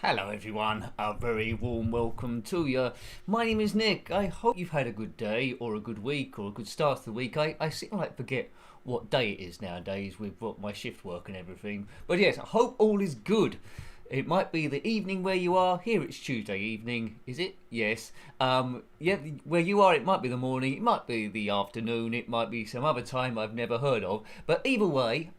Hello everyone, a very warm welcome to you. My name is Nick. I hope you've had a good day or a good week or a good start to the week. I seem to forget what day it is nowadays with what my shift work and everything. But yes, I hope all is good. It might be the evening where you are. Here it's Tuesday evening, is it? Yes. Yeah, where you are it might be the morning, it might be the afternoon, it might be some other time I've never heard of. But either way,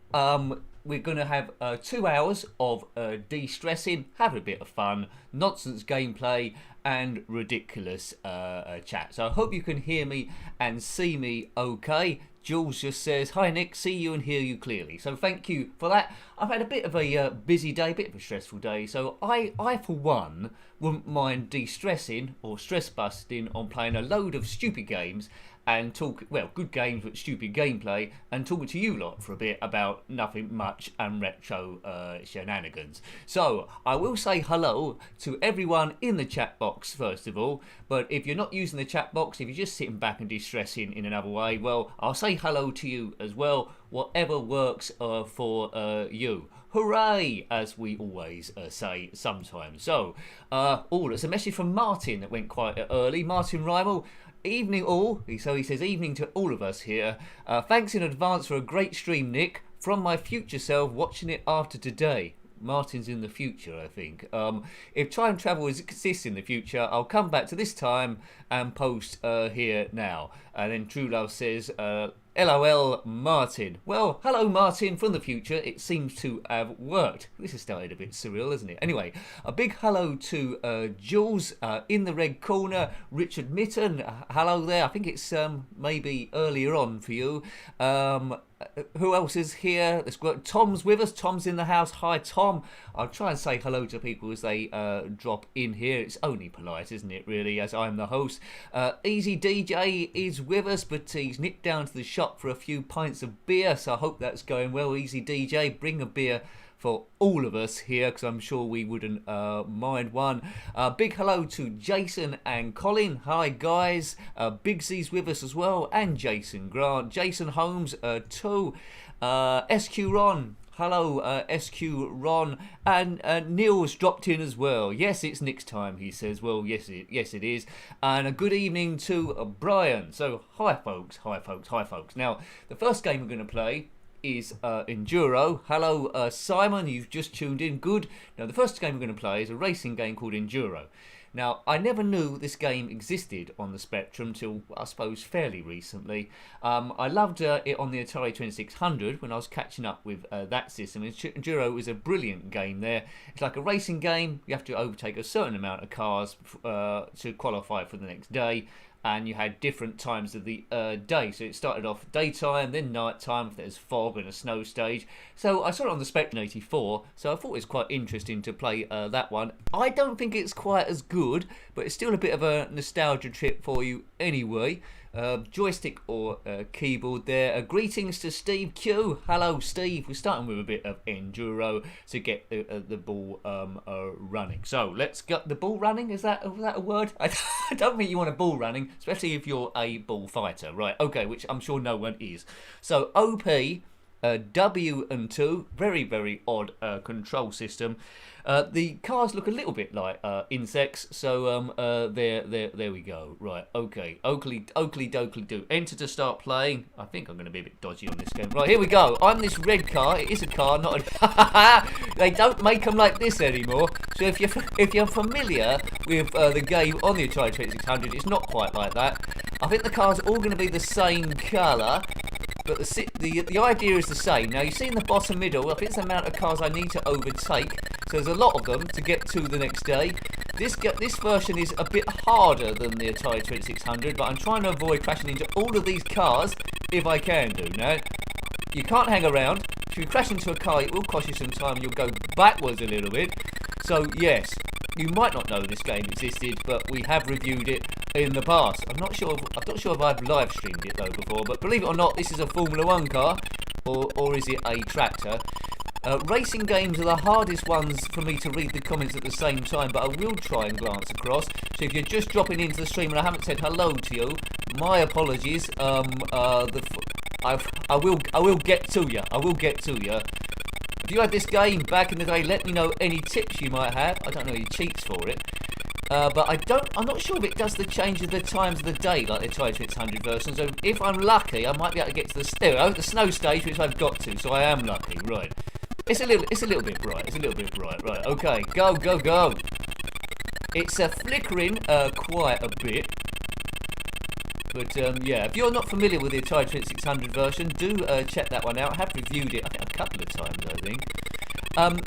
we're going to have 2 hours of de-stressing, have a bit of fun, nonsense gameplay and ridiculous chat. So I hope you can hear me and see me okay. Jules just says, hi Nick, see you and hear you clearly. So thank you for that. I've had a bit of a busy day, a bit of a stressful day. So I for one, wouldn't mind de-stressing or stress busting on playing a load of stupid games and good games but stupid gameplay, and talking to you lot for a bit about nothing much and retro shenanigans. So I will say hello to everyone in the chat box first of all, but if you're not using the chat box, if you're just sitting back and distressing in another way, well, I'll say hello to you as well, whatever works for you. Hooray, as we always say sometimes. So, it's a message from Martin that went quite early. Martin Rimal, evening all. So he says, evening to all of us here. Thanks in advance for a great stream, Nick. From my future self, watching it after today. Martin's in the future, I think. If time travel exists in the future, I'll come back to this time and post here now. And then True Love says, LOL Martin. Well, hello Martin from the future. It seems to have worked. This has started a bit surreal, isn't it? Anyway, a big hello to Jules in the red corner. Richard Mitten, hello there. I think it's maybe earlier on for you. Who else is here? Tom's with us. Tom's in the house. Hi Tom. I'll try and say hello to people as they drop in here. It's only polite, isn't it, really, as I'm the host. Easy DJ is with us, but he's nipped down to the shop for a few pints of beer, so I hope that's going well. Easy DJ, bring a beer for all of us here, because I'm sure we wouldn't mind one. Big hello to Jason and Colin. Hi guys. Big Z's with us as well, and Jason Grant. Jason Holmes too. SQ Ron. Hello, SQ Ron, and Neil's dropped in as well. Yes, it's Nick's time, he says. Well, yes, it is. And a good evening to Brian. So, hi folks. Now, the first game we're going to play is Enduro. Hello, Simon, you've just tuned in. Good. Now, the first game we're going to play is a racing game called Enduro. Now, I never knew this game existed on the Spectrum till, I suppose, fairly recently. I loved it on the Atari 2600 when I was catching up with that system. Enduro is a brilliant game there. It's like a racing game. You have to overtake a certain amount of cars to qualify for the next day. And you had different times of the day. So it started off daytime, then nighttime, if there's fog and a snow stage. So I saw it on the Spectrum 84, so I thought it was quite interesting to play that one. I don't think it's quite as good, but it's still a bit of a nostalgia trip for you anyway. Joystick or keyboard there. Greetings to Steve Q. Hello Steve. We're starting with a bit of Enduro to get the ball running. So let's get the ball running. Is that a word? I don't think you want a ball running, especially if you're a ball fighter. Right, okay, which I'm sure no one is. So OP, W and 2, very, very odd control system. The cars look a little bit like insects, so there we go. Right, okay, Oakley dokley do. Enter to start playing. I think I'm going to be a bit dodgy on this game. Right, here we go. I'm this red car. It is a car, not a... They don't make them like this anymore. So if you're familiar with the game on the Atari 2600, it's not quite like that. I think the cars are all going to be the same colour, but the idea is the same. Now, you see in the bottom middle, I think it's the amount of cars I need to overtake. So there's a lot of them to get to the next day. This version is a bit harder than the Atari 2600, but I'm trying to avoid crashing into all of these cars if I can do. Now, you can't hang around. If you crash into a car, it will cost you some time and you'll go backwards a little bit. So, yes, you might not know this game existed, but we have reviewed it in the past. I'm not sure if I've live streamed it though before, but believe it or not, this is a Formula 1 car, or is it a tractor? Racing games are the hardest ones for me to read the comments at the same time, but I will try and glance across. So if you're just dropping into the stream and I haven't said hello to you, my apologies. I will get to you. If you had this game back in the day, let me know any tips you might have. I don't know any cheats for it. But I'm not sure if it does the change of the times of the day like they tried to its 100 version. So if I'm lucky, I might be able to get to the snow stage, which I've got to. So I am lucky, right? It's a little bit bright. It's a little bit bright, right? Okay, go, go, go. It's flickering quite a bit. But yeah, if you're not familiar with the Atari 2600 version, do check that one out. I have reviewed it, I think, a couple of times, I think.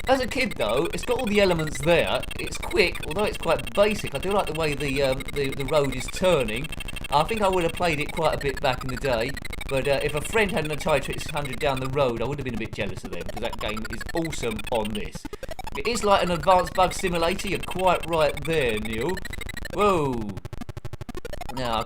As a kid, though, it's got all the elements there. It's quick, although it's quite basic. I do like the way the road is turning. I think I would have played it quite a bit back in the day. But if a friend had an Atari 2600 down the road, I would have been a bit jealous of them, because that game is awesome on this. It is like an advanced bug simulator. You're quite right there, Neil. Whoa. Now,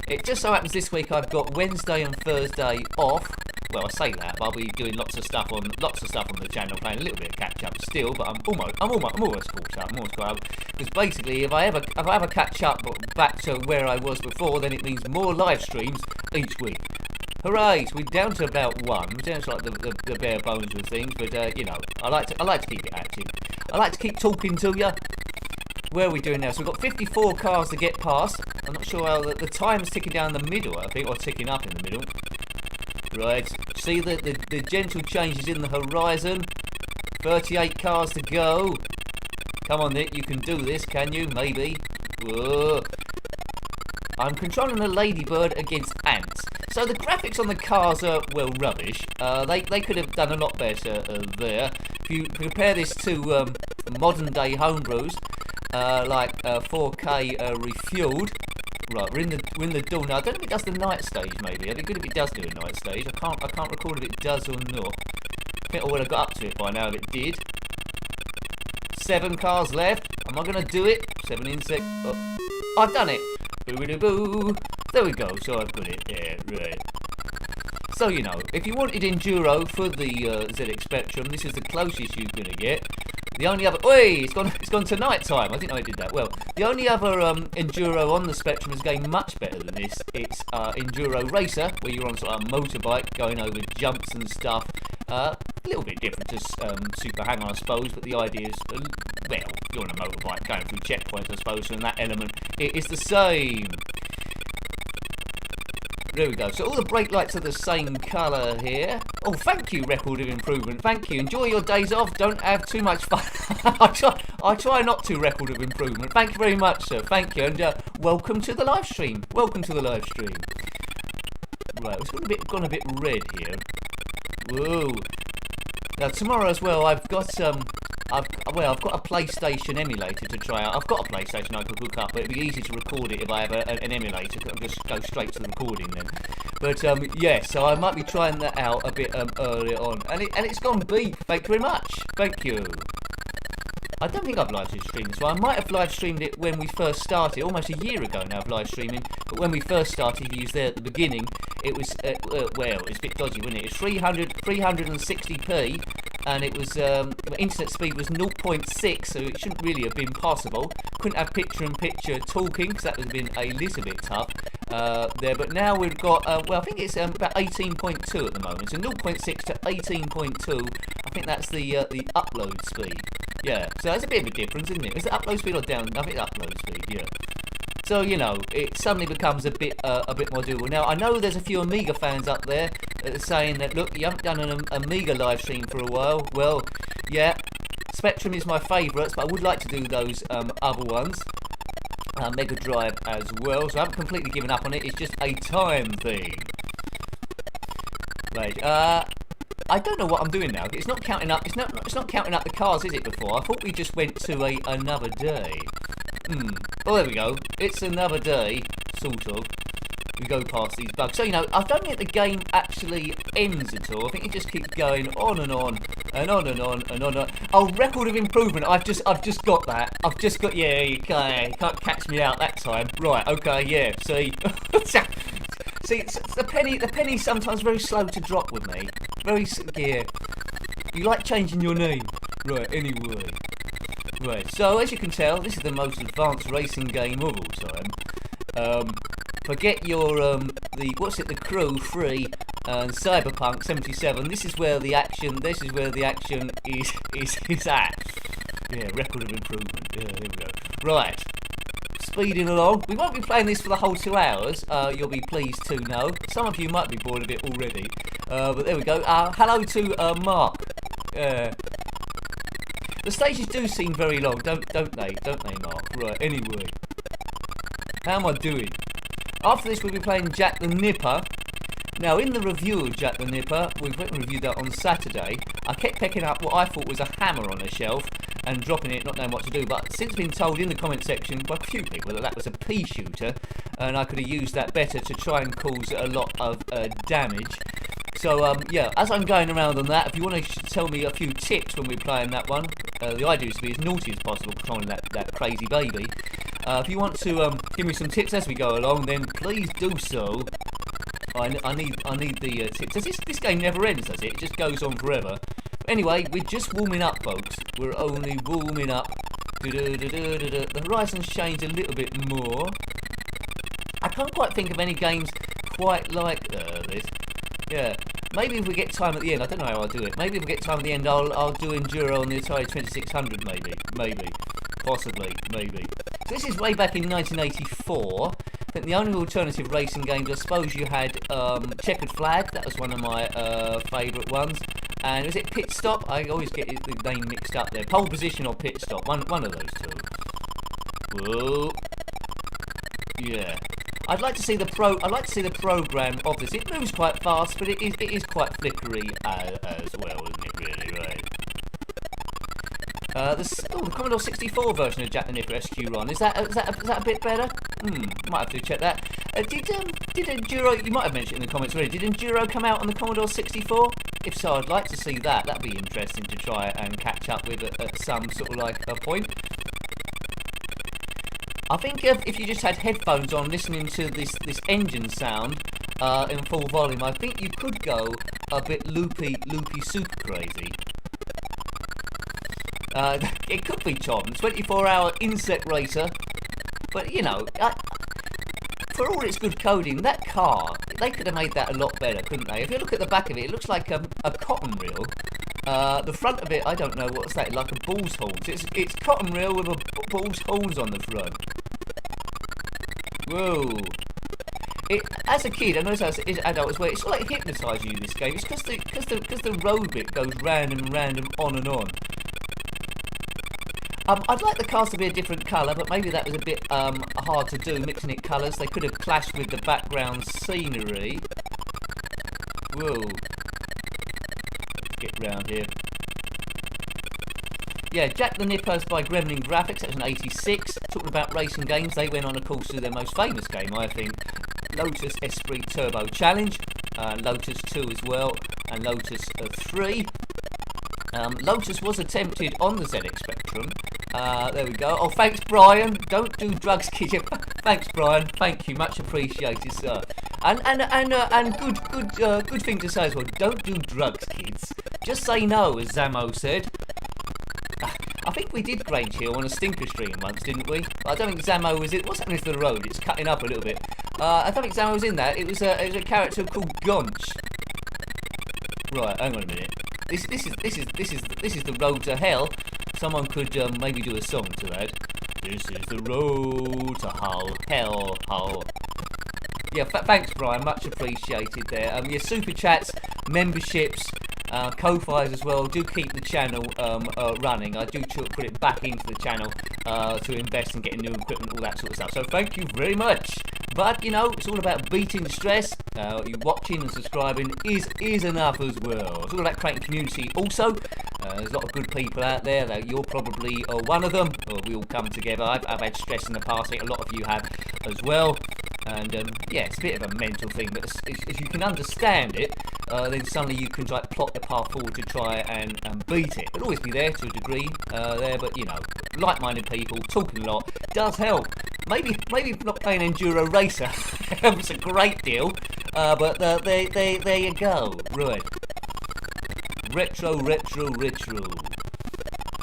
it just so happens this week I've got Wednesday and Thursday off. Well, I say that, but I'll be doing lots of stuff on the channel, playing a little bit of catch up still. But I'm almost caught up. Because basically, if I ever catch up back to where I was before, then it means more live streams each week. Hooray! So we're down to about one. We're down to like the bare bones of things, but you know, I like to keep it active. I like to keep talking to you. Where are we doing now? So we've got 54 cars to get past. I'm not sure how the time's ticking down the middle, I think, or ticking up in the middle. Right, see the gentle changes in the horizon. 38 cars to go. Come on, Nick, you can do this, can you? Maybe. Whoa. I'm controlling a ladybird against ants. So the graphics on the cars are, well, rubbish. They could have done a lot better there. If you compare this to modern day homebrews, like 4K refueled. Right, we're in the dawn now. I don't know if it does the night stage. Maybe it'd be good if it does do a night stage. I can't record if it does or not. I think I would have got up to it by now if it did. 7 cars left. Am I gonna do it? 7 insects. Oh, I've done it. Boo-boo-boo. There we go. So I've got it. Yeah, right. So you know, if you wanted Enduro for the ZX Spectrum, this is the closest you're gonna get. The only other... Oi! It's gone to night time. I didn't know it did that. Well, the only other Enduro on the Spectrum is getting much better than this. It's Enduro Racer, where you're on sort of a motorbike going over jumps and stuff. A little bit different to Super Hang-On, I suppose, but the idea is, well, you're on a motorbike going through checkpoints, I suppose, so in that element, it is the same. There we go. So all the brake lights are the same colour here. Oh, thank you, Record of Improvement. Thank you. Enjoy your days off. Don't have too much fun. I try not to, Record of Improvement. Thank you very much, sir. Thank you. And welcome to the live stream. Welcome to the live stream. Right, it's gone a bit red here. Whoa. Now tomorrow as well, I've got I've got a PlayStation emulator to try out. I've got a PlayStation I could hook up, but it'd be easy to record it if I have an emulator. I'll just go straight to the recording then. But yeah, so I might be trying that out a bit earlier on, and it's gone beep. Thank you very much. Thank you. I don't think I've live streamed this one. I might have live streamed it when we first started, almost a year ago now of live streaming. But when we first started, you was there at the beginning. It was well, it was a bit dodgy, wasn't it? It was 360p. And it was internet speed was 0.6, so it shouldn't really have been possible. Couldn't have picture-in-picture talking, because that would have been a little bit tough there. But now we've got, well, I think it's about 18.2 at the moment. So 0.6 to 18.2. I think that's the upload speed. Yeah, so that's a bit of a difference, isn't it? Is it upload speed or down? I think upload speed. Yeah. So you know, it suddenly becomes a bit more doable. Now I know there's a few Amiga fans up there saying that, look, you haven't done an Amiga live stream for a while. Well, yeah, Spectrum is my favourites, but I would like to do those other ones, Mega Drive as well. So I haven't completely given up on it. It's just a time thing. Right. I don't know what I'm doing now. It's not counting up. It's not counting up the cars, is it? Before I thought we just went to another day. Oh, there we go. It's another day, sort of. We go past these bugs. So, you know, I don't think the game actually ends at all. I think it just keeps going on and on and on and on and on and on. Oh, Record of Improvement. I've just got that. I've just got, yeah, you can't catch me out that time. Right, okay, yeah, see. See, the penny's sometimes very slow to drop with me. Very, yeah. You like changing your name. Right, anyway. Right, so as you can tell, this is the most advanced racing game of all time. Forget your, the Crew 3 and Cyberpunk 77. This is where the action is at. Yeah, record of improvement. Yeah, there we go. Right. Speeding along. We won't be playing this for the whole 2 hours. You'll be pleased to know. Some of you might be bored of it already. But there we go. Hello to Mark. The stages do seem very long, don't they? Don't they, Mark? Right. Anyway, how am I doing? After this, we'll be playing Jack the Nipper. Now, in the review of Jack the Nipper, we've reviewed that on Saturday. I kept picking up what I thought was a hammer on a shelf and dropping it, not knowing what to do. But since been told in the comment section by a few people that was a pea shooter, and I could have used that better to try and cause a lot of damage. So, yeah, as I'm going around on that, if you want to tell me a few tips when we're playing that one, the idea is to be as naughty as possible controlling that crazy baby. If you want to give me some tips as we go along, then please do so. I need the tips. This game never ends, does it? It just goes on forever. But anyway, we're just warming up, folks. We're only warming up. The horizon's changed a little bit more. I can't quite think of any games quite like this. Yeah, maybe if we get time at the end, I don't know how I'll do it. Maybe if we get time at the end, I'll do Enduro on the Atari 2600, maybe, possibly, maybe. So this is way back in 1984. I think the only alternative racing games, I suppose you had Checkered Flag. That was one of my favourite ones. And was it Pit Stop? I always get the name mixed up there. Pole Position or Pit Stop, one of those two. Whoa. Yeah. I'd like to see the program of this. It moves quite fast, but it is quite flickery as well, isn't it? Really, right? The Commodore 64 version of Jack the Nipper SQ Ron. Is that a bit better? Might have to check that. Did Enduro? You might have mentioned it in the comments already. Did Enduro come out on the Commodore 64? If so, I'd like to see that. That'd be interesting to try and catch up with at some sort of like a point. I think if you just had headphones on listening to this engine sound in full volume, I think you could go a bit loopy super crazy. It could be Tom, 24-hour insect racer, but you know, for all its good coding, that car, they could have made that a lot better, couldn't they? If you look at the back of it, it looks like a cotton reel. The front of it, I don't know what's that, like a bull's horns. It's cotton reel with a bull's horns on the front. Whoa. As a kid, I know as an adult as well, it's like hypnotising you, this game. It's because the road bit goes random, on and on. I'd like the cars to be a different colour, but maybe that was a bit hard to do, mixing it colours. They could have clashed with the background scenery. Whoa. Get round here. Yeah, Jack the Nipper's by Gremlin Graphics. That was in '86. Talking about racing games, they went on, of course, to their most famous game, I think, Lotus Esprit Turbo Challenge, Lotus 2 as well, and Lotus 3. Lotus was attempted on the ZX Spectrum. There we go. Oh, thanks, Brian. Don't do drugs, kids. Thanks, Brian. Thank you, much appreciated, sir. And good thing to say as well. Don't do drugs, kids. Just say no, as Zamo said. I think we did Grange Hill on a stinker stream once, didn't we? I don't think Zamo was in. What's happening to the road? It's cutting up a little bit. I don't think Zamo was in that. It was a character called Gonch. Right, hang on a minute. This is the road to hell. Someone could maybe do a song to that. This is the road to hell. Yeah, thanks, Brian. Much appreciated there. Your super chats, memberships, Ko-Fis as well. Do keep the channel running. I do put it back into the channel to invest in getting new equipment, all that sort of stuff. So thank you very much. But you know, it's all about beating stress. You watching and subscribing is enough as well. It's all about creating community. Also, there's a lot of good people out there. That you're probably one of them. We all come together. I've had stress in the past. I think a lot of you have as well. And yeah, it's a bit of a mental thing, but if you can understand it, then suddenly you can like plot the path forward to try and beat it. It'll always be there to a degree, but you know, like-minded people talking a lot does help. Maybe not playing Enduro Racer helps a great deal, but there you go. Right. Retro.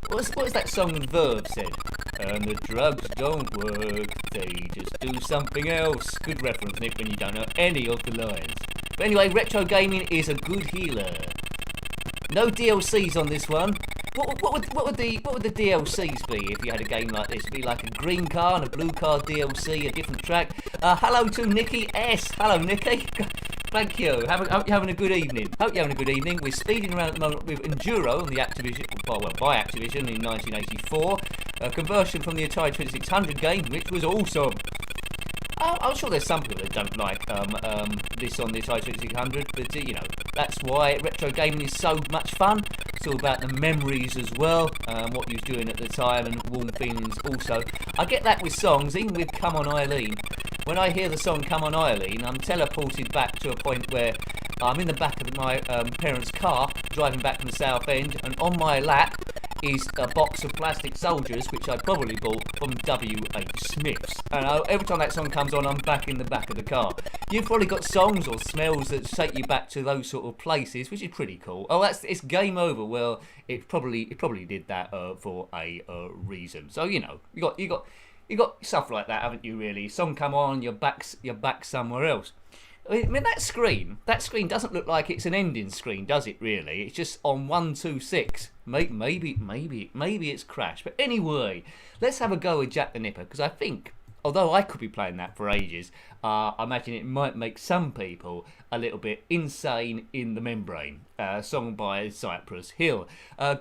What is that song Verve said? And the drugs don't work, they just do something else. Good reference, Nick, when you don't know any of the lines. But anyway, retro gaming is a good healer. No DLCs on this one. What would the DLCs be if you had a game like this? It'd be like a green car and a blue car DLC, a different track. Hello to Nikki S. Hello, Nikki. Thank you. Hope you're having a good evening. We're speeding around at the moment with Enduro on the Activision, well, by Activision in 1984. A conversion from the Atari 2600 game, which was awesome. I'm sure there's some people that don't like this on the Atari 2600, but you know, that's why retro gaming is so much fun. It's all about the memories as well, what you was doing at the time, and warm feelings also. I get that with songs, even with Come On Eileen. When I hear the song Come On Eileen, I'm teleported back to a point where I'm in the back of my parents' car, driving back from the South End, and on my lap is a box of plastic soldiers, which I probably bought from W.H. Smith's. And every time that song comes on, I'm back in the back of the car. You've probably got songs or smells that take you back to those sort of places, which is pretty cool. Oh, it's Game Over. Well, it probably did that for a reason. So you know, you got stuff like that, haven't you? Really, song come on, you're back somewhere else. I mean, that screen doesn't look like it's an ending screen, does it? Really, it's just on 1, 2, 6. Maybe it's crashed. But anyway, let's have a go with Jack the Nipper, because I think, although I could be playing that for ages, I imagine it might make some people a little bit insane in the membrane. Song by Cypress Hill.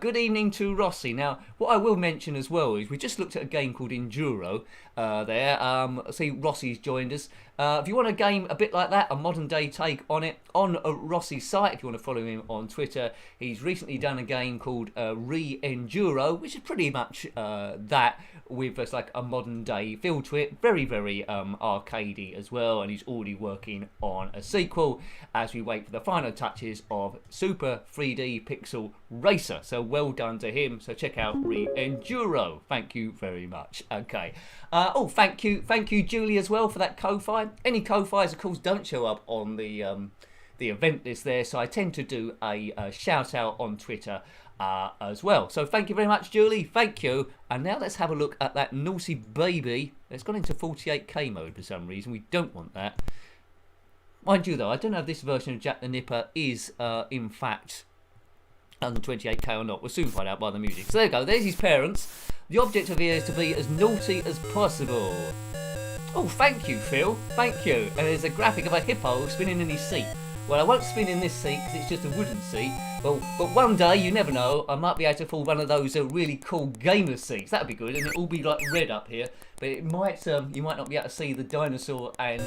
Good evening to Rossi. Now, what I will mention as well is we just looked at a game called Enduro there. I see Rossi's joined us. If you want a game a bit like that, a modern day take on it, on Rossi's site, if you want to follow him on Twitter, he's recently done a game called Enduro, which is pretty much that, with like a modern day feel to it. Very, very arcadey as well, and he's already working on a sequel as we wait for the final touches of Super 3D Pixel Racer. So well done to him. So check out Enduro. Thank you very much. Okay. Thank you, Julie, as well for that Ko-Fi. Any Ko-Fis, of course, don't show up on the event list there, so I tend to do a shout out on Twitter as well. So thank you very much, Julie. Thank you. And now let's have a look at that naughty baby. It's gone into 48K mode for some reason. We don't want that. Mind you, though, I don't know if this version of Jack the Nipper is, in fact, under 28K or not. We'll soon find out by the music. So there you go. There's his parents. The objective here is to be as naughty as possible. Oh, thank you, Phil. Thank you. And there's a graphic of a hippo spinning in his seat. Well, I won't spin in this seat because it's just a wooden seat. Well, but one day, you never know, I might be able to afford one of those really cool gamer seats. That'd be good, and it'll be like red up here. But it might, you might not be able to see the dinosaur and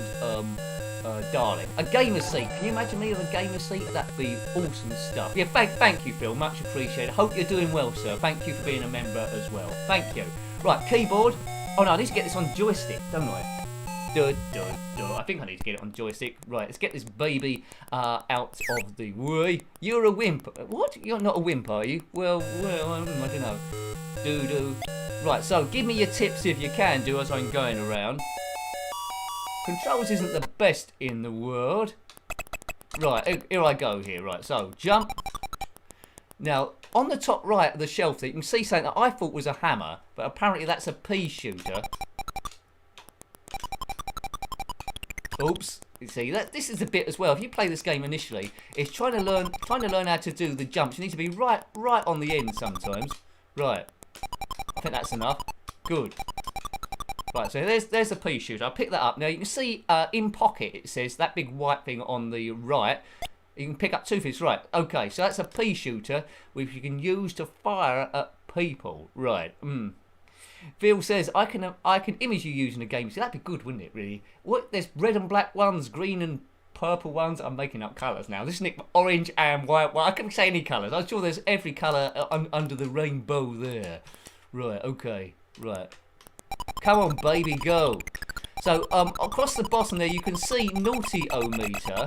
Darling. A gamer seat. Can you imagine me with a gamer seat? That'd be awesome stuff. Yeah, thank you, Phil. Much appreciated. Hope you're doing well, sir. Thank you for being a member as well. Thank you. Right, keyboard. Oh no, I need to get this on joystick, don't I? I think I need to get it on joystick. Right, let's get this baby out of the way. You're a wimp. What? You're not a wimp, are you? Well, I don't know. Right, so give me your tips if you can do as I'm going around. Controls isn't the best in the world. Right, here I go here. Right, so jump. Now, on the top right of the shelf there, you can see something that I thought was a hammer, but apparently that's a pea shooter. Oops. You see, this is the bit as well. If you play this game initially, it's trying to learn how to do the jumps. You need to be right on the end sometimes. Right. I think that's enough. Good. Right, so there's the pea shooter. I'll pick that up. Now you can see in pocket it says that big white thing on the right. You can pick up two things. Right. Okay, so that's a pea shooter which you can use to fire at people. Right. Phil says, I can image you using a game. See, that'd be good, wouldn't it, really? What? There's red and black ones, green and purple ones. I'm making up colours now. This is orange and white. Well, I couldn't say any colours. I'm sure there's every colour under the rainbow there. Right, okay. Right. Come on, baby, go. So, across the bottom there, you can see Naughty-O-meter.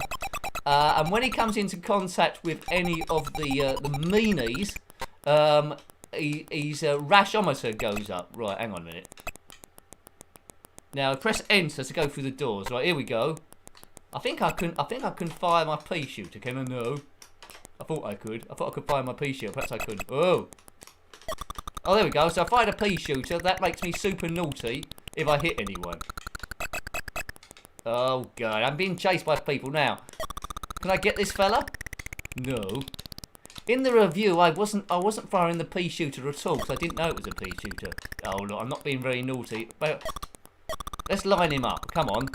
And when he comes into contact with any of the meanies, his rashometer goes up. Right, hang on a minute. Now press enter to go through the doors. Right, here we go. I think I can fire my pea shooter. Can I? No. I thought I could. I thought I could fire my pea shooter. Perhaps I couldn't. Oh, there we go. So I fired a pea shooter. That makes me super naughty if I hit anyone. Oh god, I'm being chased by people now. Can I get this fella? No. In the review, I wasn't firing the pea shooter at all because I didn't know it was a pea shooter. Oh no, I'm not being very naughty. But let's line him up. Come on.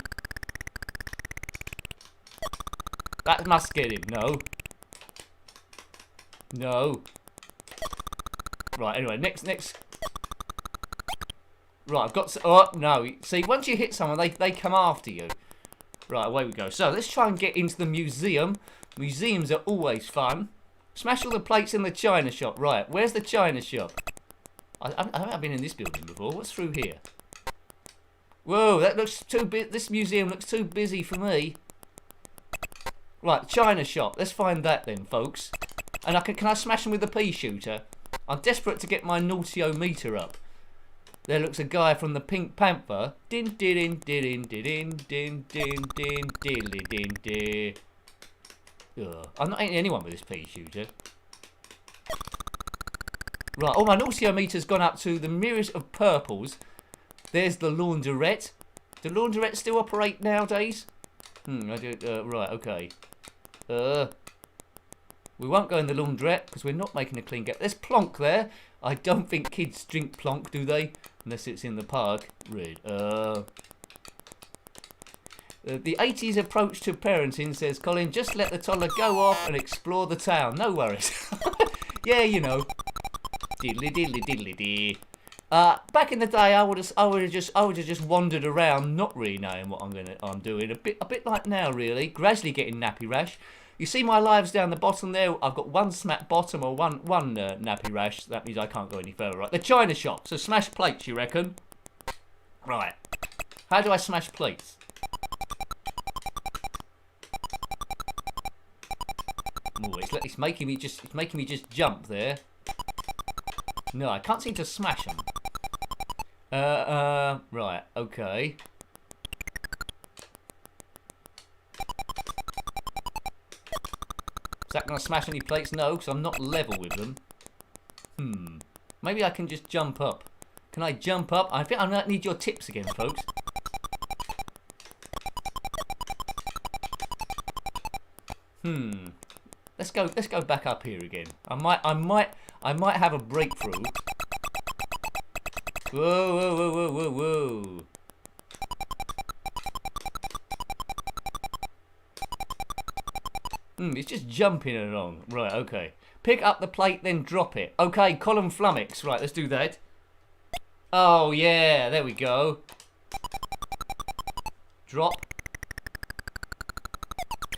That must get him. No. No. Right. Anyway, next. Right, I've got. Oh no! See, once you hit someone, they come after you. Right, away we go. So let's try and get into the museum. Museums are always fun. Smash all the plates in the china shop. Right, where's the china shop? I haven't been in this building before. What's through here? Whoa, that looks too big. This museum looks too busy for me. Right, china shop. Let's find that then, folks. And can I smash them with the pea shooter? I'm desperate to get my nautiometer up. There looks a guy from the Pink Panther. Din din din din din din din din din din din. I'm not hitting anyone with this pea shooter. Right, my nautiometer's gone up to the merest of purples. There's the laundrette. Do laundrettes still operate nowadays? I do. Right, okay. We won't go in the laundrette because we're not making a clean get. There's Plonk there. I don't think kids drink Plonk, do they? Unless it's in the park. Red. The 80s approach to parenting, says Colin, just let the toddler go off and explore the town. No worries. Yeah, you know. Diddly diddly diddly dee. Back in the day, I would have just wandered around, not really knowing what I'm doing. A bit like now, really. Gradually getting nappy rash. You see my lives down the bottom there. I've got one smack bottom or one nappy rash. That means I can't go any further. Right, the china shop. So smash plates, you reckon? Right. How do I smash plates? Oh, it's making me just jump there. No, I can't seem to smash them. Right, okay. Is that going to smash any plates? No, because I'm not level with them. Maybe I can just jump up. Can I jump up? I think I might need your tips again, folks. Let's go back up here again. I might have a breakthrough. Whoa, whoa, whoa, whoa, whoa, whoa. It's just jumping along. Right, okay. Pick up the plate, then drop it. Okay, column flummox. Right, let's do that. Oh, yeah, there we go. Drop.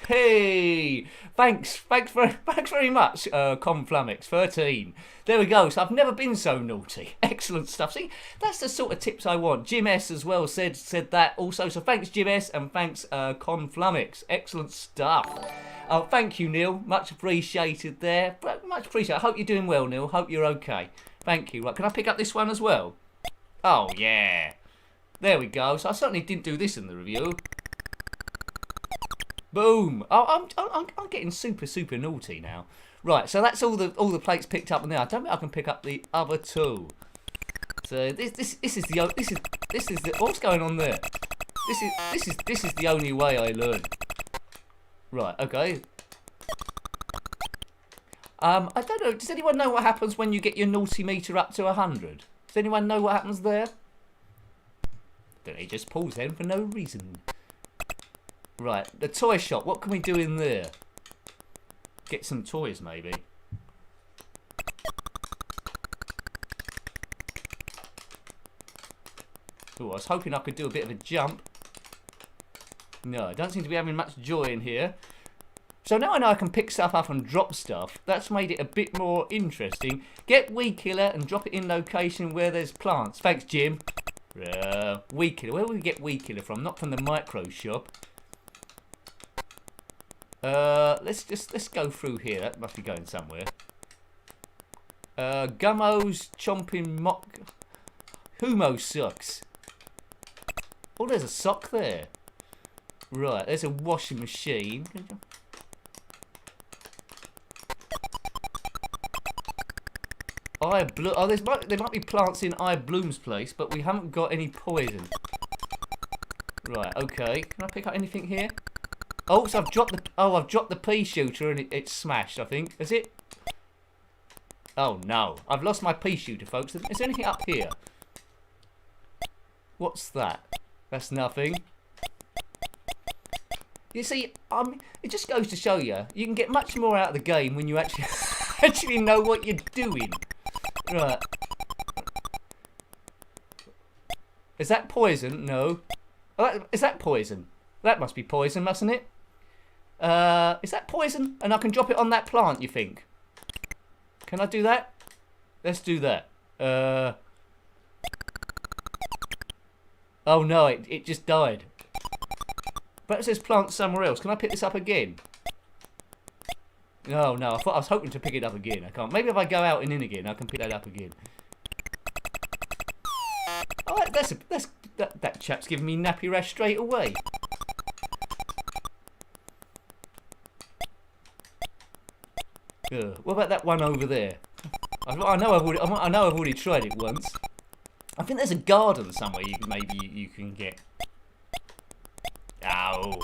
Hey! Thanks very much, Conflummox 13. There we go. So I've never been so naughty. Excellent stuff. See, that's the sort of tips I want. Jim S as well said that also. So thanks Jim S and thanks Conflummox. Excellent stuff. Thank you, Neil. Much appreciated there. Much appreciated. I hope you're doing well, Neil. Hope you're okay. Thank you. Right, can I pick up this one as well? Oh yeah. There we go. So I certainly didn't do this in the review. Boom! Oh, I'm getting super naughty now. Right, so that's all the plates picked up now. I don't think I can pick up the other two. So this is the what's going on there? This is the only way I learn. Right, okay. I don't know. Does anyone know what happens when you get your naughty meter up to 100? Does anyone know what happens there? Don't he just pause then for no reason? Right, the toy shop. What can we do in there? Get some toys, maybe. Oh, I was hoping I could do a bit of a jump. No, I don't seem to be having much joy in here. So now I know I can pick stuff up and drop stuff. That's made it a bit more interesting. Get weed killer and drop it in location where there's plants. Thanks, Jim. Weed killer. Where will we get weed killer from? Not from the micro shop. Let's go through here. That must be going somewhere. Gummo's chomping mock. Humo sucks. Oh, there's a sock there. Right, there's a washing machine. Oh, there might be plants in I Bloom's place, but we haven't got any poison. Right, okay. Can I pick up anything here? Oh, so I've dropped the pea shooter and it's smashed, I think. Is it? Oh no, I've lost my pea shooter, folks. Is there anything up here? What's that? That's nothing. You see, it just goes to show you, you can get much more out of the game when you actually actually know what you're doing. Right. Is that poison? No. Oh, is that poison? That must be poison, mustn't it? Is that poison? And I can drop it on that plant, you think? Can I do that? Let's do that. Oh no, it just died. But it says plant somewhere else. Can I pick this up again? No, no. I was hoping to pick it up again. I can't. Maybe if I go out and in again, I can pick that up again. Oh, that chap's giving me nappy rash straight away. What about that one over there? I know I've already tried it once. I think there's a garden somewhere you can get. Oh.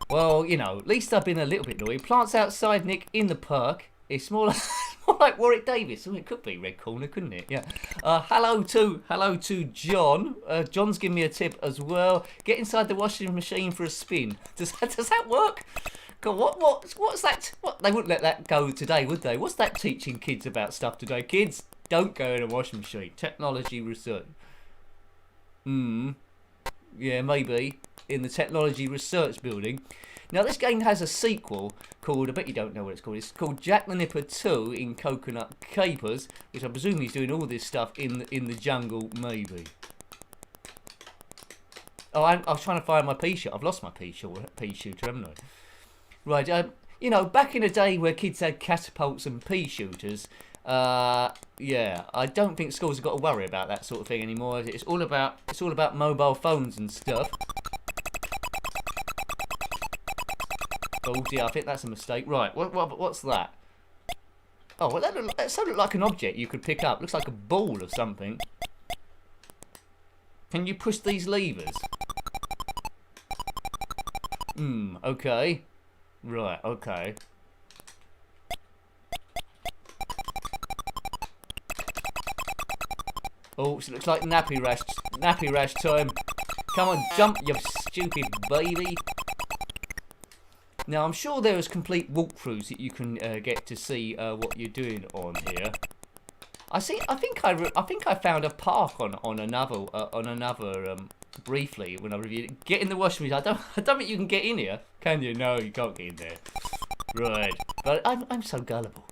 Well, you know, at least I've been a little bit naughty. Plants outside, Nick, in the park. It's more like Warwick Davis. Oh, it could be Red Corner, couldn't it? Yeah. Hello to John. John's giving me a tip as well. Get inside the washing machine for a spin. Does that work? God, what's that? What, they wouldn't let that go today, would they? What's that teaching kids about stuff today? Kids, don't go in a washing machine. Technology research. Yeah, maybe. In the Technology Research Building. Now, this game has a sequel called, I bet you don't know what it's called. It's called Jack the Nipper 2 in Coconut Capers, which I presume he's doing all this stuff in the jungle, maybe. Oh, I was trying to find my pea shooter. I've lost my pea shooter, haven't I? Right, you know, back in a day where kids had catapults and pea shooters, yeah, I don't think schools have got to worry about that sort of thing anymore. It's all about mobile phones and stuff. Oh dear, I think that's a mistake. Right, what's that? Oh, well, that looked like an object you could pick up. Looks like a ball or something. Can you push these levers? Okay. Right, okay. Oh, so it looks like nappy rash time. Come on, jump, you stupid baby. Now, I'm sure there is complete walkthroughs that you can get to see what you're doing on here. I think I found a park on another briefly when I reviewed it. Get in the washing machine. I don't think you can get in here, can you? No, you can't get in there. Right, but I'm so gullible.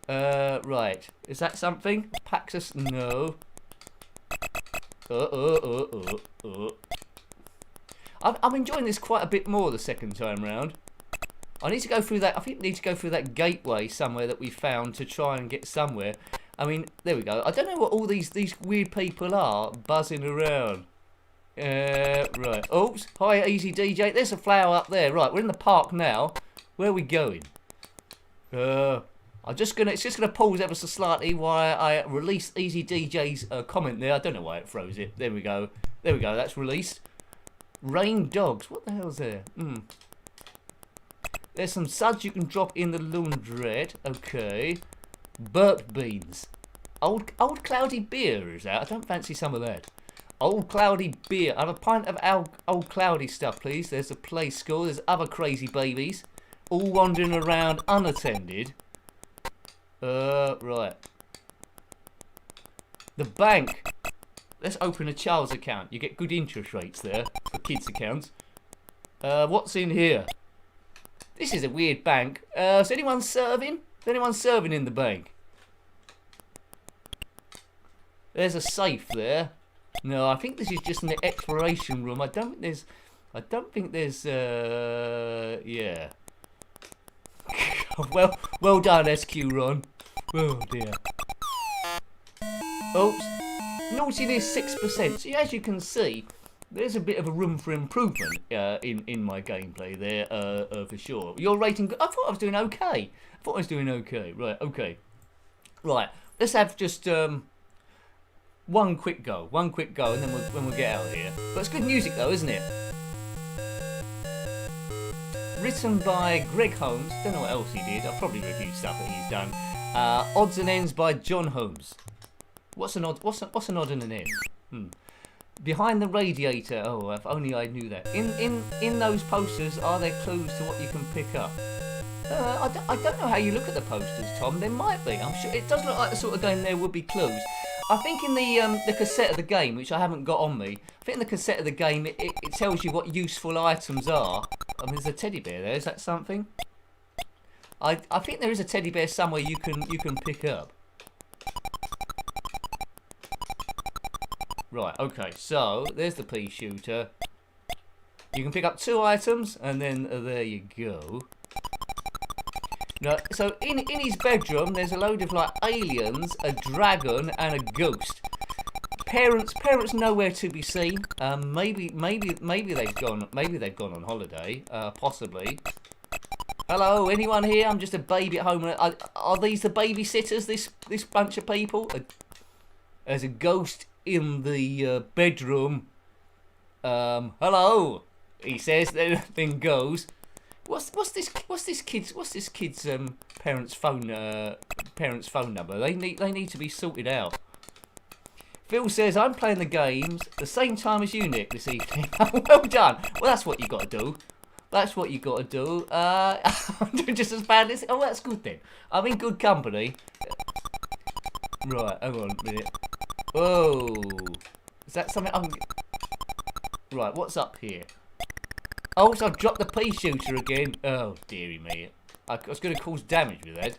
Right, is that something? Paxus? No. I'm enjoying this quite a bit more the second time round. I need to go through that. I think I need to go through that gateway somewhere that we found to try and get somewhere. I mean, there we go. I don't know what all these weird people are buzzing around. Right. Oops. Hi, Easy DJ. There's a flower up there. Right, we're in the park now. Where are we going? It's just gonna pause ever so slightly while I release Easy DJ's comment there. I don't know why it froze it. There we go. There we go. That's released. Rain dogs. What the hell's there? There's some suds you can drop in the laundrette. Okay. Burp beans. Old cloudy beer is that? I don't fancy some of that. Old cloudy beer. I have a pint of old cloudy stuff, please. There's a play school. There's other crazy babies, all wandering around unattended. Right. The bank. Let's open a child's account. You get good interest rates there for kids' accounts. What's in here? This is a weird bank. Is anyone serving? Is anyone serving in the bank? There's a safe there. No, I think this is just an exploration room. I don't think there's. Yeah. well done, SQ Ron. Oh dear. Oops. Naughtiness 6%. So as you can see, there's a bit of a room for improvement in my gameplay there, for sure. Your rating, I thought I was doing okay. Right, okay. Right, let's have just one quick go, and then we'll get out of here. But it's good music though, isn't it? Written by Greg Holmes. Don't know what else he did. I've probably reviewed stuff that he's done. Odds and Ends by John Holmes. What's an odd and an end? Behind the Radiator. Oh, if only I knew that. In those posters, are there clues to what you can pick up? I don't know how you look at the posters, Tom. There might be. I'm sure it does look like the sort of game there would be clues. I think in the cassette of the game, which I haven't got on me, I think in the cassette of the game it tells you what useful items are. I mean, there's a teddy bear there. Is that something? I think there is a teddy bear somewhere you can pick up. Right. Okay. So there's the pea shooter. You can pick up 2 items, and then there you go. No, so in his bedroom, there's a load of like aliens, a dragon, and a ghost. Parents nowhere to be seen. Maybe they've gone on holiday. Possibly. Hello, anyone here? I'm just a baby at home. Are these the babysitters? This bunch of people? There's a ghost in the bedroom. Hello, he says. Then goes. What's this kid's parents' phone number? They need to be sorted out. Phil says, I'm playing the games the same time as you, Nick, this evening. Well done. Well, that's what you got to do. That's what you got to do. I'm doing just as bad as... Oh, that's good then. I'm in good company. Right, hang on a minute. Whoa. Is that something I'm... Right, what's up here? Oh, so I've dropped the pea shooter again. Oh, dearie me. I was going to cause damage with that.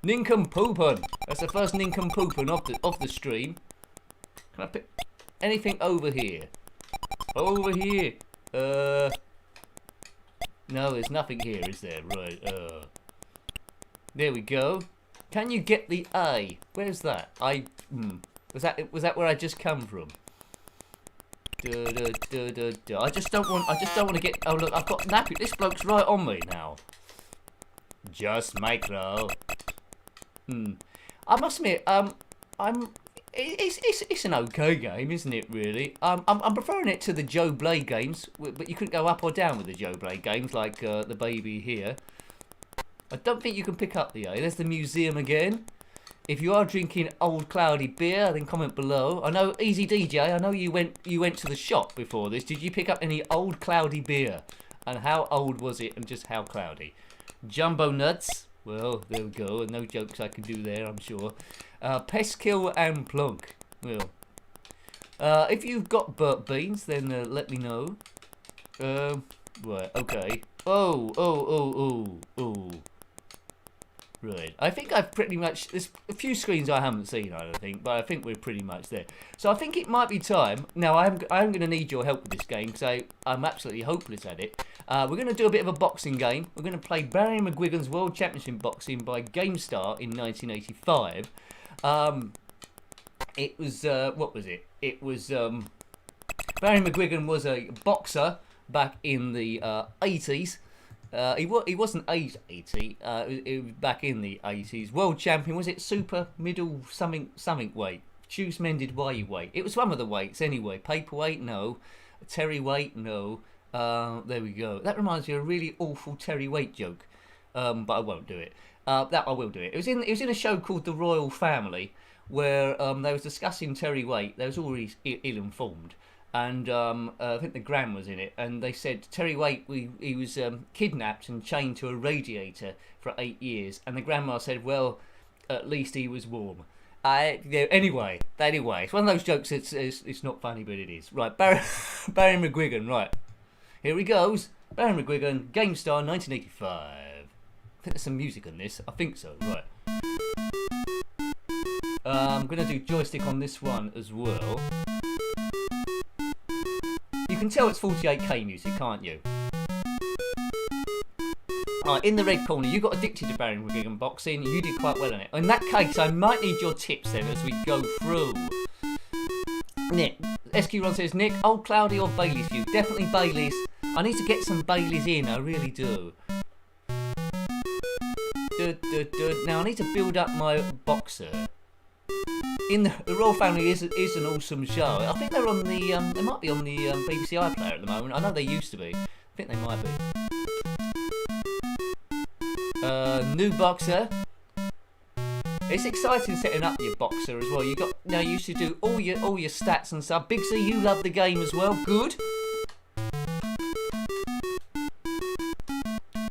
Nincompoopin. That's the first nincompoopin of the stream. Can I pick anything over here? Over here. No, there's nothing here, is there? Right. There we go. Can you get the A? Where's that? Was that where I just come from? I just don't want to get. Oh look, I've got nappy. This bloke's right on me now. Just micro. I must admit, it's an okay game, isn't it? Really. I'm preferring it to the Joe Blade games, but you couldn't go up or down with the Joe Blade games like the baby here. I don't think you can pick up the A. There's the museum again. If you are drinking old cloudy beer, then comment below. I know, Easy DJ, I know you went to the shop before this. Did you pick up any old cloudy beer? And how old was it and just how cloudy? Jumbo nuts. Well, there we go. No jokes I can do there, I'm sure. Pestkill and Plunk. Well, if you've got burnt beans, then let me know. Right, okay. Oh. Right, I think I've pretty much, there's a few screens I haven't seen, I don't think, but I think we're pretty much there. So I think it might be time. Now, I'm going to need your help with this game, because I'm absolutely hopeless at it. We're going to do a bit of a boxing game. We're going to play Barry McGuigan's World Championship Boxing by GameStar in 1985. It was, what was it? It was, Barry McGuigan was a boxer back in the 80s. He wasn't age 80. It was back in the 80s. World champion, was it super middle something weight? Juice mended weight. It was one of the weights anyway. Paperweight, no. Terry weight, no. There we go. That reminds me of a really awful Terry weight joke, but I won't do it. That I will do it. It was in a show called The Royal Family, where they was discussing Terry weight. They was already ill-informed. And I think the Gran was in it, and they said Terry Waite, he was kidnapped and chained to a radiator for 8 years, and the grandma said, well, at least he was warm. Anyway, it's one of those jokes. It's not funny, but it is. Right, Barry McGuigan. Right, here he goes. Barry McGuigan, GameStar, 1985. I think there's some music on this. I think so. Right. I'm gonna do joystick on this one as well. You can tell it's 48k music, can't you? Alright, in the red corner, you got addicted to Barry McGuigan boxing. You did quite well on it. In that case, I might need your tips then as we go through. Nick, SQ1 says, Nick, Old Cloudy or Bailey's view? Definitely Bailey's. I need to get some Baileys in, I really do. Now, I need to build up my boxer. The Royal Family is an awesome show. I think they're on the they might be on the BBC iPlayer at the moment. I know they used to be. I think they might be. New boxer. It's exciting setting up your boxer as well. You used to do all your stats and stuff. Big C, you love the game as well. Good.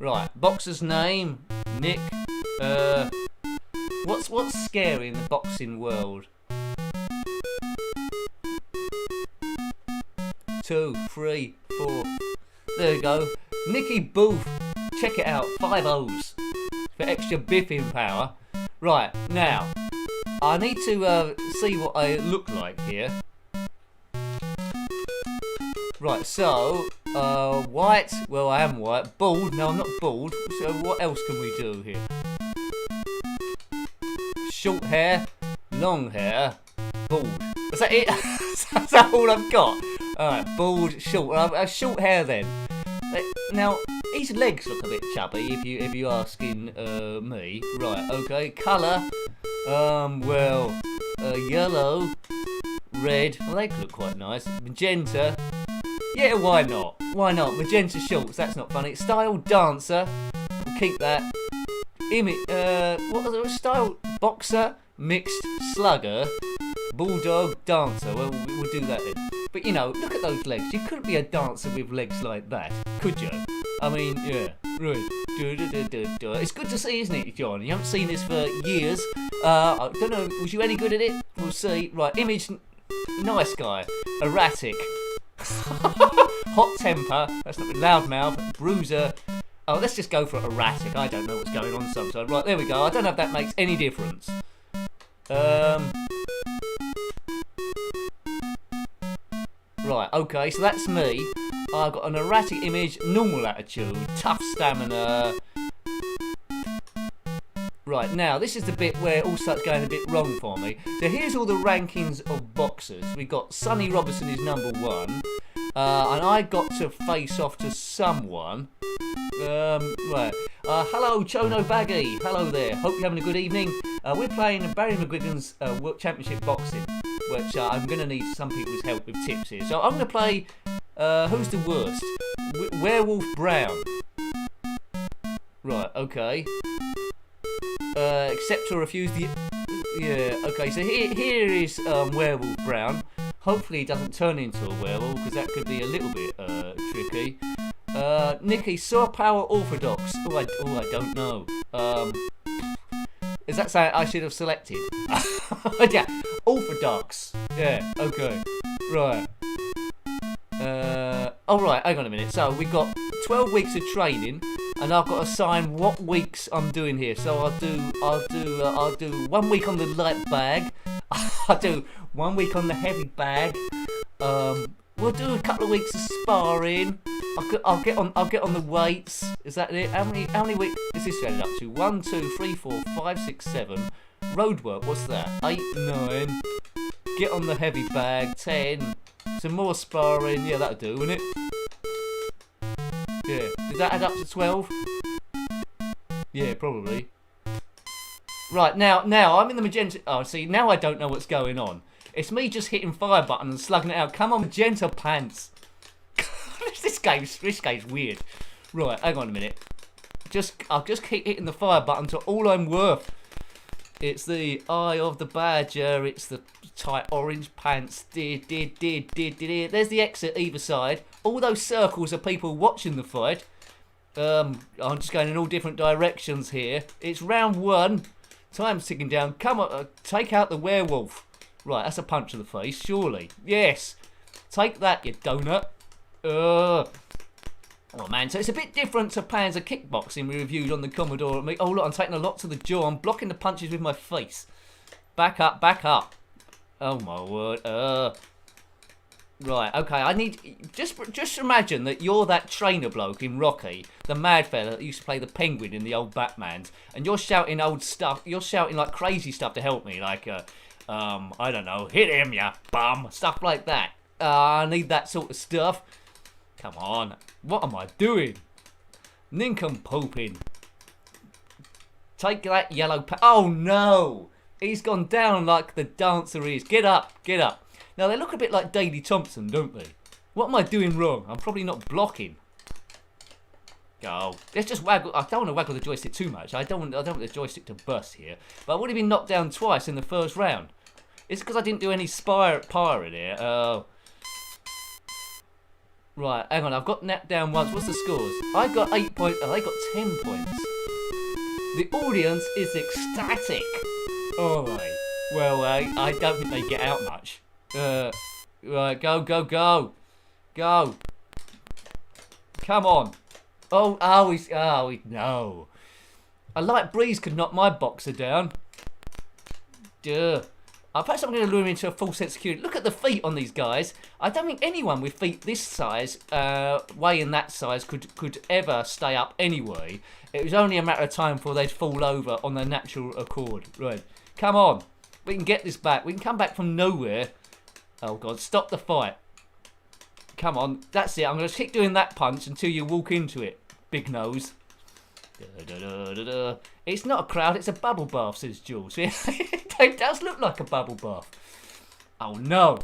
Right, boxer's name, Nick. What's scary in the boxing world? 2, 3, 4. There we go. Nicky Booth. Check it out. 5 O's for extra biffing power. Right, now I need to see what I look like here. Right, so white. Well, I am white. Bald. No, I'm not bald. So what else can we do here? Short hair, long hair, bald. Is that it? Is that all I've got? Alright, bald, short. Short hair then. Now, his legs look a bit chubby if you're asking me. Right, okay. Colour, yellow, red. Well, they look quite nice. Magenta. Yeah, why not? Why not? Magenta shorts. That's not funny. Style dancer. We'll keep that. What was it? Style boxer, mixed slugger, bulldog dancer. Well, we'll do that then. But you know, look at those legs. You couldn't be a dancer with legs like that, could you? I mean, yeah, right. It's good to see, isn't it, John? You haven't seen this for years. I don't know, was you any good at it? We'll see. Right, image, nice guy. Erratic. Hot temper. That's not loudmouth. Bruiser. Oh, let's just go for erratic. I don't know what's going on sometimes. Right, there we go. I don't know if that makes any difference. Right, okay, so that's me. I've got an erratic image, normal attitude, tough stamina. Right, now, this is the bit where it all starts going a bit wrong for me. So here's all the rankings of boxers. We've got Sonny Robertson is #1. And I got to face off to someone. Right. Hello, Chono Baggy. Hello there. Hope you're having a good evening. We're playing Barry McGuigan's World Championship Boxing, which I'm going to need some people's help with tips here. So I'm going to play, who's the worst? Werewolf Brown. Right, okay. Accept or refuse the... Yeah, okay, so here is Werewolf Brown. Hopefully he doesn't turn into a werewolf, because that could be a little bit tricky. Nicky, Saw Power Orthodox. Oh, I don't know. Is that something I should have selected? Yeah, Orthodox. Yeah, okay. Right. Oh, right, hang on a minute. So, we've got 12 weeks of training, and I've got to sign what weeks I'm doing here. So, I'll do 1 week on the light bag. I'll do 1 week on the heavy bag. We'll do a couple of weeks of sparring. I'll get on the weights. Is that it? How many weeks is this added up to? 1, 2, 3, 4, 5, 6, 7. Road work. What's that? 8, 9. Get on the heavy bag. 10. Some more sparring. Yeah, that'll do, won't it? Yeah. Did that add up to 12? Yeah, probably. Right, now I'm in the magenta... Oh, see, now I don't know what's going on. It's me just hitting fire button and slugging it out. Come on, magenta pants. This game's weird. Right, hang on a minute. I'll just keep hitting the fire button to all I'm worth. It's the eye of the badger. It's the tight orange pants. There's the exit either side. All those circles are people watching the fight. I'm just going in all different directions here. It's round 1. Time's ticking down. Come on, take out the werewolf. Right, that's a punch to the face, surely. Yes. Take that, you donut. Oh man, so it's a bit different to Panzer Kickboxing we reviewed on the Commodore. Oh look, I'm taking a lot to the jaw. I'm blocking the punches with my face. Back up, back up. Oh my word. Right, okay, I need... Just imagine that you're that trainer bloke in Rocky, the mad fella that used to play the Penguin in the old Batmans, and you're shouting old stuff, you're shouting like crazy stuff to help me, like, I don't know, hit him, ya bum, stuff like that. I need that sort of stuff. Come on, what am I doing? Nincompooping. Take that yellow oh no! He's gone down like the dancer is. Get up, get up. Now they look a bit like Daley Thompson, don't they? What am I doing wrong? I'm probably not blocking. Go. Let's just waggle. I don't want to waggle the joystick too much. I don't want the joystick to burst here. But I've already been knocked down twice in the first round. It's because I didn't do any power in here. Oh. Right, hang on. I've got knocked down once. What's the scores? I got 8 points. Oh, they got 10 points. The audience is ecstatic. Alright. Well, I don't think they get out much. Right, go. Go. Come on. Oh, no. A light breeze could knock my boxer down. Duh. Perhaps I'm going to lure him into a full set of security. Look at the feet on these guys. I don't think anyone with feet this size, weighing that size, could ever stay up anyway. It was only a matter of time before they'd fall over on their natural accord. Right. Come on. We can get this back. We can come back from nowhere. Oh, God. Stop the fight. Come on. That's it. I'm going to keep doing that punch until you walk into it. Big nose. It's not a crowd, it's a bubble bath, says Jules. It does look like a bubble bath. Oh no!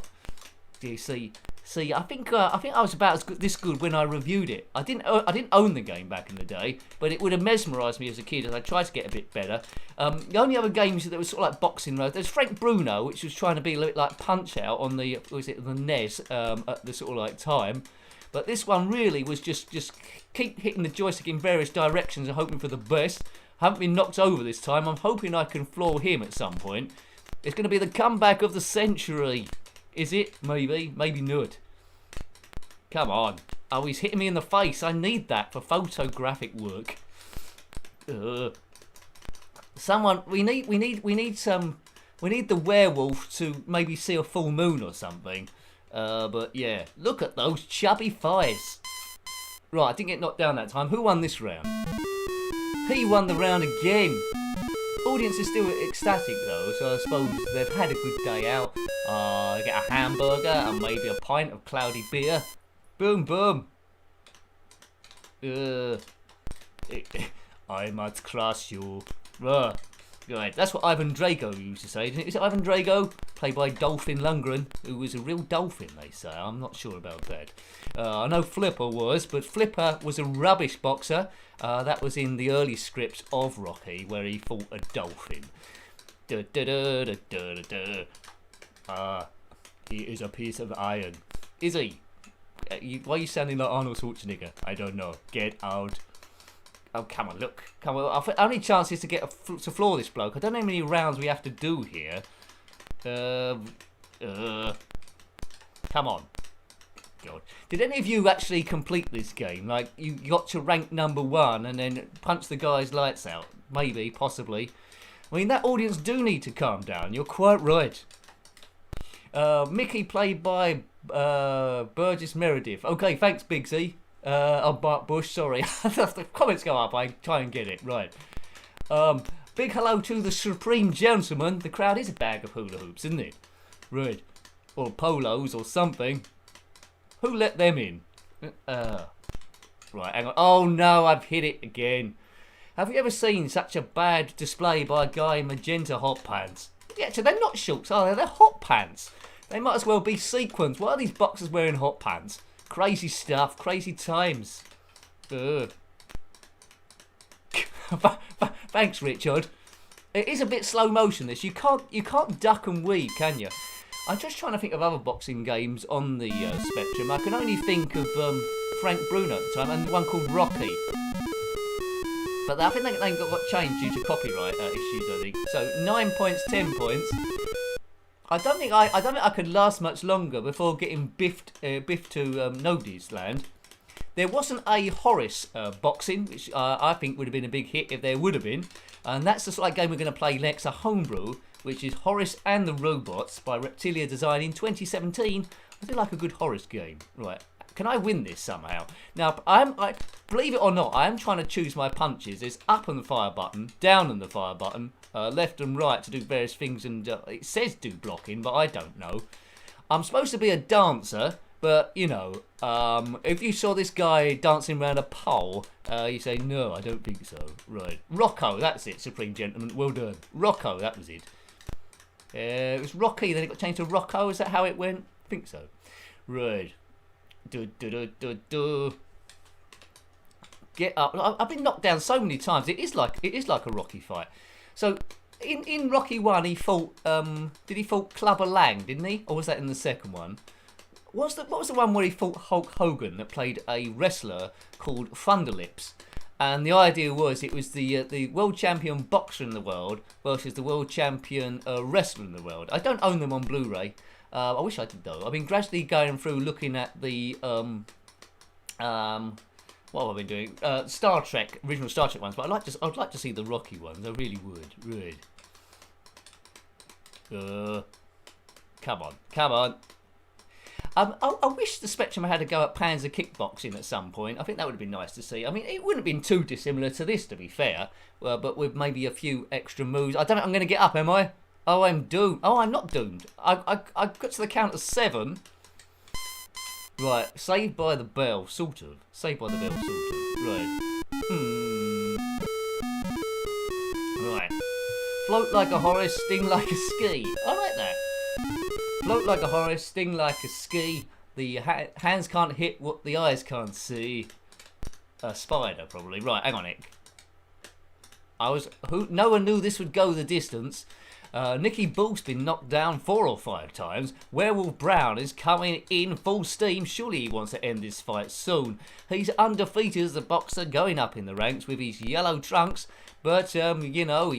Do you see? I think I was about this good when I reviewed it. I didn't own the game back in the day, but it would have mesmerised me as a kid, and I tried to get a bit better. The only other games that were sort of like boxing, there's Frank Bruno, which was trying to be a little bit like Punch Out on the NES at the sort of like time. But this one really was just keep hitting the joystick in various directions and hoping for the best. I haven't been knocked over this time. I'm hoping I can floor him at some point. It's going to be the comeback of the century. Is it? Maybe. Maybe not. Come on. Oh, he's hitting me in the face. I need that for photographic work. Someone, we need the werewolf to maybe see a full moon or something. But yeah, look at those chubby thighs. Right, I didn't get knocked down that time. Who won this round? He won the round again. Audience is still ecstatic though, so I suppose they've had a good day out. They get a hamburger and maybe a pint of cloudy beer. Boom, boom. I must crush you. Right, that's what Ivan Drago used to say. Is it Ivan Drago? Played by Dolphin Lundgren, who was a real dolphin, they say. I'm not sure about that. I know Flipper was, but Flipper was a rubbish boxer. That was in the early scripts of Rocky, where he fought a dolphin. He is a piece of iron. Is he? Why are you sounding like Arnold Schwarzenegger? I don't know. Get out. Oh, come on, look. Come on. Our only chance is to get to floor this bloke. I don't know how many rounds we have to do here. Come on. God. Did any of you actually complete this game? Like, you got to rank number 1 and then punch the guy's lights out? Maybe, possibly. I mean, that audience do need to calm down. You're quite right. Mickey played by Burgess Meredith. Okay, thanks, Big Z. I'm Bart Bush, sorry. The comments go up, I try and get it, right. Big hello to the Supreme Gentleman. The crowd is a bag of hula hoops, isn't it? Right. Or polos or something. Who let them in? Right, hang on. Oh no, I've hit it again. Have you ever seen such a bad display by a guy in magenta hot pants? Yeah, so they're not shorts, are they? They're hot pants. They might as well be sequins. Why are these boxers wearing hot pants? Crazy stuff, crazy times. Thanks, Richard. It is a bit slow motion. This you can't duck and weave, can you? I'm just trying to think of other boxing games on the spectrum. I can only think of Frank Bruno at the time and one called Rocky. But I think they got changed due to copyright issues. I think so. 9 points, 10 points. I don't think I could last much longer before getting biffed to nobody's land. There wasn't a Horace boxing, which I think would have been a big hit if there would have been. And that's the sort of game we're going to play next, a homebrew, which is Horace and the Robots by Reptilia Design in 2017. I do like a good Horace game. Right, can I win this somehow? Now, I believe it or not, I am trying to choose my punches. There's up on the fire button, down on the fire button, left and right to do various things, and it says do blocking, but I don't know. I'm supposed to be a dancer, but, you know, if you saw this guy dancing around a pole, you say, no, I don't think so. Right. Rocco, that's it, Supreme Gentleman. Well done. Rocco, that was it. It was Rocky, then it got changed to Rocco. Is that how it went? I think so. Right. get up. I've been knocked down so many times. It is like a Rocky fight. So in Rocky 1, he fought. Did he fought Clubber Lang? Didn't he? Or was that in the second one? What was the one where he fought Hulk Hogan that played a wrestler called Thunderlips? And the idea was it was the world champion boxer in the world versus the world champion wrestler in the world. I don't own them on Blu-ray. I wish I did though. I've been gradually going through looking at the what have I been doing? Star Trek, original Star Trek ones, but I'd like to see the Rocky ones. I really would. Come on. I wish the Spectrum had to go at Panzer kickboxing at some point. I think that would have been nice to see. I mean, it wouldn't have been too dissimilar to this, to be fair, but with maybe a few extra moves. I don't know. I'm going to get up, am I? Oh, I'm doomed. Oh, I'm not doomed. I got to the count of 7. Right, Saved by the Bell, sort of. Saved by the Bell, sort of. Right. Right. Float like a Horace, sting like a ski. I like that. Float like a Horace, sting like a ski. The hands can't hit what the eyes can't see. A spider, probably. Right, hang on, Nick. No one knew this would go the distance. Nicky Bull's been knocked down 4 or 5 times. Werewolf Brown is coming in full steam. Surely he wants to end this fight soon. He's undefeated as a boxer, going up in the ranks with his yellow trunks. But, you know,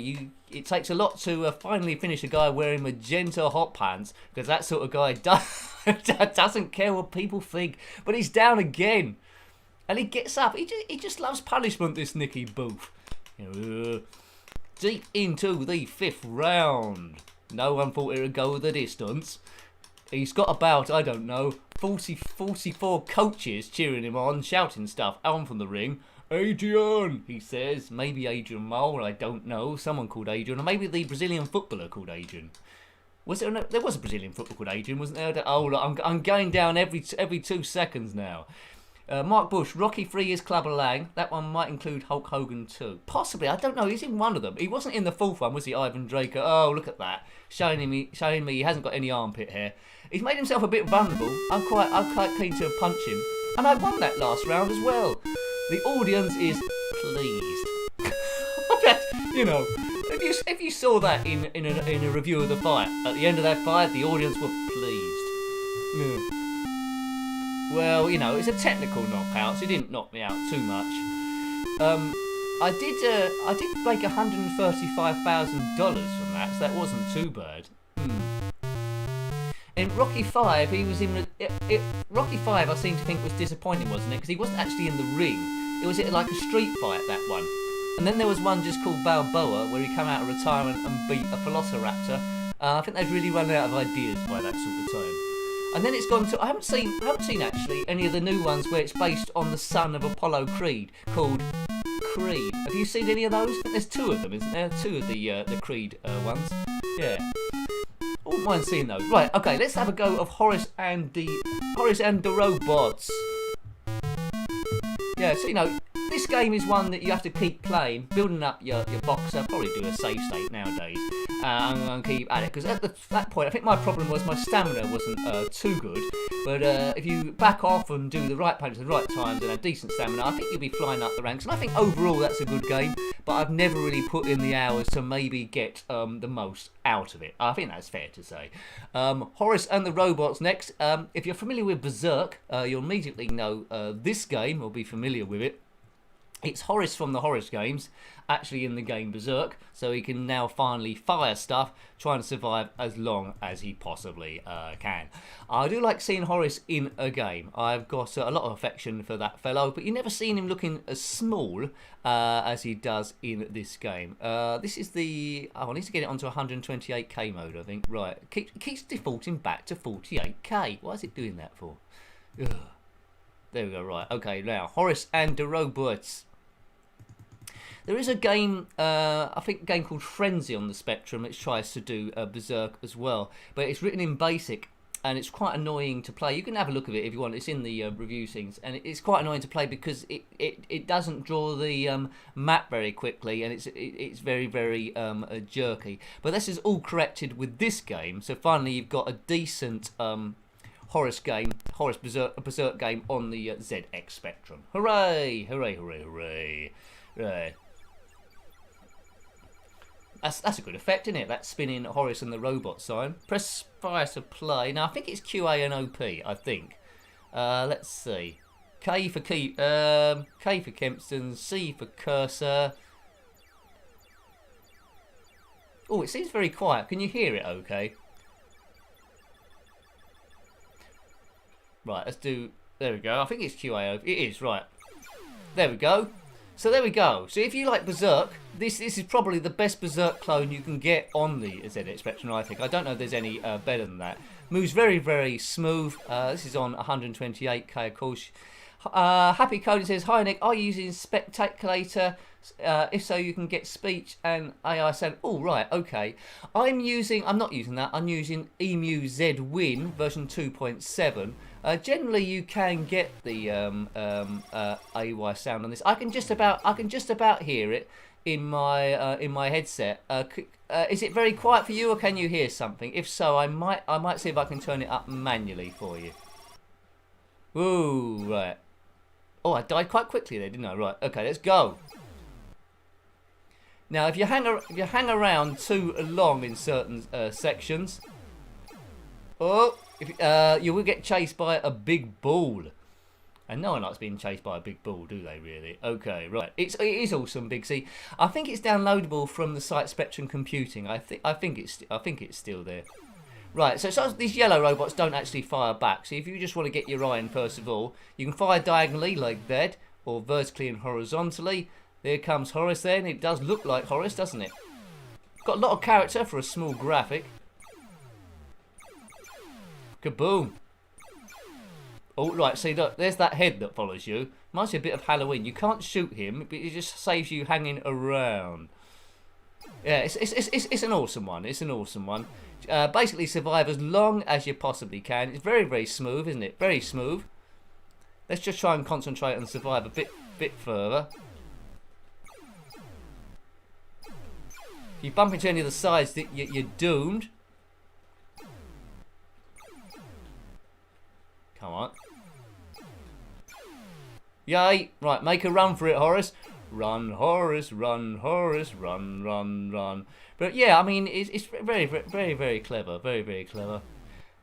it takes a lot to finally finish a guy wearing magenta hot pants, because that sort of guy doesn't care what people think. But he's down again. And he gets up. He just loves punishment, this Nicky Booth. Deep into the 5th round. No one thought it would go the distance. He's got about, I don't know, 44 coaches cheering him on, shouting stuff on from the ring. Adrian, he says. Maybe Adrian Mole, I don't know. Someone called Adrian. Or maybe the Brazilian footballer called Adrian. There was a Brazilian footballer called Adrian, wasn't there? Oh, look, I'm going down every 2 seconds now. Mark Bush, Rocky 3 is Clubber Lang. That one might include Hulk Hogan too. Possibly, I don't know. He's in one of them. He wasn't in the 4th one, was he, Ivan Draker? Oh, look at that. Showing me he hasn't got any armpit hair. He's made himself a bit vulnerable. I'm quite keen to punch him. And I won that last round as well. The audience is pleased. You know, if you saw that in a review of the fight, at the end of that fight, the audience were pleased. Yeah. Well, you know, it's a technical knockout, so he didn't knock me out too much. I did make $135,000 from that, so that wasn't too bad. In Rocky 5, he was in Rocky 5. I seem to think was disappointing, wasn't it? Because he wasn't actually in the ring. It was like a street fight, that one. And then there was one just called Balboa, where he came out of retirement and beat a Velociraptor. I think they've really run out of ideas by that sort of time. And then it's gone to I haven't seen actually any of the new ones where it's based on the son of Apollo Creed called Creed. Have you seen any of those? There's 2 of them, isn't there? 2 of the Creed ones. Yeah. I wouldn't mind seeing those. Right. Okay. Let's have a go of Horace and the Robots. Yeah. So you know, this game is one that you have to keep playing, building up your boxer. Probably do a save state nowadays. I'm going to keep at it, because at that point I think my problem was my stamina wasn't too good, but if you back off and do the right punches at the right times and have decent stamina, I think you'll be flying up the ranks. And I think overall that's a good game, but I've never really put in the hours to maybe get the most out of it. I think that's fair to say. Horace and the Robots next. If you're familiar with Berserk, you'll immediately know this game, or be familiar with it. It's Horace from the Horace games, actually in the game Berserk, so he can now finally fire stuff, trying to survive as long as he possibly can. I do like seeing Horace in a game. I've got a lot of affection for that fellow, but you've never seen him looking as small as he does in this game. This is the... Oh, I need to get it onto 128k mode, I think. Right, keeps defaulting back to 48k. Why is it doing that for? Ugh. There we go, right. Okay, now, Horace and the Robots. There is a game, I think a game called Frenzy on the Spectrum, which tries to do Berserk as well. But it's written in BASIC, and it's quite annoying to play. You can have a look at it if you want. It's in the review things. And it's quite annoying to play because it doesn't draw the map very quickly, and it's very, very jerky. But this is all corrected with this game. So finally you've got a decent... Horace game, Horace Berserk game on the ZX Spectrum. Hooray! Hooray! Hooray! Hooray! Right. That's a good effect, isn't it? That spinning Horace and the robot sign. Press fire to play. Now I think it's QA and OP. I think. Let's see. K for K for Kempston. C for cursor. Oh, it seems very quiet. Can you hear it? Okay. Right. Let's do. There we go. I think it's QA. It is right. There we go. So there we go. So if you like Berserk, this is probably the best Berserk clone you can get on the ZX Spectrum, I think. I don't know if there's any better than that. Moves very, very smooth. This is on 128k, of course. Happy Coding says, hi Nick, are you using Spectaculator? If so, you can get speech and AI sound. Oh, right, okay. I'm not using that. I'm using Emu Z Win version 2.7. Generally, you can get the AY sound on this. I can just about hear it in my headset. Is it very quiet for you, or can you hear something? If so, I might see if I can turn it up manually for you. Ooh, right. Oh, I died quite quickly there, didn't I? Right. Okay, let's go. Now, if you hang around too long in certain sections, you will get chased by a big ball. And no one likes being chased by a big ball, do they really? Okay, right. It is awesome, Big C. I think it's downloadable from the site Spectrum Computing. I think it's still there. Right, so these yellow robots don't actually fire back. So if you just want to get your eye in first of all, you can fire diagonally like that, or vertically and horizontally. There comes Horace then. It does look like Horace, doesn't it? Got a lot of character for a small graphic. Kaboom. Oh, right, see, look, there's that head that follows you. Reminds me a bit of Halloween. You can't shoot him, but it just saves you hanging around. Yeah, it's an awesome one. It's an awesome one. Basically, survive as long as you possibly can. It's very, very smooth, isn't it? Very smooth. Let's just try and concentrate and survive a bit further. If you bump into any of the sides, you're doomed. Come on. Yay! Right, make a run for it, Horace. Run, Horace, run, Horace, run, run, run. But yeah, I mean, it's very, very, very, very clever. Very, very clever.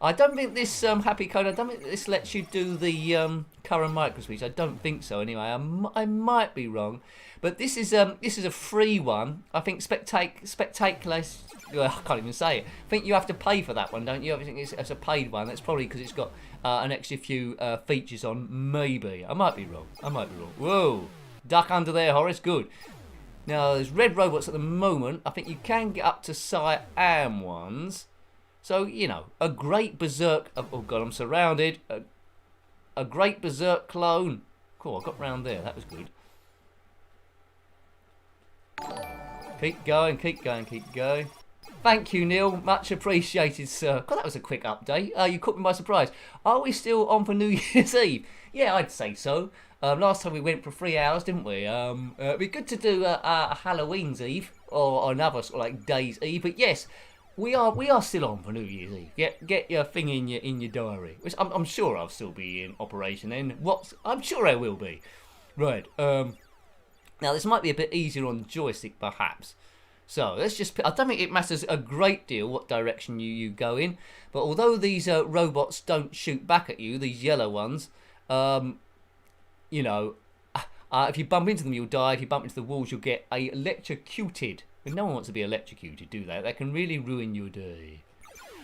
I don't think this Happy Code, I don't think this lets you do the current micro speech. I don't think so. Anyway, I might be wrong, but this is a free one. I think Spectacular. Well, I can't even say it. I think you have to pay for that one, don't you? I think it's a paid one. That's probably because it's got an extra few features on. Maybe I might be wrong. Whoa, duck under there, Horace. Good. Now there's red robots at the moment. I think you can get up to Cyan ones. So, you know, a great Berserk... Oh, God, I'm surrounded. A great Berserk clone. Cool, I got round there. That was good. Keep going, keep going, keep going. Thank you, Neil. Much appreciated, sir. God, that was a quick update. You caught me by surprise. Are we still on for New Year's Eve? Yeah, I'd say so. Last time we went for 3 hours, didn't we? It'd be good to do a Halloween's Eve or another sort of like day's Eve. But yes... We are still on for New Year's Eve. Get your thing in your diary. Which I'm sure I'll still be in operation then. I'm sure I will be. Right. Now this might be a bit easier on the joystick perhaps. So let's just. I don't think it matters a great deal what direction you go in. But although these robots don't shoot back at you, these yellow ones, you know, if you bump into them you'll die. If you bump into the walls you'll get electrocuted. But no one wants to be electrocuted, do they? That can really ruin your day.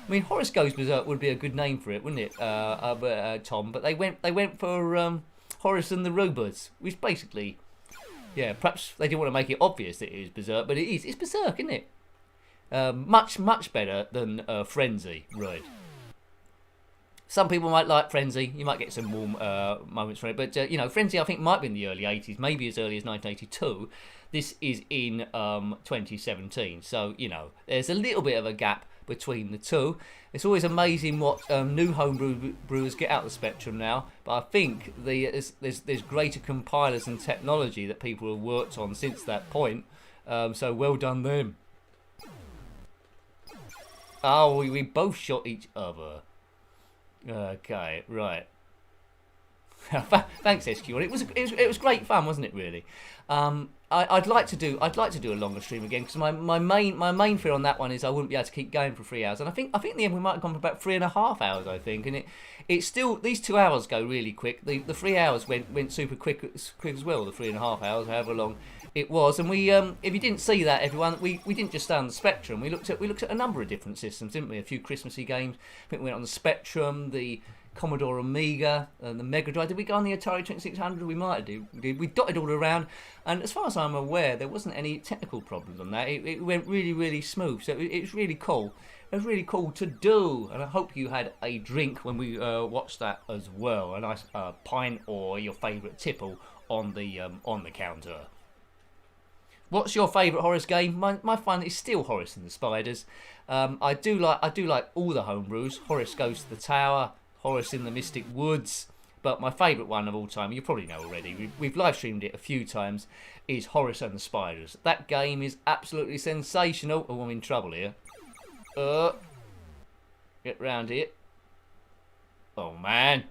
I mean, Horace Goes Berserk would be a good name for it, wouldn't it, Tom? But they went for Horace and the Robots, which basically, yeah, perhaps they didn't want to make it obvious that it is Berserk, but it is. It's Berserk, isn't it? Much better than Frenzy, right? Some people might like Frenzy. You might get some warm moments from it, but you know, Frenzy I think might be in the early '80s, maybe as early as 1982. This is in 2017, so you know there's a little bit of a gap between the two. It's always amazing what new home brewers get out of the Spectrum now, but I think there's greater compilers and technology that people have worked on since that point. So well done them. Oh, we both shot each other. Okay, right. Thanks, SQ. It was great fun, wasn't it? Really. I'd like to do a longer stream again because my main fear on that one is I wouldn't be able to keep going for 3 hours, and I think in the end we might have gone for about 3.5 hours. I think, and it's still these 2 hours go really quick. The 3 hours went super quick as well. The 3.5 hours, however long it was, and we if you didn't see that, everyone, we didn't just stay on the Spectrum. We looked at a number of different systems, didn't we? A few Christmassy games. I think we went on the Spectrum, the Commodore Amiga, the Mega Drive. Did we go on the Atari 2600? We might have did. We dotted all around, and as far as I'm aware, there wasn't any technical problems on that. It went really, really smooth. So it was really cool. It was really cool to do, and I hope you had a drink when we watched that as well. A nice pint or your favourite tipple on the counter. What's your favourite Horace game? My fun is still Horace and the Spiders. I do like all the homebrews. Horace Goes to the Tower, Horace in the Mystic Woods, but my favourite one of all time, you probably know already, we've live streamed it a few times, is Horace and the Spiders. That game is absolutely sensational. Oh, I'm in trouble here. Get round here. Oh man.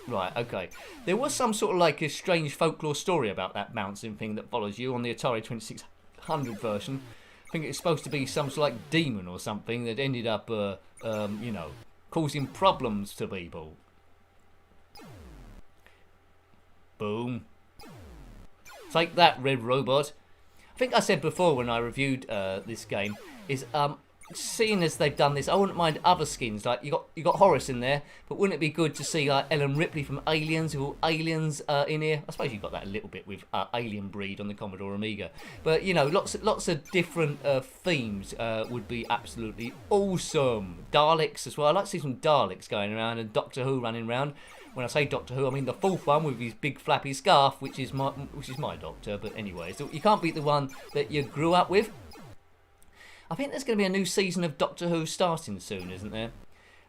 Right, okay. There was some sort of like a strange folklore story about that bouncing thing that follows you on the Atari 2600 version. I think it's supposed to be some sort of like demon or something that ended up, causing problems to people. Boom. Take that, Red Robot. I think I said before when I reviewed this game, is seeing as they've done this, I wouldn't mind other skins. Like you got Horace in there, but wouldn't it be good to see like Ellen Ripley from Aliens, who are aliens in here? I suppose you've got that a little bit with Alien Breed on the Commodore Amiga, but you know, lots of different themes would be absolutely awesome. Daleks as well. I like to see some Daleks going around and Doctor Who running around. When I say Doctor Who, I mean the fourth one with his big flappy scarf, which is my Doctor. But anyway, so you can't beat the one that you grew up with. I think there's going to be a new season of Doctor Who starting soon, isn't there?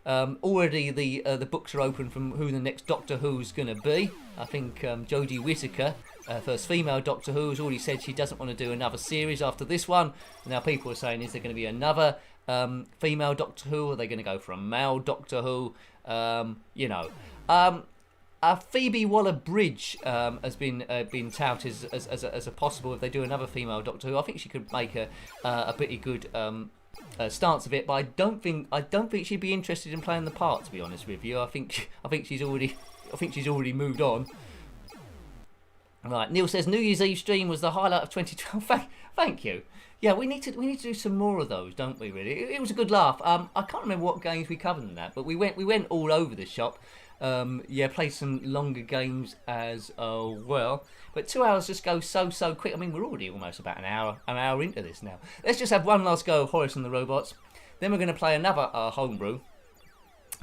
Already the books are open from who the next Doctor Who's going to be. I think Jodie Whittaker, first female Doctor Who, has already said she doesn't want to do another series after this one. Now people are saying, is there going to be another female Doctor Who? Are they going to go for a male Doctor Who? Phoebe Waller-Bridge has been touted as a possible if they do another female Doctor Who. I think she could make a pretty good stance of it, but I don't think she'd be interested in playing the part. To be honest with you, I think she's already moved on. Right, Neil says New Year's Eve stream was the highlight of 2012. Thank you. Yeah, we need to do some more of those, don't we? Really, it was a good laugh. I can't remember what games we covered in that, but we went all over the shop. Played some longer games as well. But 2 hours just go so quick. I mean, we're already almost about an hour into this now. Let's just have one last go of Horace and the Robots. Then we're going to play another homebrew.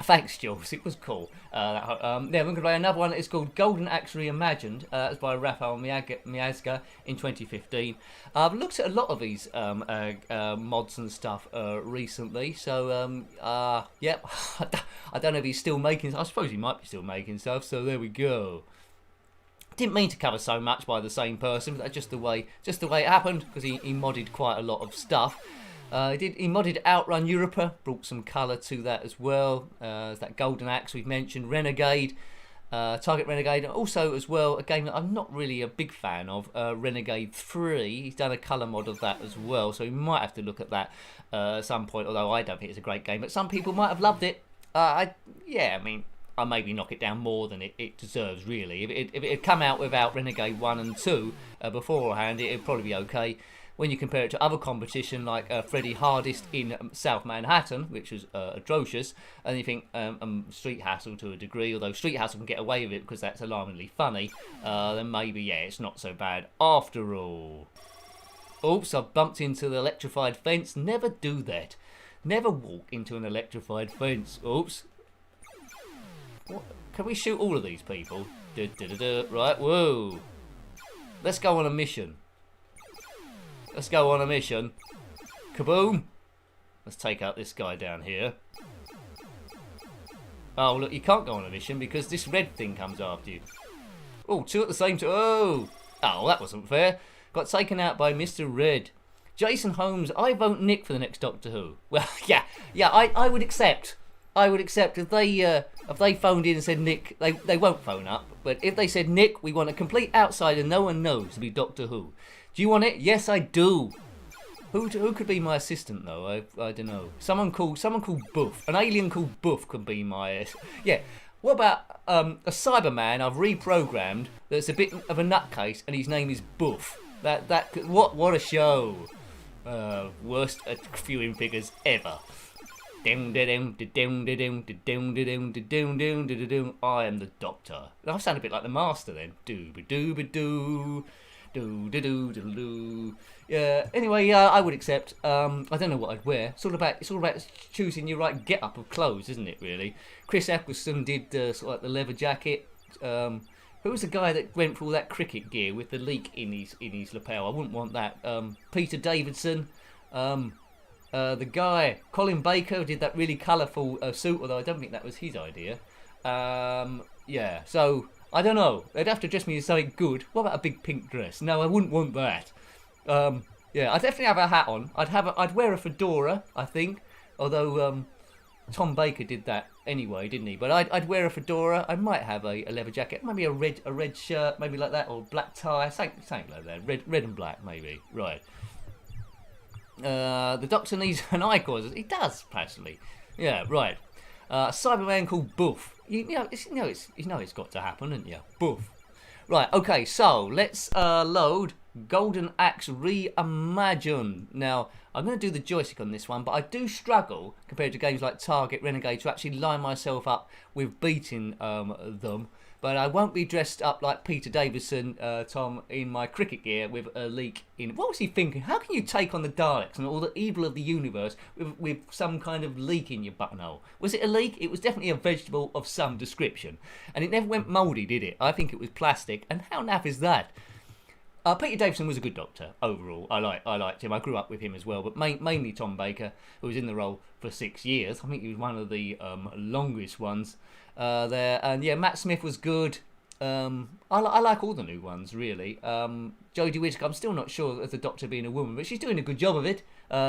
Thanks, Jules. It was cool. We're going to play another one. It's called Golden Axe Reimagined. It's by Rafael Miazga in 2015. I've looked at a lot of these mods and stuff recently. So, I don't know if he's still making. I suppose he might be still making stuff. So there we go. Didn't mean to cover so much by the same person, but that's just the way it happened because he modded quite a lot of stuff. He modded Outrun Europa, brought some colour to that as well. There's that Golden Axe we've mentioned, Renegade, Target Renegade, and also as well a game that I'm not really a big fan of, Renegade 3. He's done a colour mod of that as well, so we might have to look at that at some point, although I don't think it's a great game, but some people might have loved it. I maybe knock it down more than it deserves, really. If it had come out without Renegade 1 and 2 beforehand, it'd probably be okay. When you compare it to other competition like Freddy Hardest in South Manhattan, which was atrocious, and you think Street Hassle to a degree, although Street Hassle can get away with it because that's alarmingly funny, then maybe, it's not so bad after all. Oops, I've bumped into the electrified fence. Never do that. Never walk into an electrified fence. Oops. What? Can we shoot all of these people? Right, whoa. Let's go on a mission. Let's go on a mission. Kaboom! Let's take out this guy down here. Oh, look, you can't go on a mission because this red thing comes after you. Oh, two at the same time. Oh, that wasn't fair. Got taken out by Mr. Red. Jason Holmes, I vote Nick for the next Doctor Who. Well, yeah, I would accept. I would accept if they phoned in and said, Nick, they won't phone up, but if they said, Nick, we want a complete outsider no one knows to be Doctor Who. Do you want it? Yes, I do. Who could be my assistant though? I don't know. Someone called Buff. An alien called Buff could be my yeah. What about a Cyberman I've reprogrammed that's a bit of a nutcase and his name is Buff? What a show. Worst viewing figures ever. I am the Doctor. I sound a bit like the Master then. Doo-ba-doo-ba-doo. Do-do-do-do-do. Yeah. Anyway, I would accept. I don't know what I'd wear. It's all about choosing your right get-up of clothes, isn't it? Really. Chris Eccleston did sort of like the leather jacket. Who was the guy that went for all that cricket gear with the leak in his lapel? I wouldn't want that. Peter Davidson. The guy Colin Baker who did that really colourful suit, although I don't think that was his idea. Yeah. So. I don't know. They'd have to dress me in something good. What about a big pink dress? No, I wouldn't want that. Yeah, I'd definitely have a hat on. I'd wear a fedora, I think. Although Tom Baker did that anyway, didn't he? But I'd wear a fedora. I might have a leather jacket, maybe a red shirt, maybe like that, or black tie, something like that. Red and black, maybe. Right. The Doctor needs an eye gauze. He does, personally. Yeah, right. Cyberman called Buff. You know it's got to happen, haven't you? Buff. Right, okay, so let's load Golden Axe Reimagine. Now, I'm going to do the joystick on this one, but I do struggle, compared to games like Target, Renegade, to actually line myself up with beating them. But I won't be dressed up like Peter Davison, Tom, in my cricket gear with a leak in. What was he thinking? How can you take on the Daleks and all the evil of the universe with some kind of leak in your buttonhole? Was it a leak? It was definitely a vegetable of some description. And it never went mouldy, did it? I think it was plastic. And how naff is that? Peter Davison was a good Doctor overall. I liked him. I grew up with him as well. But mainly Tom Baker, who was in the role for 6 years. I think he was one of the longest ones. There, and yeah, Matt Smith was good. I like all the new ones, really. Jodie Whittaker, I'm still not sure of the Doctor being a woman, but she's doing a good job of it.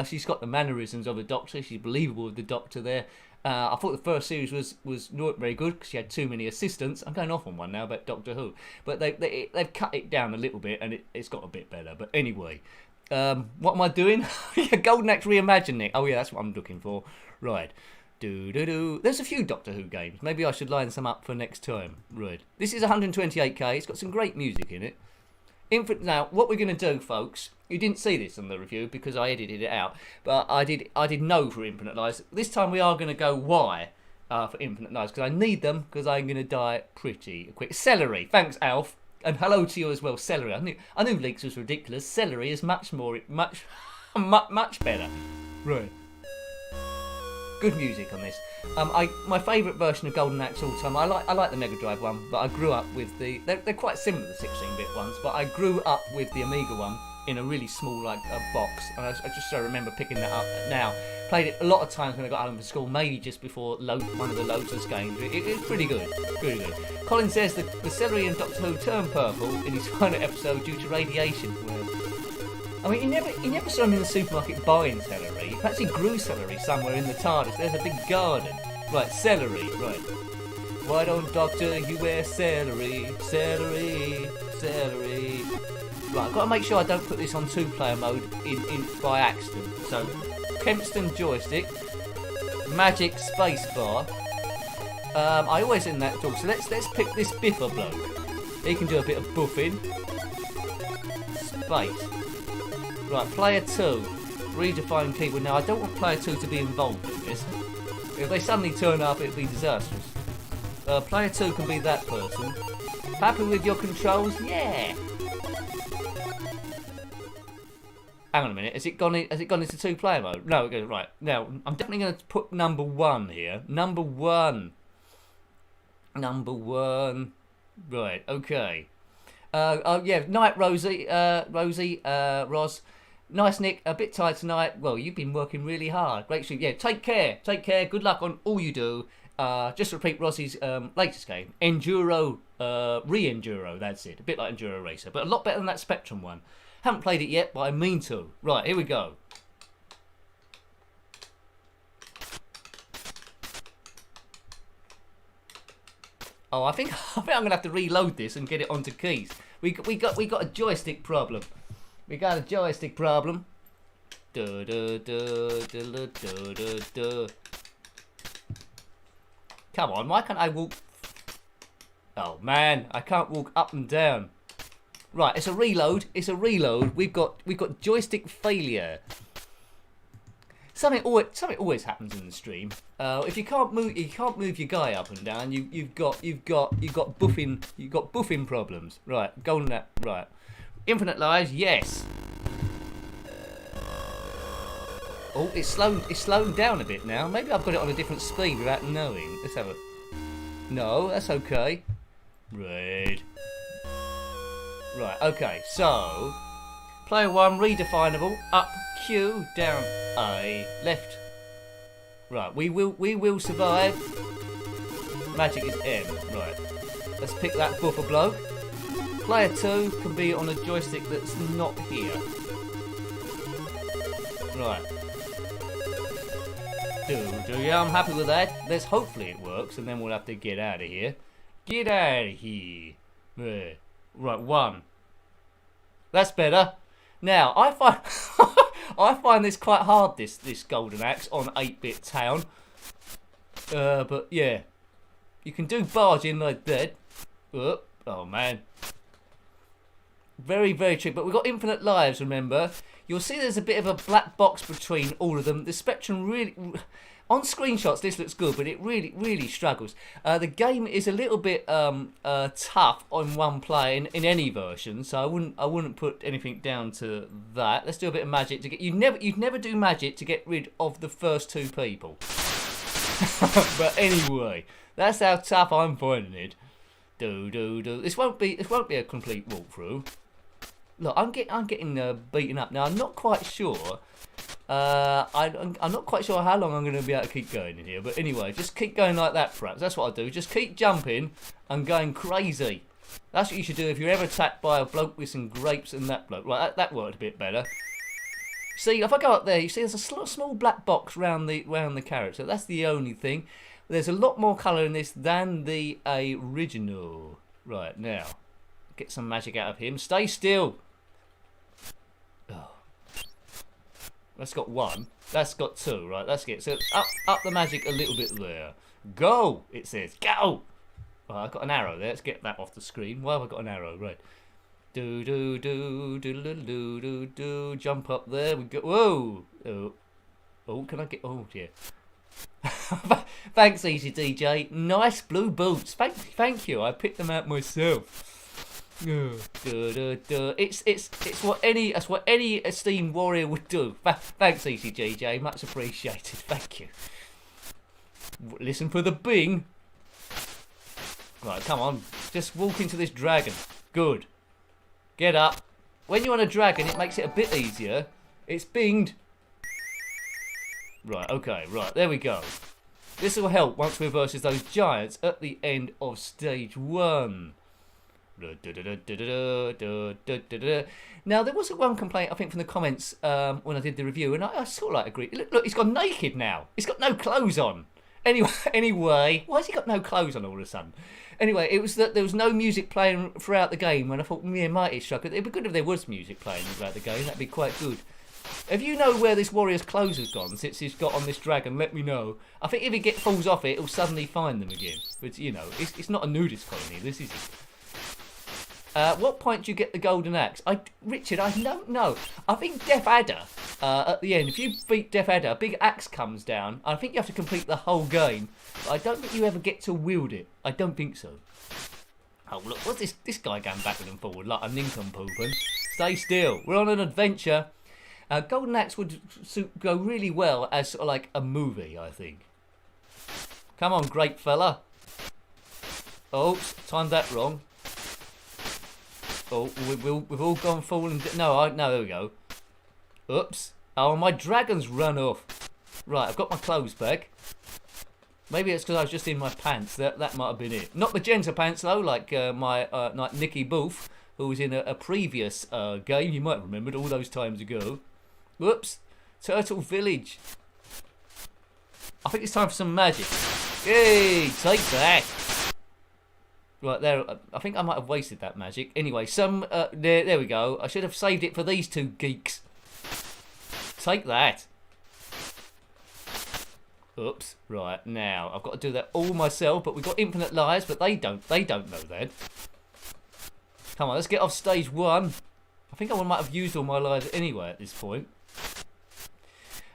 She's got the mannerisms of a Doctor. She's believable with the Doctor there. I thought the first series was not very good because she had too many assistants. I'm going off on one now about Doctor Who, but they've cut it down a little bit and it's got a bit better. But anyway, what am I doing? Yeah, Golden Axe Reimagining. Oh yeah, that's what I'm looking for. Right. There's a few Doctor Who games. Maybe I should line some up for next time. Right. This is 128k. It's got some great music in it. Now, what we're going to do, folks, you didn't see this on the review because I edited it out, but I did no for Infinite Lives. This time we are going to go Y for Infinite Lives because I need them because I'm going to die pretty quick. Celery. Thanks, Alf. And hello to you as well, Celery. I knew Leaks was ridiculous. Celery is much better. Right. Good music on this. My favourite version of Golden Axe all time. I like the Mega Drive one, but I grew up with they're quite similar to the 16-bit ones, but I grew up with the Amiga one in a really small box, and I just remember picking that up. Now played it a lot of times when I got home from school, maybe just before one of the Lotus games. It's pretty good, pretty good. Colin says the celery in Doctor Who turned purple in his final episode due to radiation. Well, I mean, he never saw him in the supermarket buying celery. Perhaps he grew celery somewhere in the TARDIS. There's a big garden. Right, celery, right. Why don't Doctor you wear celery, celery, celery? Right, I've got to make sure I don't put this on 2-player mode in by accident. So, Kempston joystick, magic spacebar. I always in that talk. So let's pick this Biffa bloke. He can do a bit of buffing. Space. Right, player 2, redefine keyboard. Now, I don't want player 2 to be involved in this. If they suddenly turn up, it'd be disastrous. Player 2 can be that person. Happy with your controls? Yeah! Hang on a minute, has it gone into 2-player mode? No, it goes, right. Now, I'm definitely going to put number 1 here. Number 1. Right, okay. Yeah, night, Rosie, Roz. Nice, Nick. A bit tired tonight. Well, you've been working really hard. Great stream. Yeah, take care. Take care. Good luck on all you do. Just repeat Ross's latest game. Enduro, Re-Enduro, that's it. A bit like Enduro Racer, but a lot better than that Spectrum one. Haven't played it yet, but I mean to. Right, here we go. Oh, I think I'm gonna have to reload this and get it onto keys. We got a joystick problem. We got a joystick problem. Duh, duh, duh, duh, duh, duh, duh. Come on, why can't I walk? Oh man, I can't walk up and down. Right, it's a reload. It's a reload. We've got joystick failure. Something always happens in the stream. If you can't move your guy up and down. You've got buffing problems. Right, golden that. Right, infinite lives. Yes. Oh, it's slowing down a bit now. Maybe I've got it on a different speed without knowing. Let's have a. No, that's okay. Red. Right. Okay. So, player 1 redefinable. Up Q, down A, left. Right. We will survive. Magic is M. Right. Let's pick that buffer bloke. Player 2 can be on a joystick that's not here. Right. Yeah, I'm happy with that. Let's hopefully it works, and then we'll have to get out of here. Get out of here. There. Right, 1. That's better. Now I find I find this quite hard. This golden axe on 8-bit town. But yeah, you can do barging like that. Oh man. Very, very tricky. But we've got infinite lives, remember. You'll see there's a bit of a black box between all of them. The spectrum really... On screenshots, this looks good, but it really, really struggles. The game is a little bit tough on one play in any version, so I wouldn't put anything down to that. Let's do a bit of magic to get... You'd never do magic to get rid of the first 2 people. But anyway, that's how tough I'm finding it. This won't be a complete walkthrough. Look, I'm getting beaten up now. I'm not quite sure. I'm not quite sure how long I'm going to be able to keep going in here. But anyway, just keep going like that, perhaps. That's what I'll do. Just keep jumping and going crazy. That's what you should do if you're ever attacked by a bloke with some grapes and that bloke. Right, that worked a bit better. See, if I go up there, you see there's a small black box round the character. That's the only thing. There's a lot more colour in this than the original. Right, now, get some magic out of him. Stay still. Oh. That's got 1. That's got 2. Right, let's get so up the magic a little bit there. Go, it says. Go. Oh, I've got an arrow there. Let's get that off the screen. Why have I got an arrow? Right. Do. Jump up there. We go. Whoa. Oh, can I get? Oh dear. Thanks, Easy DJ. Nice blue boots. Thank you. I picked them out myself. It's what any esteemed warrior would do. Thanks, Easy DJ. Much appreciated. Thank you. Listen for the bing. Right, come on. Just walk into this dragon. Good. Get up. When you're on a dragon, it makes it a bit easier. It's binged. Right, okay, right, there we go. This will help once we're versus those giants at the end of stage 1. Now, there was one complaint, I think, from the comments when I did the review, and I sort of like agree. Look, he's gone naked now. He's got no clothes on. Anyway, why has he got no clothes on all of a sudden? Anyway, it was that there was no music playing throughout the game, and I thought, yeah, mighty struck. It'd be good if there was music playing throughout the game. That'd be quite good. If you know where this warrior's clothes has gone since he's got on this dragon, let me know. I think if he falls off it, he'll suddenly find them again. But, you know, it's not a nudist colony, this isn't. What point do you get the golden axe? Richard, I don't know. I think Death Adder, at the end, if you beat Death Adder, a big axe comes down. I think you have to complete the whole game. But I don't think you ever get to wield it. I don't think so. Oh, look, what's this guy going backward and forward like a nincompoopin'? Stay still. We're on an adventure. Golden Axe would go really well as sort of like a movie, I think. Come on, great fella. Oh, timed that wrong. Oh, we've all gone falling. No, there we go. Oops. Oh, my dragon's run off. Right, I've got my clothes back. Maybe it's because I was just in my pants. That might have been it. Not magenta pants though, like like Nicky Booth, who was in a previous game. You might have remembered all those times ago. Whoops. Turtle Village. I think it's time for some magic. Yay! Take that. Right, there, I think I might have wasted that magic. Anyway, there we go. I should have saved it for these two geeks. Take that. Oops. Right, now, I've got to do that all myself, but we've got infinite lives, but they don't know that. Come on, let's get off stage 1. I think I might have used all my lives anyway at this point.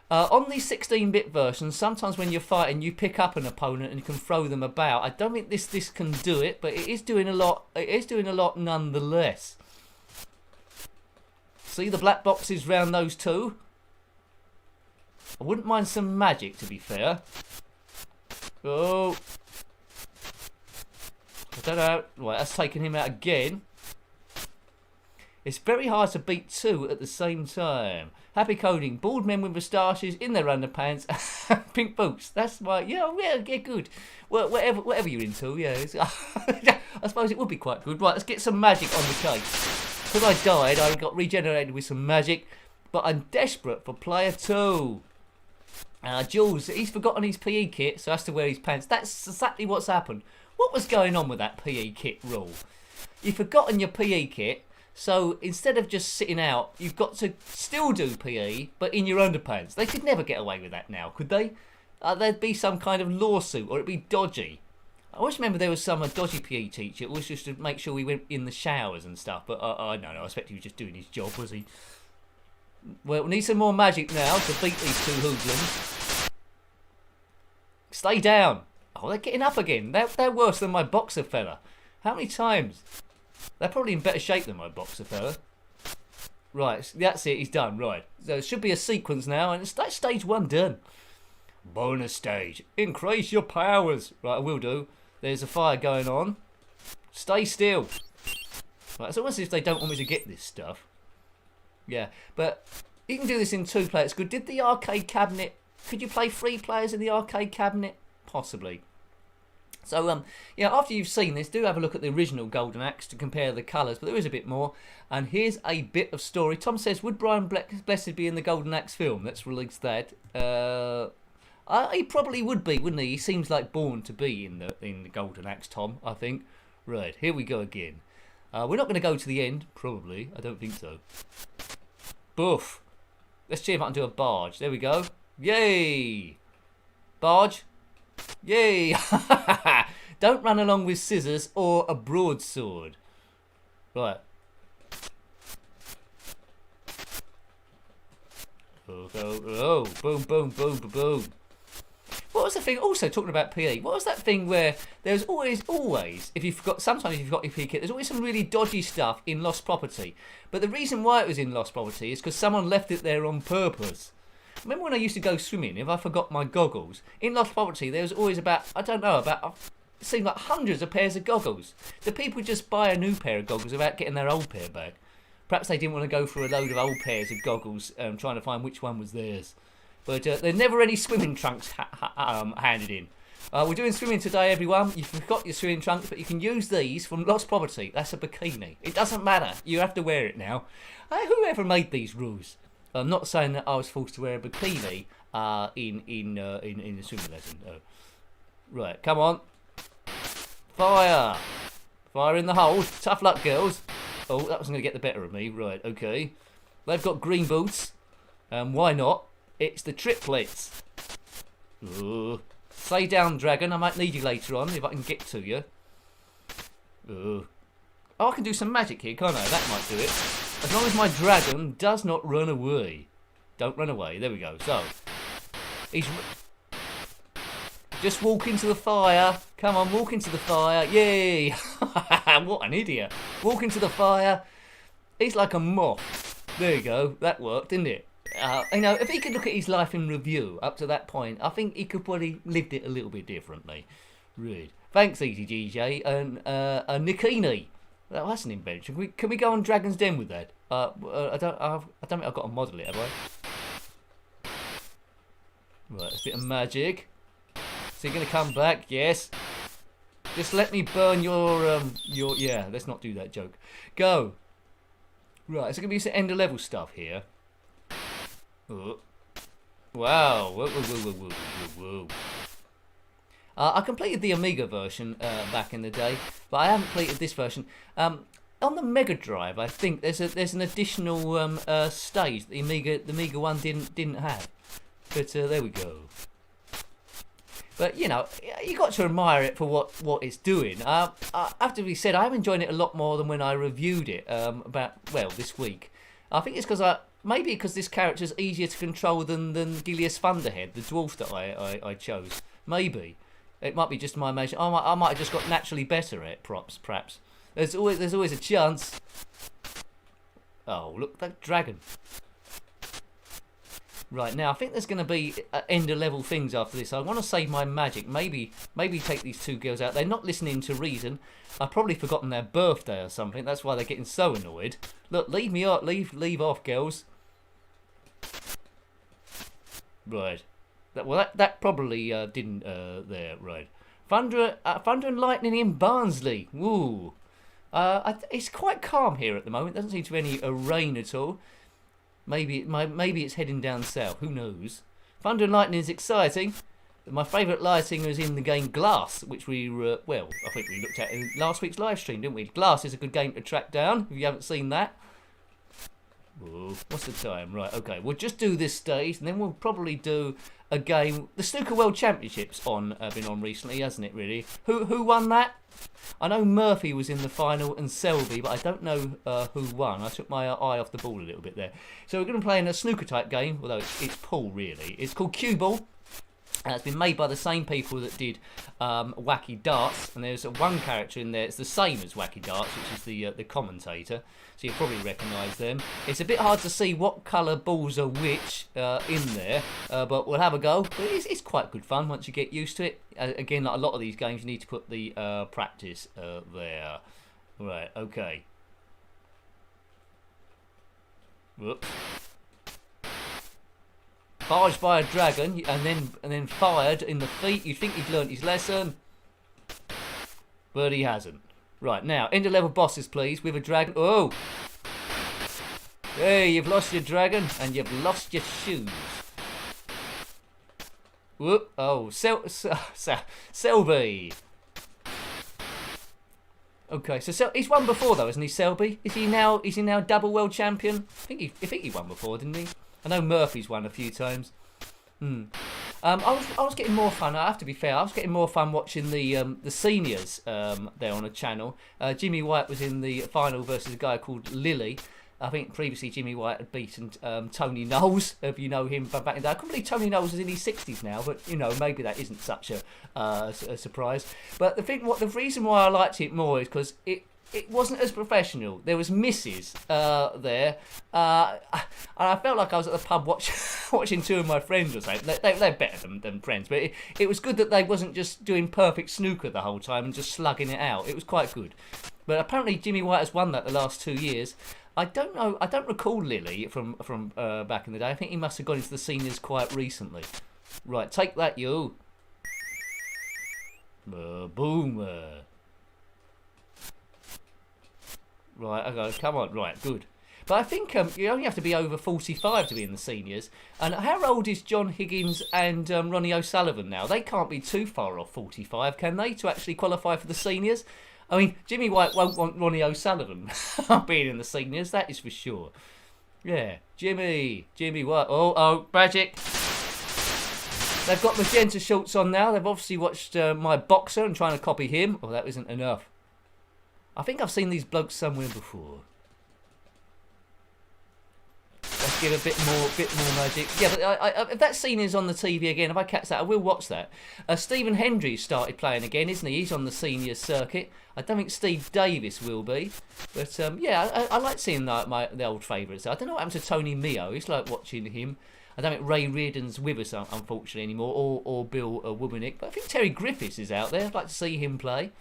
On the 16-bit version, sometimes when you're fighting, you pick up an opponent and you can throw them about. I don't think this can do it, but it is doing a lot. It is doing a lot nonetheless. See the black boxes round those two? I wouldn't mind some magic, to be fair. Oh, I don't know. Right, that's taking him out again. It's very hard to beat 2 at the same time. Happy coding. Bald men with moustaches in their underpants. Pink boots. That's my... Yeah, good. Well, whatever you're into, yeah. I suppose it would be quite good. Right, let's get some magic on the case. Because I died, I got regenerated with some magic. But I'm desperate for player 2. Jules, he's forgotten his PE kit, so has to wear his pants. That's exactly what's happened. What was going on with that PE kit rule? You've forgotten your PE kit. So instead of just sitting out, you've got to still do PE, but in your underpants. They could never get away with that now, could they? There'd be some kind of lawsuit, or it'd be dodgy. I always remember there was some dodgy PE teacher. It was just to make sure we went in the showers and stuff. But I don't know. I expect he was just doing his job, was he? Well, we need some more magic now to beat these two hoodlums. Stay down. Oh, they're getting up again. They're worse than my boxer fella. How many times? They're probably in better shape than my boxer fella. Right, that's it, he's done. Right, so there should be a sequence now, and that's stage 1 done. Bonus stage. Increase your powers. Right, I will do. There's a fire going on. Stay still. Right, it's almost as if they don't want me to get this stuff. Yeah, but you can do this in 2 players. Good. Did the arcade cabinet... Could you play 3 players in the arcade cabinet? Possibly. So, yeah, after you've seen this, do have a look at the original Golden Axe to compare the colours, but there is a bit more. And here's a bit of story. Tom says, would Brian Blessed be in the Golden Axe film? Let's release that. He probably would be, wouldn't he? He seems like born to be in the Golden Axe, Tom, I think. Right, here we go again. We're not going to go to the end, probably. I don't think so. Boof. Let's see if I can do a barge. There we go. Yay! Barge. Yay! Don't run along with scissors or a broadsword. Right. Oh, boom, boom, boom, boom, boom. What was the thing? Also talking about PE. What was that thing where there's always, if you've got, sometimes if you've got your PE kit, there's always some really dodgy stuff in Lost Property. But the reason why it was in Lost Property is because someone left it there on purpose. Remember when I used to go swimming, if I forgot my goggles, in Lost Property there was always about, I don't know, it seemed like hundreds of pairs of goggles. Do people just buy a new pair of goggles without getting their old pair back? Perhaps they didn't want to go through a load of old pairs of goggles trying to find which one was theirs. But there's never any swimming trunks handed in. We're doing swimming today, everyone. You forgot your swimming trunks, but you can use these from Lost Property. That's a bikini. It doesn't matter. You have to wear it now. Whoever made these rules? I'm not saying that I was forced to wear a bikini in the swimming lesson. Right, come on. Fire. Fire in the hole. Tough luck, girls. Oh, that wasn't going to get the better of me. Right, okay. They've got green boots. Why not? It's the triplets. Stay down, dragon. I might need you later on if I can get to you. Oh, I can do some magic here, can't I? That might do it. As long as my dragon does not run away. Don't run away. There we go. So, he's... Just walk into the fire. Come on, walk into the fire. Yay! What an idiot. Walk into the fire. He's like a moth. There you go. That worked, didn't it? You know, if he could look at his life in review up to that point, I think he could probably lived it a little bit differently. Right. Thanks, EasyGJ. And Nikini. That's an invention. Can we go on Dragon's Den with that? I don't think I've got to model it, have I? Right, a bit of magic. Is he going to come back? Yes. Just let me burn your... Yeah, let's not do that joke. Go. Right, is it going to be some end of level stuff here? Oh. Wow. Whoa, whoa, whoa, whoa, whoa, whoa. I completed the Amiga version back in the day, but I haven't completed this version. On the Mega Drive, I think there's an additional stage that the Amiga one didn't have. But there we go. But you know, you got to admire it for what it's doing. I have to be said, I'm enjoying it a lot more than when I reviewed it this week. I think it's because maybe because this character's easier to control than Gilius Thunderhead, the dwarf that I chose. Maybe it might be just my imagination. I might have just got naturally better at props, perhaps. There's always a chance. Oh, look, that dragon. Right, now I think there's going to be end of level things after this. I want to save my magic. Maybe take these two girls out. They're not listening to reason. I've probably forgotten their birthday or something. That's why they're getting so annoyed. Look, leave me off. Leave off, girls. Right. That probably didn't there. Right. Thunder and lightning in Barnsley. Ooh. It's quite calm here at the moment. Doesn't seem to be any rain at all. Maybe it's heading down south. Who knows? Thunder and lightning is exciting. My favourite lighting was in the game Glass, which we I think we looked at in last week's live stream, didn't we? Glass is a good game to track down if you haven't seen that. Whoa, what's the time? Right, okay. We'll just do this stage, and then we'll probably do a game. The Snooker World Championships been on recently, hasn't it? Really? Who won that? I know Murphy was in the final and Selby, but I don't know who won. I took my eye off the ball a little bit there. So we're going to play in a snooker type game, although it's pool really. It's called Cue Ball. It's been made by the same people that did Wacky Darts, and there's one character in there. It's the same as Wacky Darts, which is the commentator. So you'll probably recognise them. It's a bit hard to see what colour balls are which in there, but we'll have a go. But it's quite good fun once you get used to it. Again, like a lot of these games, you need to put the practice there. Right, okay. Whoops. Barged by a dragon and then fired in the feet. You'd think he'd learnt his lesson, but he hasn't. Right, now, end of level bosses, please, with a dragon. Oh! Hey, you've lost your dragon, and you've lost your shoes. Whoop! Oh, Selby. Okay, so he's won before though, isn't he, Selby? Is he now double world champion? I think he won before, didn't he? I know Murphy's won a few times. I was getting more fun. I have to be fair. I was getting more fun watching the seniors there on the channel. Jimmy White was in the final versus a guy called Lily. I think previously Jimmy White had beaten Tony Knowles, if you know him from back in the day. I can't believe Tony Knowles is in his 60s now, but you know, maybe that isn't such a surprise. But the reason why I liked it more is because it wasn't as professional. There was misses there. And I felt like I was at the pub watching two of my friends or something. They're better than friends, but it was good that they wasn't just doing perfect snooker the whole time and just slugging it out. It was quite good. But apparently Jimmy White has won that the last 2 years. I don't know. I don't recall Lily from back in the day. I think he must have gone into the seniors quite recently. Right, take that, you. Boom. Right, okay, come on, right, good. But I think you only have to be over 45 to be in the seniors. And how old is John Higgins and Ronnie O'Sullivan now? They can't be too far off 45, can they, to actually qualify for the seniors? I mean, Jimmy White won't want Ronnie O'Sullivan being in the seniors, that is for sure. Yeah, Jimmy White. Oh, magic. They've got magenta shorts on now. They've obviously watched my boxer and trying to copy him. Oh, that isn't enough. I think I've seen these blokes somewhere before. Let's give a bit more magic. Yeah, but if that scene is on the TV again, if I catch that, I will watch that. Stephen Hendry's started playing again, isn't he? He's on the senior circuit. I don't think Steve Davis will be. But, yeah, I like seeing the old favourites. I don't know what happened to Tony Mio. It's like watching him. I don't think Ray Reardon's with us, unfortunately, anymore, or Bill Womanick. But I think Terry Griffiths is out there. I'd like to see him play.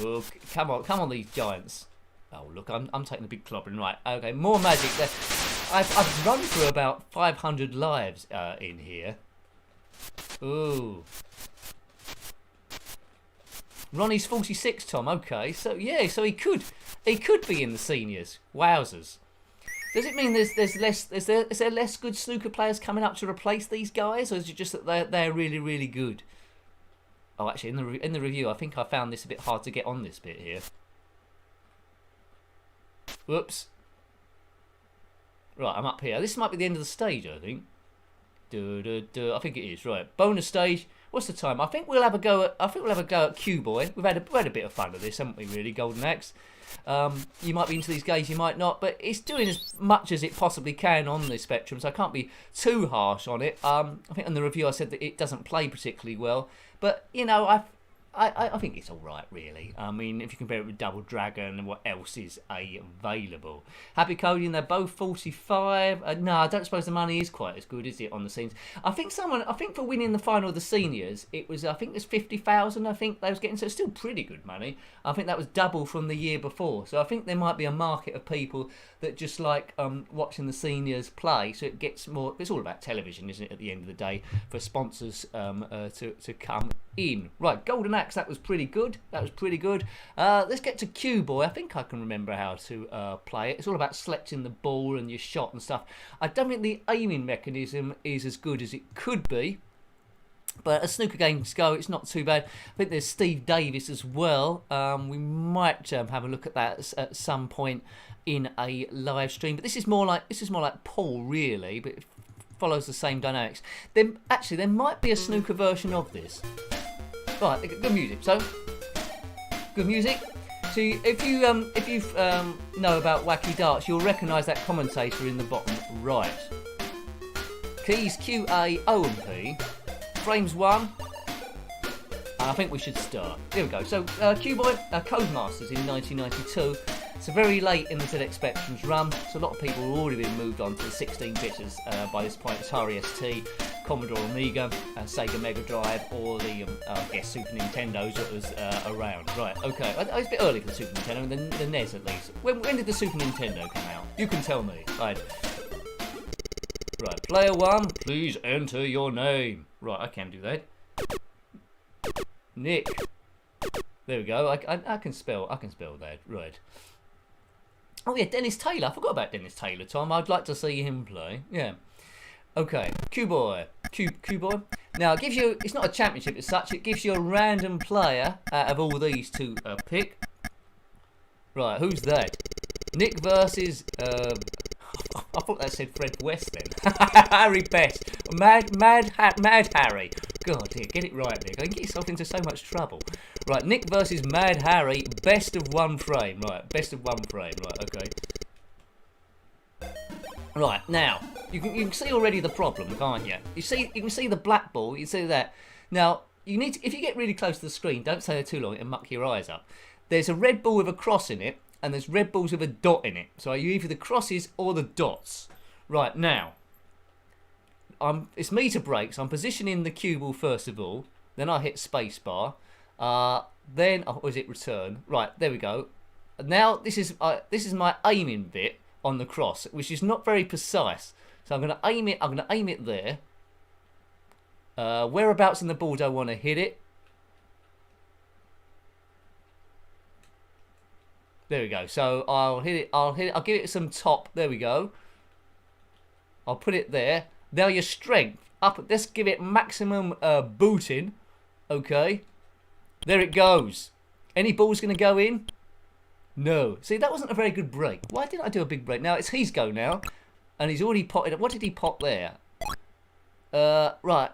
Well, come on, these giants. Oh, look, I'm taking a big clobbering. Right, okay, more magic there. I've run through about 500 lives in here. Ooh. Ronnie's 46, Tom. Okay, so yeah, so he could be in the seniors. Wowzers. Does it mean there's less? Is there less good snooker players coming up to replace these guys, or is it just that they're really really good? Oh, actually, in the review, I think I found this a bit hard to get on this bit here. Whoops. Right, I'm up here. This might be the end of the stage, I think. I think it is. Right, bonus stage. What's the time? I think we'll have a go at Q Boy. We've had a bit of fun with this, haven't we? Really, Golden Axe. You might be into these games, you might not, but it's doing as much as it possibly can on the spectrum, so I can't be too harsh on it. I think in the review I said that it doesn't play particularly well, but you know, I think it's alright, really. I mean, if you compare it with Double Dragon and what else is available. Happy Coding, they're both 45. No, I don't suppose the money is quite as good, is it, on the scenes? I think for winning the final of the seniors, it was 50,000, I think they was getting, so it's still pretty good money. I think that was double from the year before. So I think there might be a market of people that just like watching the seniors play, so it gets more, it's all about television, isn't it, at the end of the day, for sponsors to come in. Right, Golden Axe, that was pretty good. Let's get to Q Boy. I think I can remember how to play it. It's all about selecting the ball and your shot and stuff. I don't think the aiming mechanism is as good as it could be, but as snooker games go, it's not too bad. I think there's Steve Davis as well. We might have a look at that at some point in a live stream. But this is more like Paul, really, but it follows the same dynamics. There might be a snooker version of this. Right, good music. So, good music. So, if you know about Wacky Darts, you'll recognise that commentator in the bottom right. Keys Q, A, O, and P. Frames 1. I think we should start. Here we go. So, Q-Boy, Codemasters in 1992. So very late in the ZX Spectrum's run. So a lot of people have already been moved on to the 16-bitters by this point. Atari ST, Commodore Amiga, Sega Mega Drive, or the, I guess, Super Nintendos that was around. Right, okay. It's a bit early for the Super Nintendo, the NES at least. When did the Super Nintendo come out? You can tell me. Right, player 1, please enter your name. Right, I can do that. Nick. There we go. I can spell that. Right. Oh yeah, Dennis Taylor. I forgot about Dennis Taylor, Tom. I'd like to see him play. Yeah. Okay. Q-Boy. Q-Boy. Now, it gives you... It's not a championship as such. It gives you a random player out of all these to pick. Right, who's that? Nick versus... I thought that said Fred West then. Harry Best. Mad Harry. God dear, get it right, Nick. I can get yourself into so much trouble. Right, Nick versus Mad Harry. Best of one frame. Right, best of one frame. Right, okay. Right, now, you can see already the problem, can't you? You can see the black ball. You see that. Now, you need to, if you get really close to the screen, don't stay there too long. It'll muck your eyes up. There's a red ball with a cross in it, and there's red balls with a dot in it. So are you either the crosses or the dots? Right, now, it's me to break, so I'm positioning the cue ball first of all. Then I hit spacebar. Then, or is it return? Right, there we go. Now, this is my aiming bit on the cross, which is not very precise. So I'm going to aim it there. Whereabouts in the ball do I want to hit it? There we go. So I'll hit it. I'll give it some top. There we go. I'll put it there. Now your strength up. Let's give it maximum booting. Okay. There it goes. Any balls going to go in? No. See, that wasn't a very good break. Why didn't I do a big break? Now it's his go now, and he's already potted. What did he pot there? Right.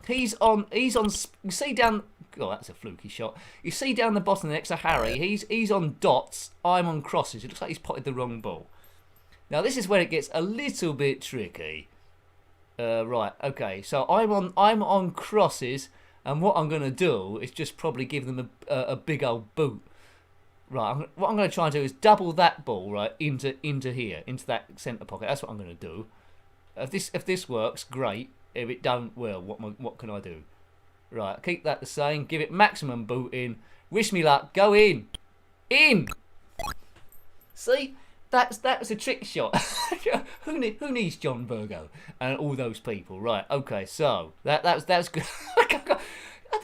He's on. You see down. Oh, that's a fluky shot. You see down the bottom next to Harry. He's on dots. I'm on crosses. It looks like he's potted the wrong ball. Now this is where it gets a little bit tricky. Right. Okay. So I'm on crosses, and what I'm going to do is just probably give them a big old boot. Right. What I'm going to try and do is double that ball right into here, into that centre pocket. That's what I'm going to do. If this works, great. If it don't, well, what can I do? Right, keep that the same. Give it maximum boot in. Wish me luck. Go in. In. See, that was a trick shot. Who needs John Virgo and all those people? Right. Okay. So that was good. I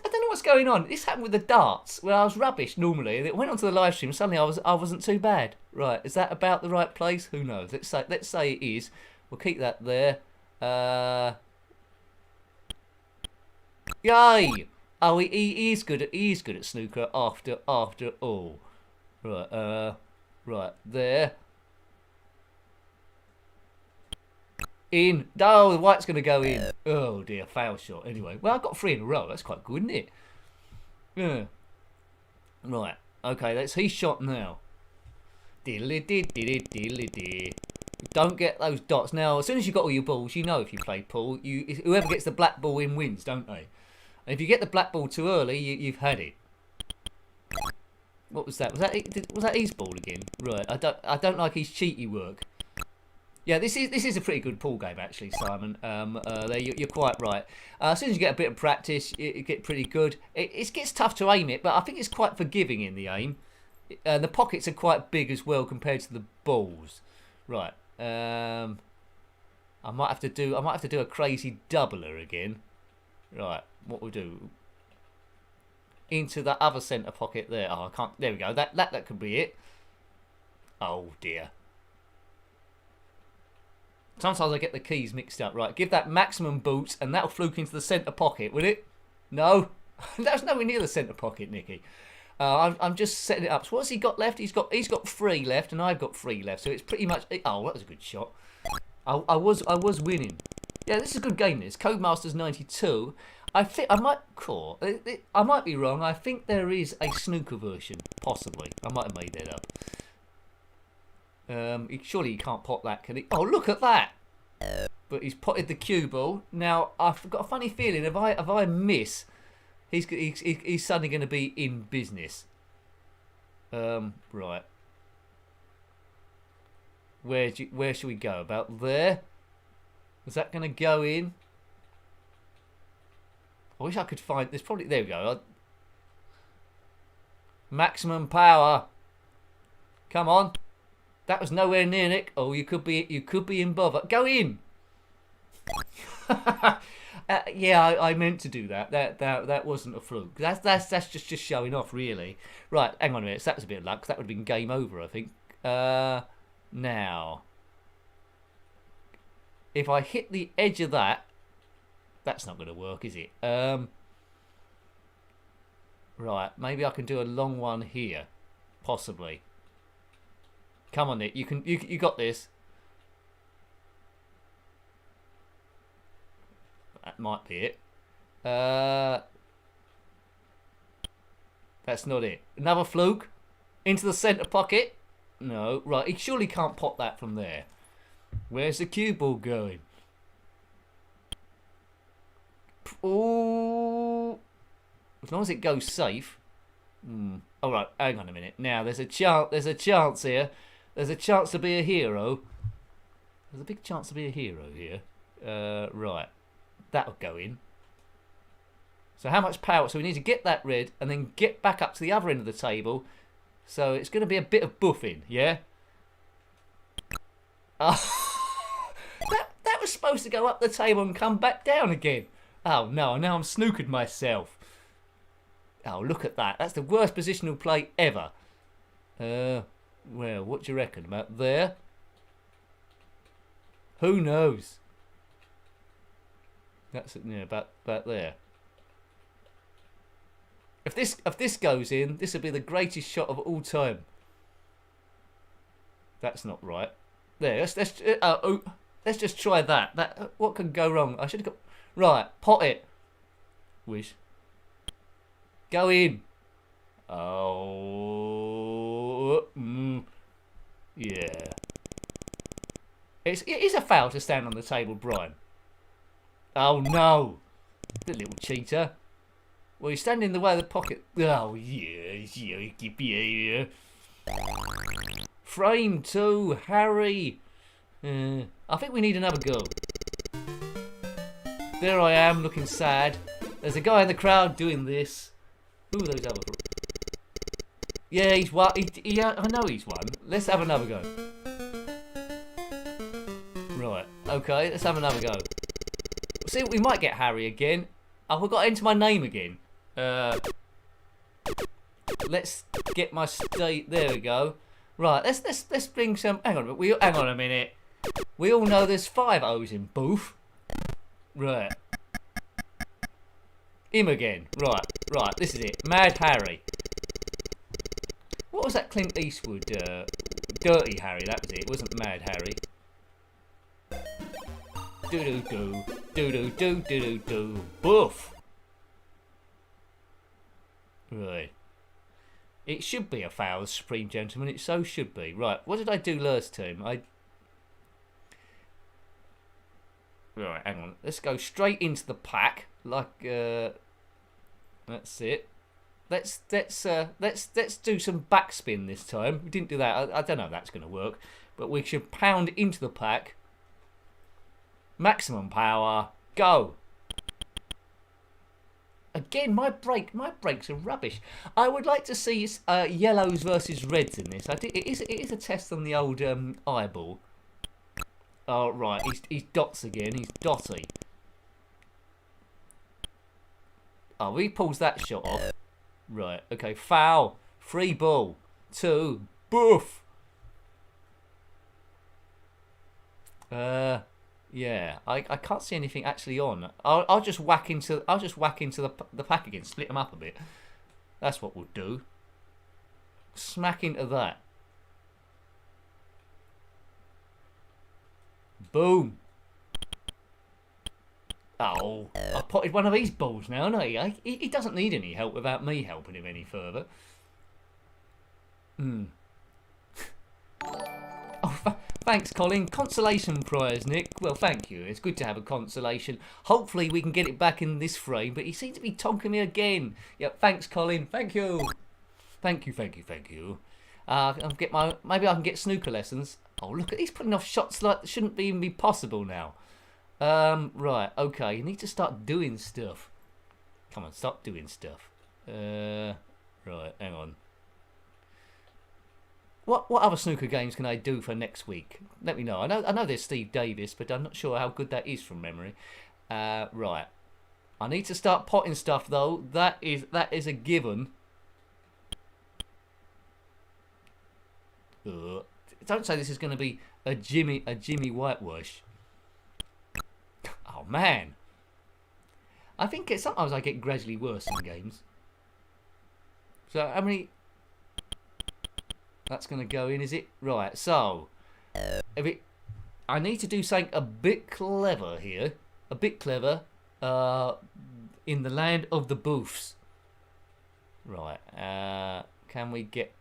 don't know what's going on? This happened with the darts, where I was rubbish normally, and it went onto the live stream. Suddenly, I wasn't too bad. Right, is that about the right place? Who knows? Let's say it is. We'll keep that there. Yay! Oh, he is good at snooker after all. Right, right there. In. Oh, the white's going to go in. Oh dear, foul shot. Anyway, well, I got 3 in a row. That's quite good, isn't it? Yeah. Right. Okay, that's his shot now. Diddly-dee. Don't get those dots. Now, as soon as you've got all your balls, you know if you play pool, whoever gets the black ball in wins, don't they? And if you get the black ball too early, you've had it. What was that? Was that his ball again? Right. I don't like his cheaty work. Yeah, this is a pretty good pool game actually, Simon. You're quite right. As soon as you get a bit of practice, you get pretty good. It gets tough to aim it, but I think it's quite forgiving in the aim. The pockets are quite big as well compared to the balls. Right. I might have to do a crazy doubler again. Right. What we'll do? Into the other centre pocket there. Oh, I can't. There we go. That could be it. Oh dear. Sometimes I get the keys mixed up. Right, give that maximum boost, and that'll fluke into the centre pocket, will it? No, that's nowhere near the centre pocket, Nicky. I'm just setting it up. So what's he got left? He's got 3 left, and I've got 3 left. So it's pretty much. Oh, that was a good shot. I was winning. Yeah, this is a good game. This Codemasters 92. I think I might call. I might be wrong. I think there is a snooker version, possibly. I might have made that up. Surely he can't pot that, can he? Oh, look at that! But he's potted the cue ball. Now I've got a funny feeling if I miss, he's suddenly going to be in business. Right. Where should we go? About there? Is that going to go in? I wish I could find. There's probably there we go. Maximum power. Come on. That was nowhere near, Nick. Oh, you could be in bother. Go in. Yeah, I meant to do that. That wasn't a fluke. That's just showing off, really. Right, hang on a minute. So that was a bit of luck. That would have been game over, I think. Now, if I hit the edge of that, that's not going to work, is it? Right, maybe I can do a long one here, possibly. Come on, Nick. You got this. That might be it. That's not it. Another fluke. Into the centre pocket. No. Right. He surely can't pot that from there. Where's the cue ball going? Oh. As long as it goes safe. All right. Hang on a minute. Now there's a chance here. There's a chance to be a hero. There's a big chance to be a hero here. Right. That'll go in. So how much power? So we need to get that red and then get back up to the other end of the table. So it's going to be a bit of buffing, yeah? That was supposed to go up the table and come back down again. Oh no, now I'm snookered myself. Oh, look at that. That's the worst positional play ever. Well, what do you reckon? About there? Who knows? That's about there. If this goes in, this will be the greatest shot of all time. That's not right. There, let's just try that. What can go wrong? I should have got right. Pot it. Wish. Go in. Oh. Yeah. It is a foul to stand on the table, Brian. Oh no, the little cheater. Well, you stand in the way of the pocket. Oh yeah. Frame 2, Harry. I think we need another go. There I am, looking sad. There's a guy in the crowd doing this. Who are those other? Yeah, he's won. I know he's won. Let's have another go. Right. Okay, let's have another go. See, we might get Harry again. I forgot to enter my name again. Let's get my state. There we go. Right, let's bring some. Hang on a minute. We all know there's 5 O's in Booth. Right. Him again. Right. This is it. Mad Harry. What was that Clint Eastwood? Dirty Harry. That was it. It wasn't Mad Harry. Do do do do do do do do do. Boof. Right. It should be a foul, the Supreme Gentleman. It so should be. Right. What did I do last time? Right. Hang on. Let's go straight into the pack. Like. That's it. Let's do some backspin this time. We didn't do that. I don't know if that's going to work, but we should pound into the pack. Maximum power. Go. Again, my brakes are rubbish. I would like to see yellows versus reds in this. It is a test on the old eyeball. Oh right, he's dots again. He's dotty. Oh, he pulls that shot off. Right. Okay. Foul. Free ball. 2. Boof. Yeah. I can't see anything actually on. I'll just whack into the pack again. Split them up a bit. That's what we'll do. Smack into that. Boom. Oh, I potted one of these balls now, no? He doesn't need any help without me helping him any further. Oh, thanks, Colin. Consolation prize, Nick. Well, thank you. It's good to have a consolation. Hopefully we can get it back in this frame, but he seems to be tonking me again. Yep, thanks, Colin. Thank you. Thank you. Maybe I can get snooker lessons. Oh, look at he's putting off shots like that shouldn't even be possible now. Right, okay, you need to start doing stuff. Come on, stop doing stuff. Right, hang on. What other snooker games can I do for next week? Let me know. I know there's Steve Davis, but I'm not sure how good that is from memory. Right. I need to start potting stuff though. That is a given. Don't say this is going to be a Jimmy whitewash. Oh man, I think sometimes I get gradually worse in games. So how many? That's going to go in, is it? Right. So, I need to do something a bit clever here. A bit clever. In the land of the Booths. Right. Can we get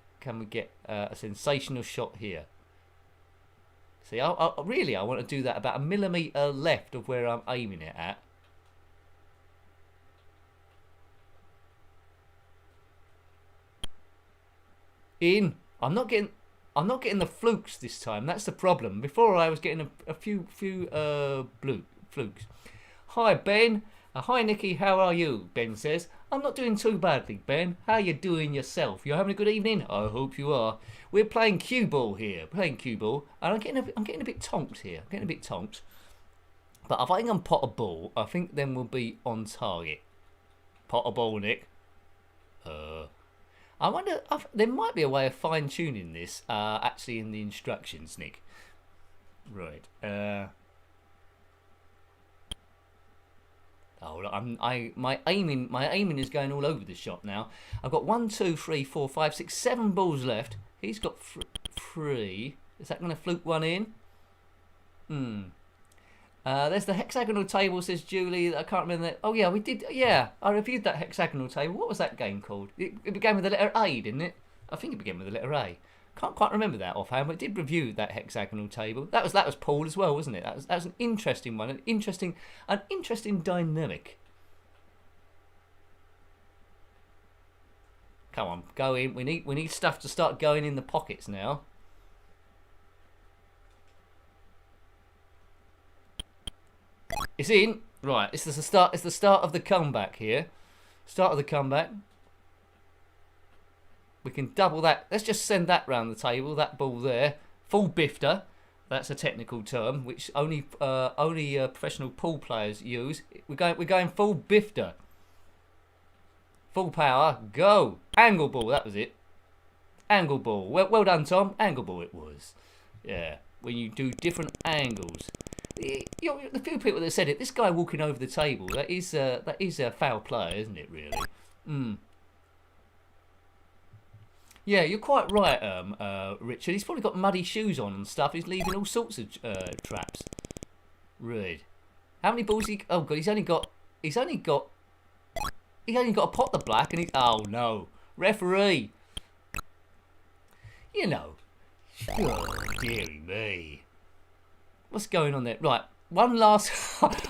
a sensational shot here? See, I want to do that about a millimetre left of where I'm aiming it at. In. I'm not getting the flukes this time. That's the problem. Before I was getting a few flukes. Hi Ben. Hi Nicky. How are you? Ben says. I'm not doing too badly, Ben. How you doing yourself? You having a good evening? I hope you are. We're playing cue ball here. Playing cue ball, and I'm getting a bit tonked here. I'm getting a bit tonked. But if I can pot a ball, I think then we'll be on target. Pot a ball, Nick. I wonder if there might be a way of fine tuning this. Actually, in the instructions, Nick. Right. Oh, look, my aiming is going all over the shop now. I've got 1, 2, 3, 4, 5, 6, 7 balls left. He's got 3. Is that going to fluke one in? There's the hexagonal table, says Julie. I can't remember that. Oh yeah, we did. Yeah, I reviewed that hexagonal table. What was that game called? It began with the letter A, didn't it? I think it began with the letter A. Can't quite remember that offhand, but I did review that hexagonal table. That was Paul as well, wasn't it? That was an interesting one, an interesting dynamic. Come on, go in. We need stuff to start going in the pockets now. It's in. Right, it's the start of the comeback here. Start of the comeback. We can double that. Let's just send that round the table. That ball there, full bifter. That's a technical term which only professional pool players use. We're going full bifter. Full power, go. Angle ball, that was it. Angle ball. Well done, Tom. Angle ball it was. Yeah, when you do different angles. The few people that said it, this guy walking over the table, that is a foul play, isn't it, really? Yeah, you're quite right, Richard. He's probably got muddy shoes on and stuff. He's leaving all sorts of traps. Rude. How many balls he? Oh god, he's only got a pot the black, and he's. Oh no, referee. You know. Oh, dearie me. What's going on there? Right, one last.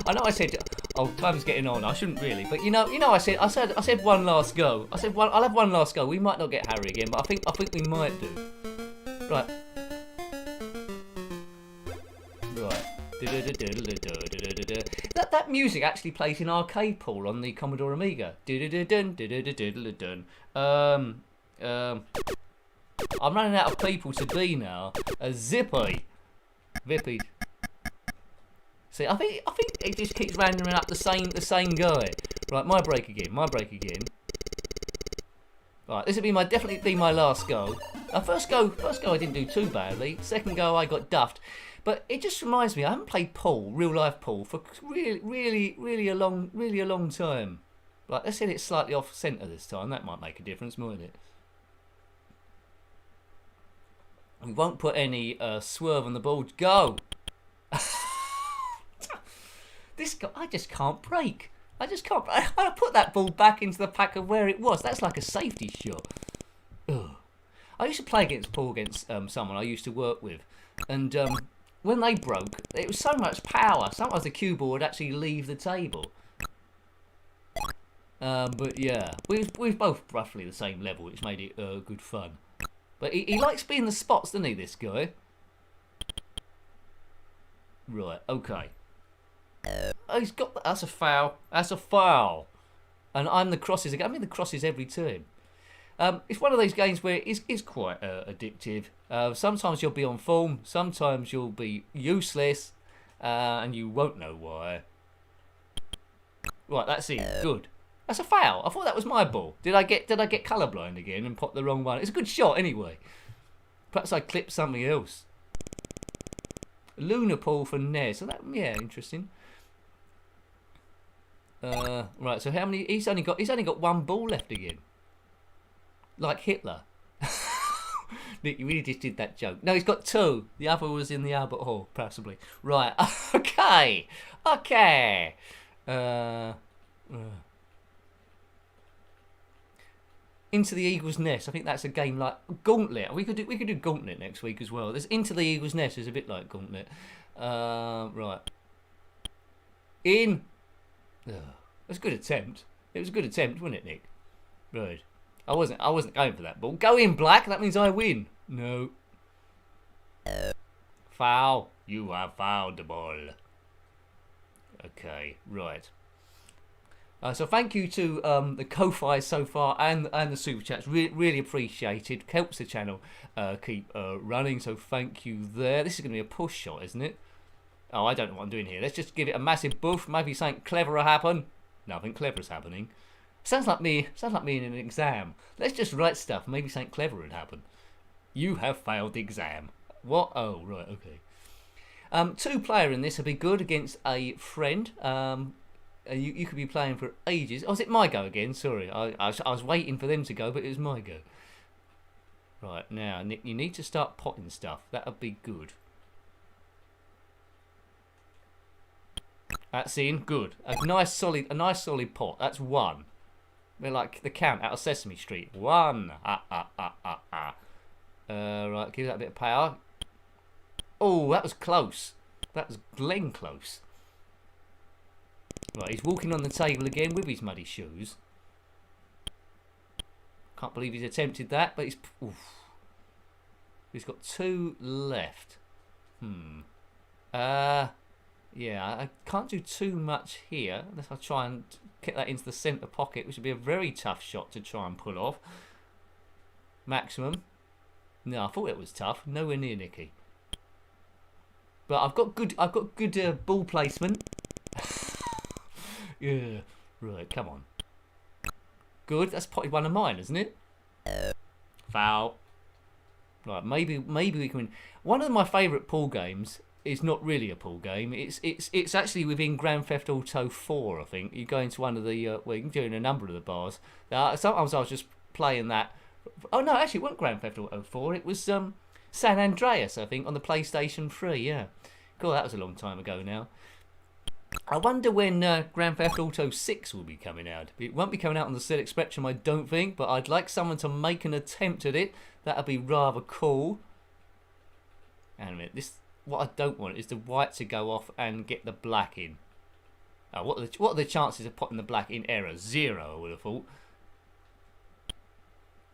I know I said. Oh, time's getting on. I shouldn't really, but you know. I said one last go. I said one. I'll have one last go. We might not get Harry again, but I think we might do. Right. Right. That music actually plays in arcade pool on the Commodore Amiga. I'm running out of people to be now. A Zippy. Vippy. See, I think it just keeps rounding up the same guy. Right, my break again. Right, this will definitely be my last go. First go I didn't do too badly. Second go I got duffed. But it just reminds me, I haven't played pool, real life pool, for really a long time. Like, let's say it's slightly off centre this time. That might make a difference, mightn't it? We won't put any swerve on the ball. Go! This guy, I just can't break. I put that ball back into the pack of where it was. That's like a safety shot. Ugh. I used to play against someone I used to work with, and when they broke, it was so much power. Sometimes the cue ball would actually leave the table. But yeah, we was both roughly the same level, which made it good fun. But he likes being the spots, doesn't he, this guy? Right, okay. Oh, he's got... That's a foul. That's a foul. And I'm the crosses again. I mean the crosses every turn. It's one of those games where it's quite addictive. Sometimes you'll be on form. Sometimes you'll be useless. And you won't know why. Right, that's it. Good. That's a foul. I thought that was my ball. Did I get colourblind again and pop the wrong one? It's a good shot anyway. Perhaps I clipped something else. Lunar pool for Nez. So that, yeah, interesting. Right. So how many? He's only got one ball left again. Like Hitler. Nick, you really just did that joke. No, he's got two. The other was in the Albert Hall, possibly. Right. Okay. Into the Eagle's Nest. I think that's a game like Gauntlet. We could do Gauntlet next week as well. There's Into the Eagle's Nest is a bit like Gauntlet. Right. In. That's a good attempt. It was a good attempt, wasn't it, Nick? Right. I wasn't going for that ball. Go in, Black. That means I win. No. Foul. You have fouled the ball. Okay. Right. So thank you to the Ko-Fi so far and the Super Chats. Really appreciated. Helps the channel keep running. So thank you there. This is going to be a push shot, isn't it? Oh, I don't know what I'm doing here. Let's just give it a massive boof. Maybe something clever will happen. Nothing clever is happening. Sounds like me in an exam. Let's just write stuff. Maybe something clever would happen. You have failed the exam. What? Oh, right. Okay. Two player in this would be good against a friend. You could be playing for ages. Oh, is it my go again? Sorry, I was waiting for them to go, but it was my go. Right, now, Nick, you need to start potting stuff. That would be good. That's in. Good. A nice solid pot. That's one. We're like the Count out of Sesame Street. One. Right, give that a bit of power. Oh, that was close. That was Glenn close. Right, he's walking on the table again with his muddy shoes. Can't believe he's attempted that, but he's... Oof. He's got two left. Yeah, I can't do too much here unless I try and get that into the centre pocket, which would be a very tough shot to try and pull off. Maximum. No, I thought it was tough. Nowhere near Nicky. But I've got good ball placement. Yeah, right, come on. Good. That's probably one of mine, isn't it? Foul. Right, maybe we can win. One of my favourite pool games is not really a pool game. It's actually within Grand Theft Auto 4, I think. You go into one of the well, you can do it in a number of the bars. Sometimes I was just playing that. Oh no, actually, it wasn't Grand Theft Auto 4. It was San Andreas, I think, on the PlayStation 3. Yeah, cool. That was a long time ago now. I wonder when Grand Theft Auto 6 will be coming out. It won't be coming out on the ZX Spectrum, I don't think, but I'd like someone to make an attempt at it. That'd be rather cool. And a minute, what I don't want is the white to go off and get the black in. What are the chances of putting the black in error? 0, I would have thought.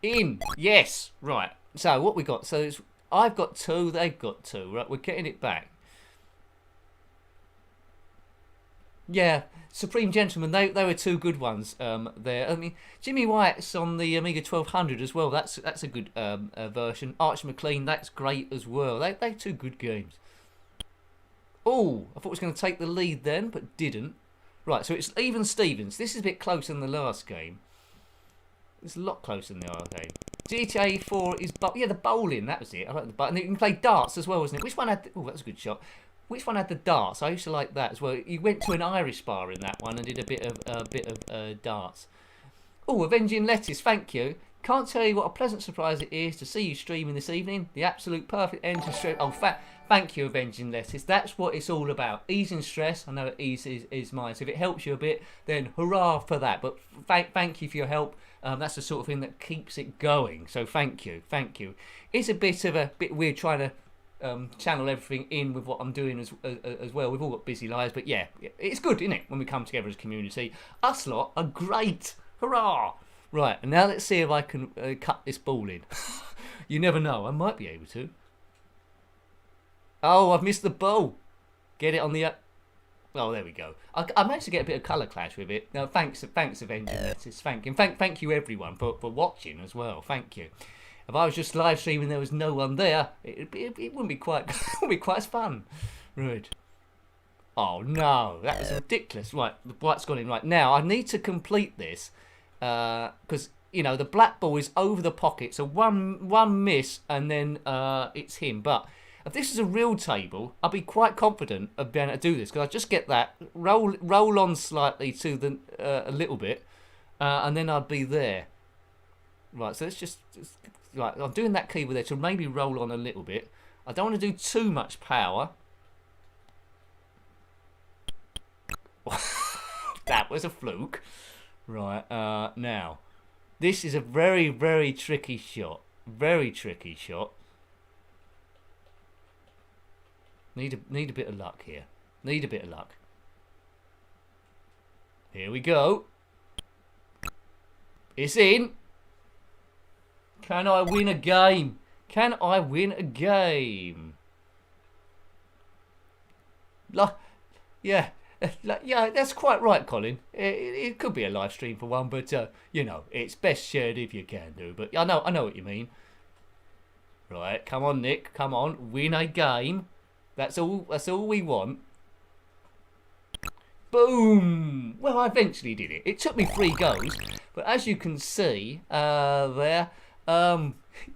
In! Yes! Right. So, what we got? So, I've got 2, they've got 2. Right, we're getting it back. Yeah, Supreme Gentlemen, they were 2 good ones there. I mean, Jimmy White's on the Amiga 1200 as well. That's a good version. Arch McLean, that's great as well. They're 2 good games. Oh, I thought it was going to take the lead then, but didn't. Right, so it's even Stevens. This is a bit closer than the last game. It's a lot closer than the last game. GTA 4 is... yeah, the bowling, that was it. I like the bowling. And you can play darts as well, wasn't it? Which one had... oh, that was a good shot. Which one had the darts? I used to like that as well. You went to an Irish bar in that one and did a bit of darts. Oh, Avenging Lettuce, thank you. Can't tell you what a pleasant surprise it is to see you streaming this evening. The absolute perfect end to stream. Oh, thank you, Avenging Lettuce. That's what it's all about. Easing stress. I know it is mine. So if it helps you a bit, then hurrah for that. But thank you for your help. That's the sort of thing that keeps it going. So thank you. It's a bit weird trying to channel everything in with what I'm doing as well. We've all got busy lives, but yeah, it's good, isn't it, when we come together as a community. Us lot are great. Hurrah! Right, and now let's see if I can cut this ball in. You never know, I might be able to. Oh, I've missed the ball. Get it on the... oh, there we go. I managed to get a bit of colour clash with it. No, thanks, Avenging Lettuce. Thank you everyone for watching as well. Thank you. If I was just live streaming, there was no one there. It wouldn't be quite as fun. Right. Oh no, that was ridiculous. Right, the white's gone in. Right now, I need to complete this because you know the black ball is over the pocket, so one miss and then it's him. But if this is a real table, I'll be quite confident of being able to do this because I just get that roll on slightly to the a little bit, and then I'd be there. Right, so let's just right, I'm doing that key with there to maybe roll on a little bit. I don't want to do too much power. That was a fluke. Right, now. This is a very, very tricky shot. Very tricky shot. Need a bit of luck here. Need a bit of luck. Here we go. It's in. Can I win a game? Can I win a game? Yeah, that's quite right, Colin. It could be a live stream for one, but you know, it's best shared if you can do. But I know what you mean. Right, come on, Nick. Come on, win a game. That's all we want. Boom! Well, I eventually did it. It took me 3 goes, but as you can see there.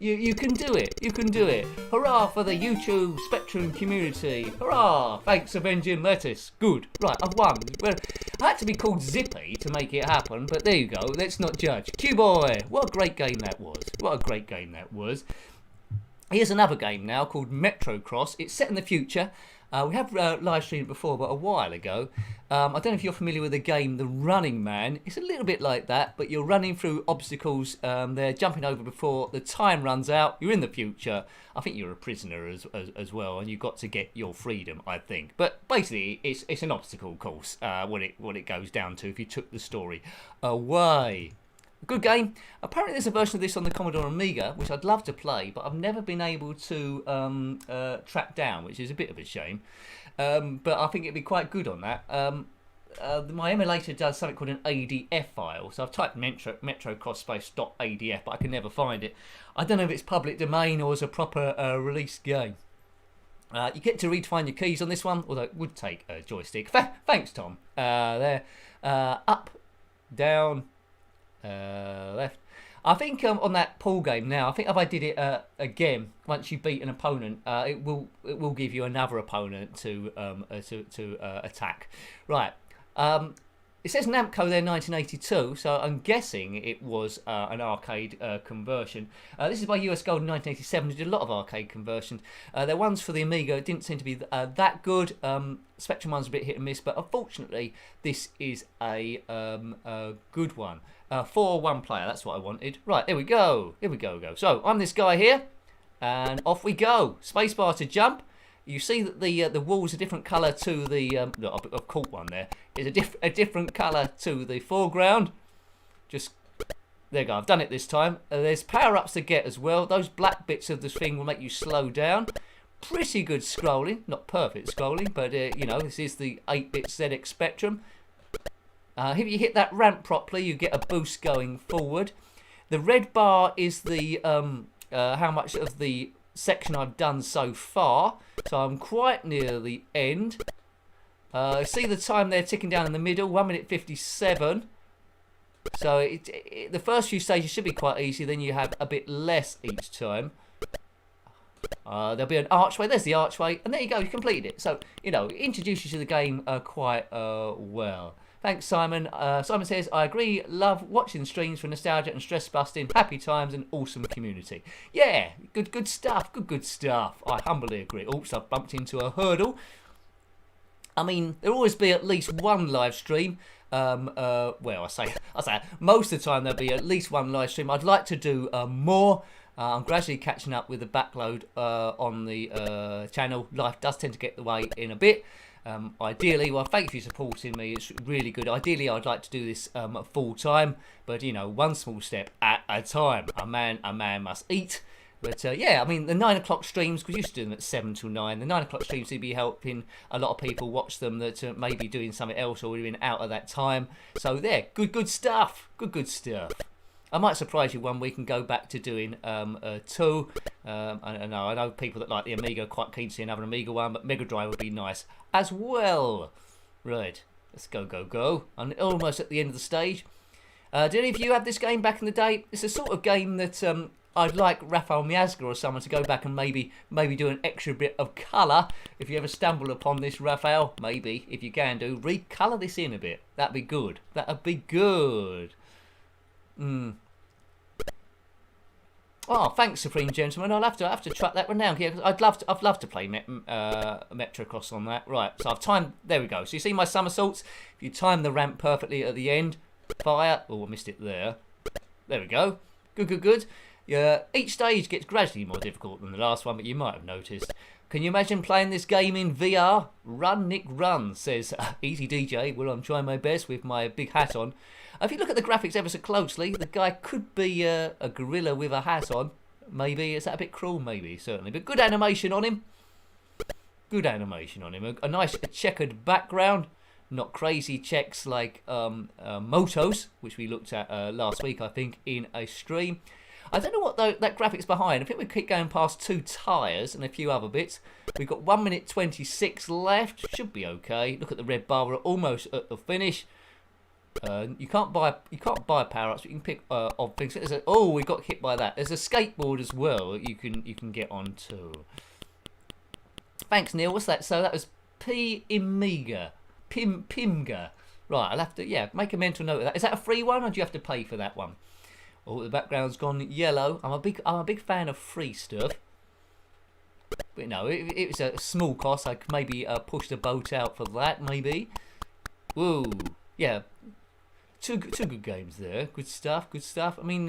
You can do it. You can do it. Hurrah for the YouTube Spectrum community. Hurrah! Thanks, Avenging Lettuce. Good. Right, I've won. Well, I had to be called Zippy to make it happen, but there you go. Let's not judge. Q-Boy! What a great game that was. What a great game that was. Here's another game now called Metro Cross. It's set in the future. We have live streamed before, but a while ago. I don't know if you're familiar with the game The Running Man. It's a little bit like that, but you're running through obstacles. They're jumping over before the time runs out. You're in the future. I think you're a prisoner as well, and you've got to get your freedom, I think. But basically, it's an obstacle course. What it goes down to if you took the story away. Good game. Apparently there's a version of this on the Commodore Amiga, which I'd love to play, but I've never been able to track down, which is a bit of a shame. But I think it'd be quite good on that. My emulator does something called an ADF file, so I've typed metrocross.adf, but I can never find it. I don't know if it's public domain or is a proper release game. You get to redefine your keys on this one, although it would take a joystick. Thanks, Tom. There. Up, down, left. I think on that pool game now, I think if I did it again, once you beat an opponent, it will give you another opponent to attack. Right. It says Namco there 1982, so I'm guessing it was an arcade conversion. This is by US Gold in 1987. They did a lot of arcade conversions. Their ones for the Amiga didn't seem to be that good. Spectrum one's a bit hit and miss, but unfortunately, this is a good one. 4 1 player, that's what I wanted. Right, here we go. Go. So I'm this guy here, and off we go. Spacebar to jump. You see that the walls are different colour to the. I've caught one there. It's a different colour to the foreground. Just there you go. I've done it this time. There's power ups to get as well. Those black bits of the thing will make you slow down. Pretty good scrolling, not perfect scrolling, but this is the 8-bit ZX Spectrum. If you hit that ramp properly, you get a boost going forward. The red bar is the how much of the section I've done so far. So I'm quite near the end. See the time there ticking down in the middle, 1 minute 57. So the first few stages should be quite easy, then you have a bit less each time. There'll be an archway, there's the archway, and there you go, you completed it. So, it introduces you to the game quite well. Thanks, Simon. Simon says, I agree, love watching streams for nostalgia and stress busting, happy times and awesome community. Yeah, good stuff, good stuff. I humbly agree. Also, I've bumped into a hurdle. I mean, there'll always be at least one live stream. I say most of the time there'll be at least one live stream. I'd like to do more. I'm gradually catching up with the backload on the channel. Life does tend to get the way in a bit. Ideally, well, thank you for supporting me. It's really good. Ideally, I'd like to do this full time, but one small step at a time. A man must eat. But yeah, I mean, the 9 o'clock streams, because we used to do them at 7 till 9. The 9 o'clock streams seem to be helping a lot of people watch them that may be doing something else or been out at that time. So there, good stuff. Good stuff. I might surprise you one week and go back to doing 2. I know people that like the Amiga are quite keen to see another Amiga one, but Mega Drive would be nice as well. Right, let's go. I'm almost at the end of the stage. Did any of you have this game back in the day? It's a sort of game that I'd like Raphael Miazga or someone to go back and maybe do an extra bit of colour. If you ever stumble upon this, Raphael, maybe, if you can do, recolour this in a bit. That'd be good. Oh, thanks, Supreme Gentleman. I'll have to track that one down here. I'd love to play Metrocross on that. Right, so I've timed. There we go. So you see my somersaults. If you time the ramp perfectly at the end, fire. Oh, I missed it there. There we go. Good. Yeah, each stage gets gradually more difficult than the last one, but you might have noticed. Can you imagine playing this game in VR? Run, Nick, run, says Easy DJ. Well, I'm trying my best with my big hat on. If you look at the graphics ever so closely, the guy could be a gorilla with a hat on. Maybe. Is that a bit cruel? Maybe, certainly. But good animation on him. A nice checkered background. Not crazy checks like Motos, which we looked at last week, I think, in a stream. I don't know what that graphics behind. I think we keep going past 2 tyres and a few other bits. We've got 1 minute 26 left. Should be okay. Look at the red bar. We're almost at the finish. You can't buy power-ups, but you can pick odd things. We got hit by that. There's a skateboard as well that you can get onto. Thanks, Neil. What's that? So that was Pimga. Right, I'll have to make a mental note of that. Is that a free one, or do you have to pay for that one? Oh, the background's gone yellow. I'm a big fan of free stuff. But no, it was a small cost. I could maybe push the boat out for that, maybe. Whoa, yeah. Two good games there. Good stuff. I mean,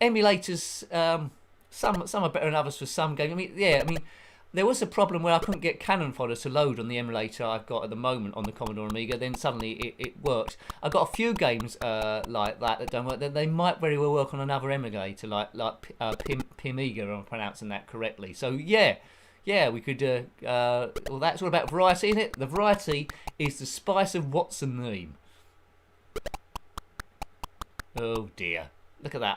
emulators. Some are better than others for some games. I mean, there was a problem where I couldn't get Cannon Fodder to load on the emulator I've got at the moment on the Commodore Amiga. Then suddenly it worked. I've got a few games like that don't work. They might very well work on another emulator like Pimiga, if I'm pronouncing that correctly. So yeah, we could. Well, that's all about variety, isn't it? The variety is the spice of what's the name. Oh dear, look at that.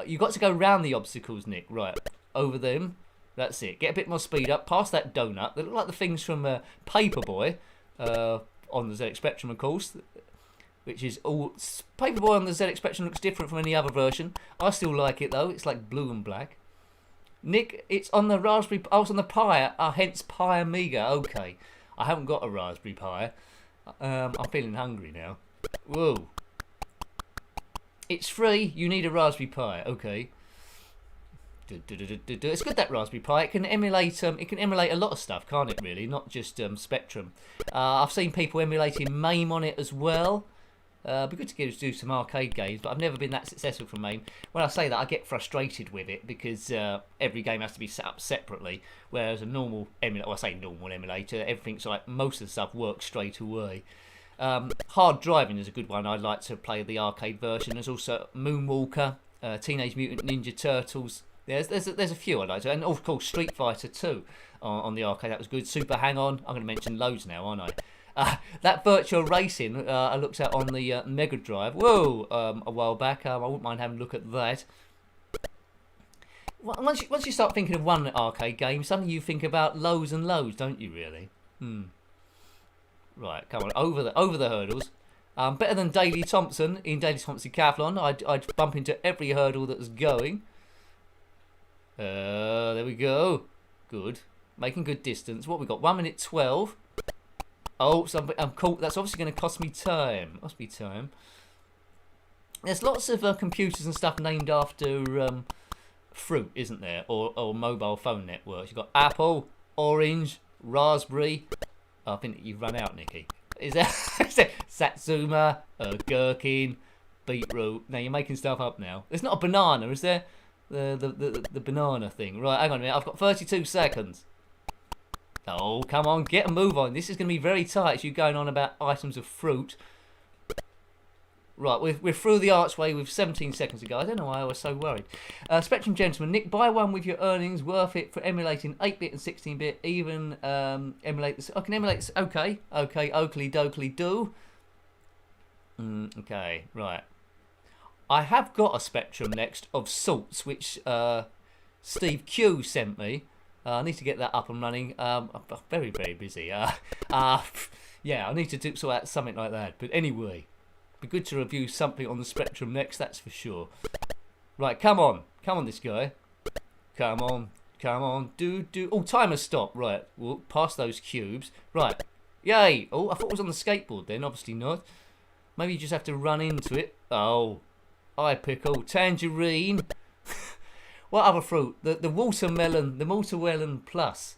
You got to go round the obstacles, Nick. Right over them. That's it. Get a bit more speed up. Past that donut. They look like the things from Paperboy on the ZX Spectrum, of course. which is all Paperboy on the ZX Spectrum looks different from any other version. I still like it though. It's like blue and black. Nick, it's on the Raspberry. Oh, it's on the Pi. Hence Pi Amiga. Okay, I haven't got a Raspberry Pi. I'm feeling hungry now. Whoa. It's free. You need a Raspberry Pi. Okay. It's good, that Raspberry Pi. It can emulate. It can emulate a lot of stuff, can't it? Really, not just Spectrum. I've seen people emulating MAME on it as well. It'd be good to do some arcade games, but I've never been that successful from MAME. When I say that, I get frustrated with it because every game has to be set up separately, whereas a normal emulator, well, I say normal emulator, everything's like most of the stuff works straight away. Hard Driving is a good one. I'd like to play the arcade version. There's also Moonwalker, Teenage Mutant Ninja Turtles. There's a few I like to, and of course Street Fighter 2 on the arcade. That was good. Super Hang On. I'm going to mention loads now, aren't I? That Virtual Racing I looked at on the Mega Drive. Whoa, a while back. I wouldn't mind having a look at that. Once you start thinking of one arcade game, suddenly you think about loads and loads, don't you? Really? Right, come on, over the hurdles. Better than Daley Thompson in Daley Thompson Decathlon. I'd bump into every hurdle that was going. There we go. Good. Making good distance. What we got? 1 minute 12. Oh, I'm caught. That's obviously going to cost me time. Must be time. There's lots of computers and stuff named after fruit, isn't there? Or mobile phone networks. You've got Apple, Orange, Raspberry. I think you've run out, Nicky. Is that Satsuma, Gherkin, Beetroot? Now you're making stuff up now. There's not a banana, is there? The banana thing. Right, hang on a minute. I've got 32 seconds. Oh, come on, get a move on. This is going to be very tight as you're going on about items of fruit. Right, we're through the archway with 17 seconds ago. I don't know why I was so worried. Spectrum Gentleman, Nick, buy one with your earnings. Worth it for emulating 8-bit and 16-bit. Even emulate this. I can emulate this. Okay, oakley dokley do. Okay, right. I have got a Spectrum next of sorts, which Steve Q sent me. I need to get that up and running. I'm very, very busy. Yeah, I need to sort out something like that. But anyway, be good to review something on the Spectrum next, that's for sure. Right, come on, this guy. Come on, do. Oh, timer stop. Right, we'll pass those cubes. Right, yay. Oh, I thought it was on the skateboard then. Obviously not. Maybe you just have to run into it. Oh, eye pickle, tangerine. What other fruit? The watermelon, plus.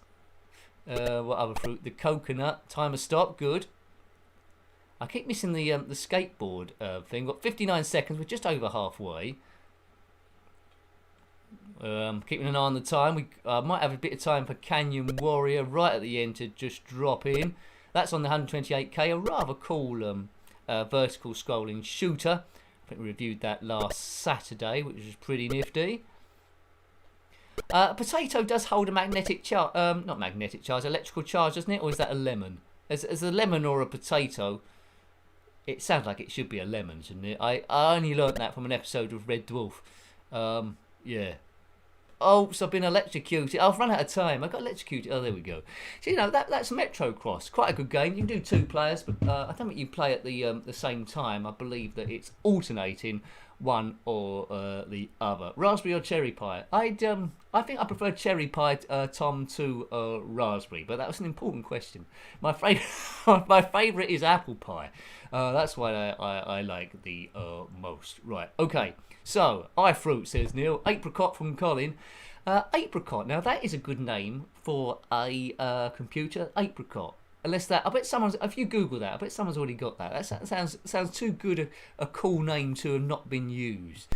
What other fruit? The coconut. Timer stop. Good. I keep missing the skateboard thing. Got 59 seconds. We're just over halfway. Keeping an eye on the time. We might have a bit of time for Canyon Warrior right at the end to just drop in. That's on the 128k. A rather cool vertical scrolling shooter. I think we reviewed that last Saturday, which was pretty nifty. A potato does hold a magnetic charge, not magnetic charge, electrical charge, doesn't it? Or is that a lemon? As a lemon or a potato, it sounds like it should be a lemon, shouldn't it? I only learnt that from an episode of Red Dwarf. Yeah. Oh, so I've been electrocuted. I've run out of time. I got electrocuted. Oh, there we go. So, you know, that's Metro Cross. Quite a good game. You can do 2 players, but I don't think you play at the same time. I believe that it's alternating one or the other. Raspberry or cherry pie? I think I prefer cherry pie, Tom, to raspberry, but that was an important question. My favourite is apple pie. That's why I like the most. Right, okay. So, iFruit, says Neil. Apricot from Colin. Apricot, now that is a good name for a computer. Apricot. Unless that, I bet someone's, if you Google that, I bet someone's already got that. That sounds too good a cool name to have not been used.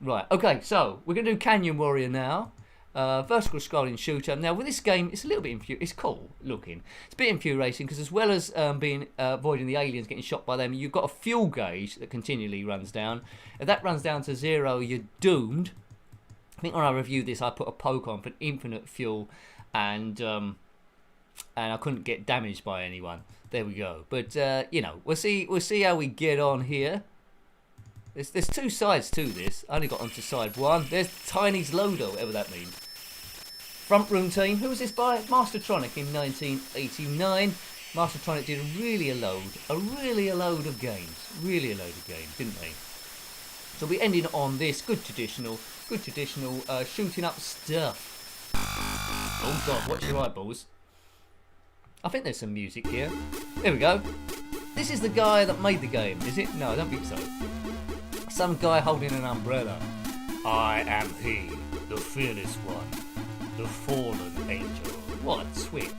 Right, okay, so we're going to do Canyon Warrior now. Vertical scrolling shooter. Now with this game, it's a little bit it's cool looking. It's a bit infuriating because as well as avoiding the aliens getting shot by them, you've got a fuel gauge that continually runs down. If that runs down to 0, you're doomed. I think when I reviewed this, I put a poke on for infinite fuel, and I couldn't get damaged by anyone. There we go. But you know, we'll see how we get on here. There's 2 sides to this. I only got onto side 1. There's Tiny's Loader, whatever that means. Front room team. Who was this by? Mastertronic in 1989. Master Tronic did really a load of games. Really a load of games, didn't they? So we're ending on this good traditional shooting up stuff. Oh God, watch your eyeballs. I think there's some music here. There we go. This is the guy that made the game, is it? No, I don't think so. Some guy holding an umbrella. I am he, the fearless one, the fallen angel. What sweet.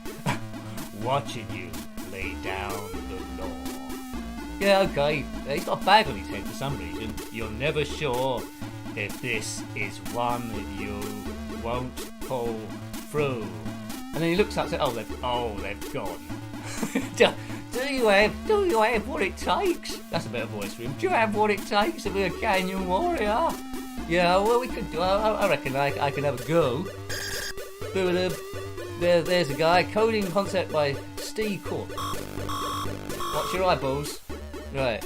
Watching you lay down the law. Yeah, okay. He's got a bag on his head for some reason. You're never sure if this is one that you won't pull through. And then he looks up and says, they've gone. Do you have what it takes? That's a better voice for him. Do you have what it takes to be a canyon warrior? Yeah, well, we could do. I reckon I could have a go. There's a guy. Coding concept by Steve Cook. Watch your eyeballs. Right.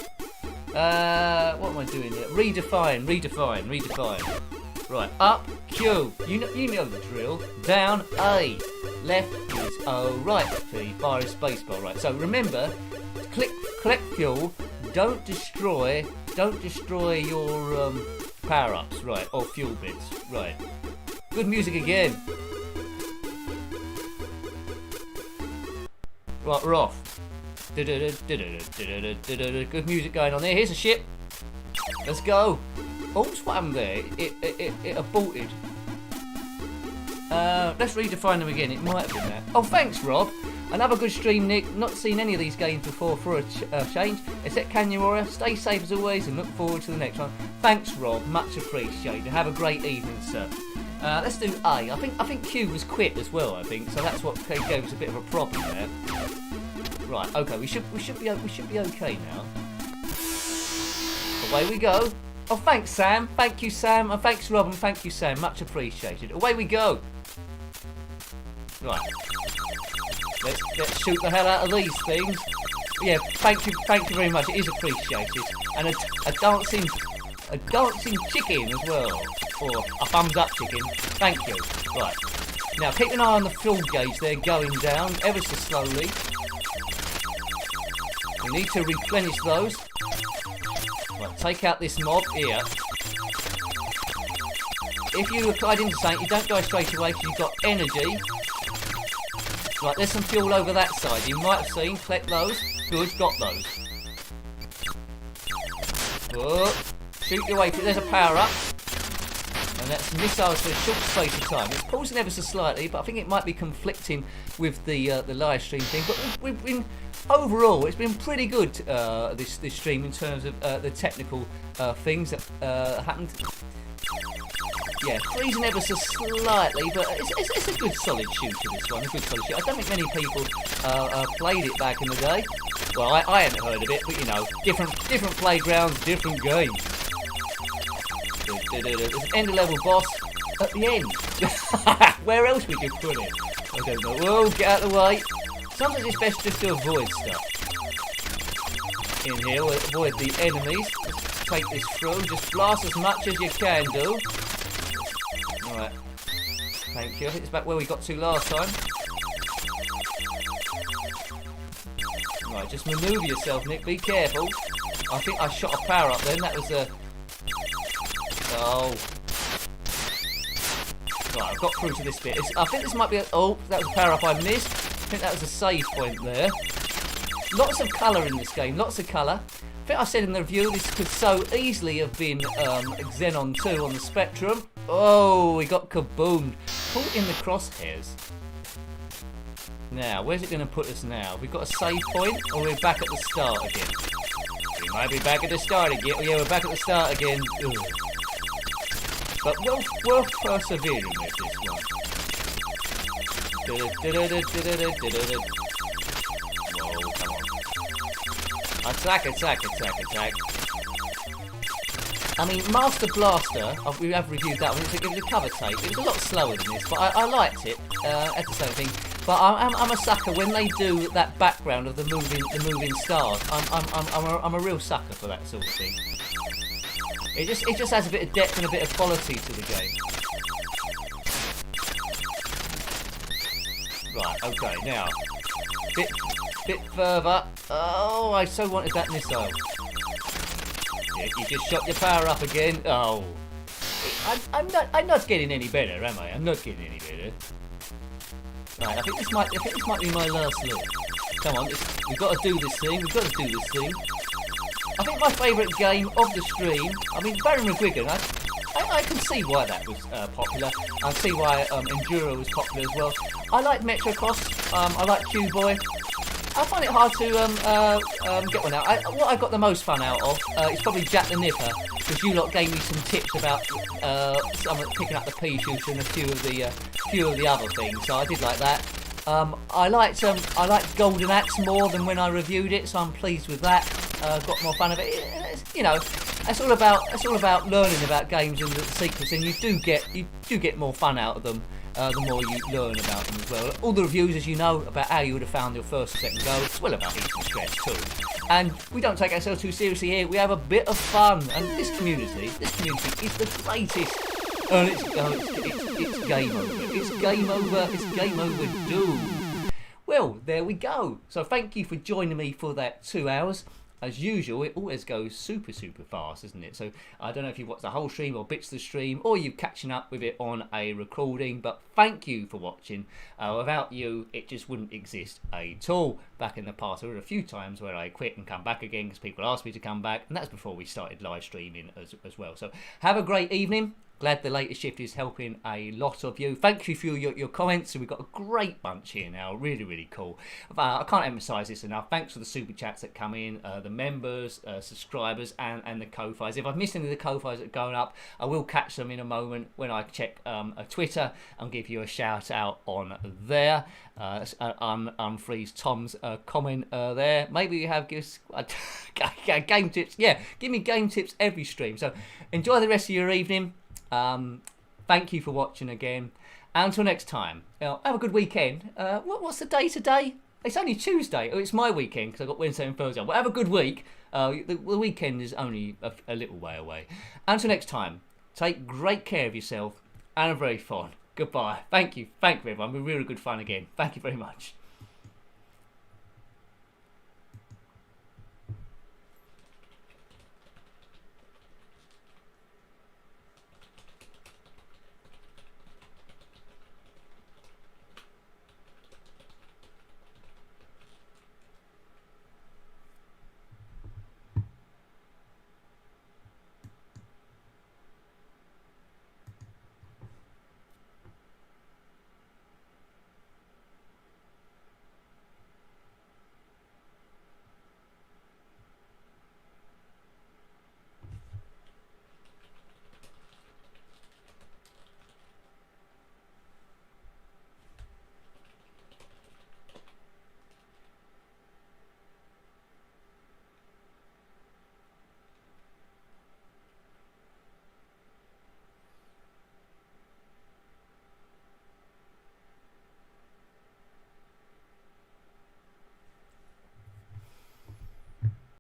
What am I doing here? Redefine. Right. Up, Q. You know the drill. Down, A. Left is O. Right, P. Bar is spacebar. Right. So remember, collect fuel. Don't destroy your power-ups. Right. Or fuel bits. Right. Good music again. Right, we're off. Good music going on there. Here's a ship. Let's go. Oh, what's what happened there? It aborted. Let's redefine them again. It might have been that. Oh, thanks, Rob. Another good stream, Nick. Not seen any of these games before for a change. Except Canyon Warrior. Stay safe as always and look forward to the next one. Thanks, Rob. Much appreciated. Have a great evening, sir. Let's do A. I think Q was quit as well. I think so. That's what gave us a bit of a problem there. Right. Okay. We should be okay now. Away we go. Oh, thanks, Sam. Thank you, Sam. And thanks, Rob. And thank you, Sam. Much appreciated. Away we go. Right. Let's shoot the hell out of these things. Yeah. Thank you very much. It is appreciated. And a dancing chicken as well. Or a thumbs up chicken. Thank you. Right. Now keep an eye on the fuel gauge there going down ever so slowly. We need to replenish those. Right, take out this mob here. If you applied into something, you don't die straight away because you've got energy. Right, there's some fuel over that side. You might have seen. Collect those. Good, got those. Oh, shoot your way through. There's a power up. And that's missiles for a short space of time. It's pausing ever so slightly, but I think it might be conflicting with the live stream thing. But we've been overall, it's been pretty good this stream in terms of the technical things that happened. Yeah, freezing ever so slightly, but it's a good solid shooter. This one, a good solid shooter. I don't think many people played it back in the day. Well, I hadn't heard of it, but you know, different playgrounds, different games. There's an end level boss at the end. Where else would you put it? I don't know. Whoa, get out of the way. Sometimes it's best just to avoid stuff. In here, we'll avoid the enemies. Let's take this through. Just blast as much as you can do. Alright. Thank you. I think it's back where we got to last time. Right, just manoeuvre yourself, Nick. Be careful. I think I shot a power up then. That was a... Oh. Right, I've got through to this bit. I think this might be a... Oh, that was a power up I missed. I think that was a save point there. Lots of colour in this game. Lots of colour. I think I said in the review this could so easily have been Xenon 2 on the Spectrum. Oh, we got kaboomed. Caught in the crosshairs. Now, where's it going to put us now? We've got a save point, or we're back at the start again? We might be back at the start again. Oh, yeah, we're back at the start again. Ugh. But worth persevering with this one. Whoa, come on. Attack. I mean, Master Blaster, we have reviewed that one. It was a cover tape. It was a lot slower than this, but I liked it. At the same thing. But I'm a sucker when they do that background of the moving stars. I'm a real sucker for that sort of thing. It just adds a bit of depth and a bit of quality to the game. Right, okay, now Bit further. Oh, I so wanted that missile. Yeah, you just shot your power up again. Oh. I'm not getting any better, am I? I'm not getting any better. Right, I think this might be my last look. Come on, we've got to do this thing. I think my favourite game of the stream, I mean, Barry McGuigan, I can see why that was popular. I see why Enduro was popular as well. I like Metrocross. I like Q-Boy. I find it hard to get one out. What I got the most fun out of is probably Jack the Nipper, because you lot gave me some tips about picking up the pea shooter and a few of the other things. So I did like that. I liked Golden Axe more than when I reviewed it, so I'm pleased with that. Got more fun of it. You know, it's all about learning about games and the secrets, and you do get more fun out of them the more you learn about them as well. All the reviews, as you know, about how you would have found your first or second go, it's well about heat and stress too. And we don't take ourselves too seriously here. We have a bit of fun, and this community is the greatest. And it's game over. It's game over. It's game overdue. Well, there we go. So thank you for joining me for that 2 hours. As usual, it always goes super fast, isn't it? So I don't know if you've watched the whole stream or bits of the stream, or you're catching up with it on a recording, but thank you for watching. Without you, it just wouldn't exist at all. Back in the past, there were a few times where I quit and come back again because people asked me to come back, and that's before we started live streaming as well. So have a great evening. Glad the latest shift is helping a lot of you. Thank you for your comments. We've got a great bunch here now. Really cool. I can't emphasise this enough. Thanks for the super chats that come in, the members, subscribers, and the co-fis. If I've missed any of the co-fis that are going up, I will catch them in a moment when I check Twitter and give you a shout out on there. Unfreeze Tom's comment there. Maybe you have game tips. Yeah, give me game tips every stream. So enjoy the rest of your evening. Thank you for watching again. And until next time, have a good weekend. What's the day today? It's only Tuesday. Oh, it's my weekend because I've got Wednesday and Thursday. But have a good week. The weekend is only a little way away. Until next time, take great care of yourself and a very fun. Goodbye. Thank you, everyone. We're really good fun again. Thank you very much.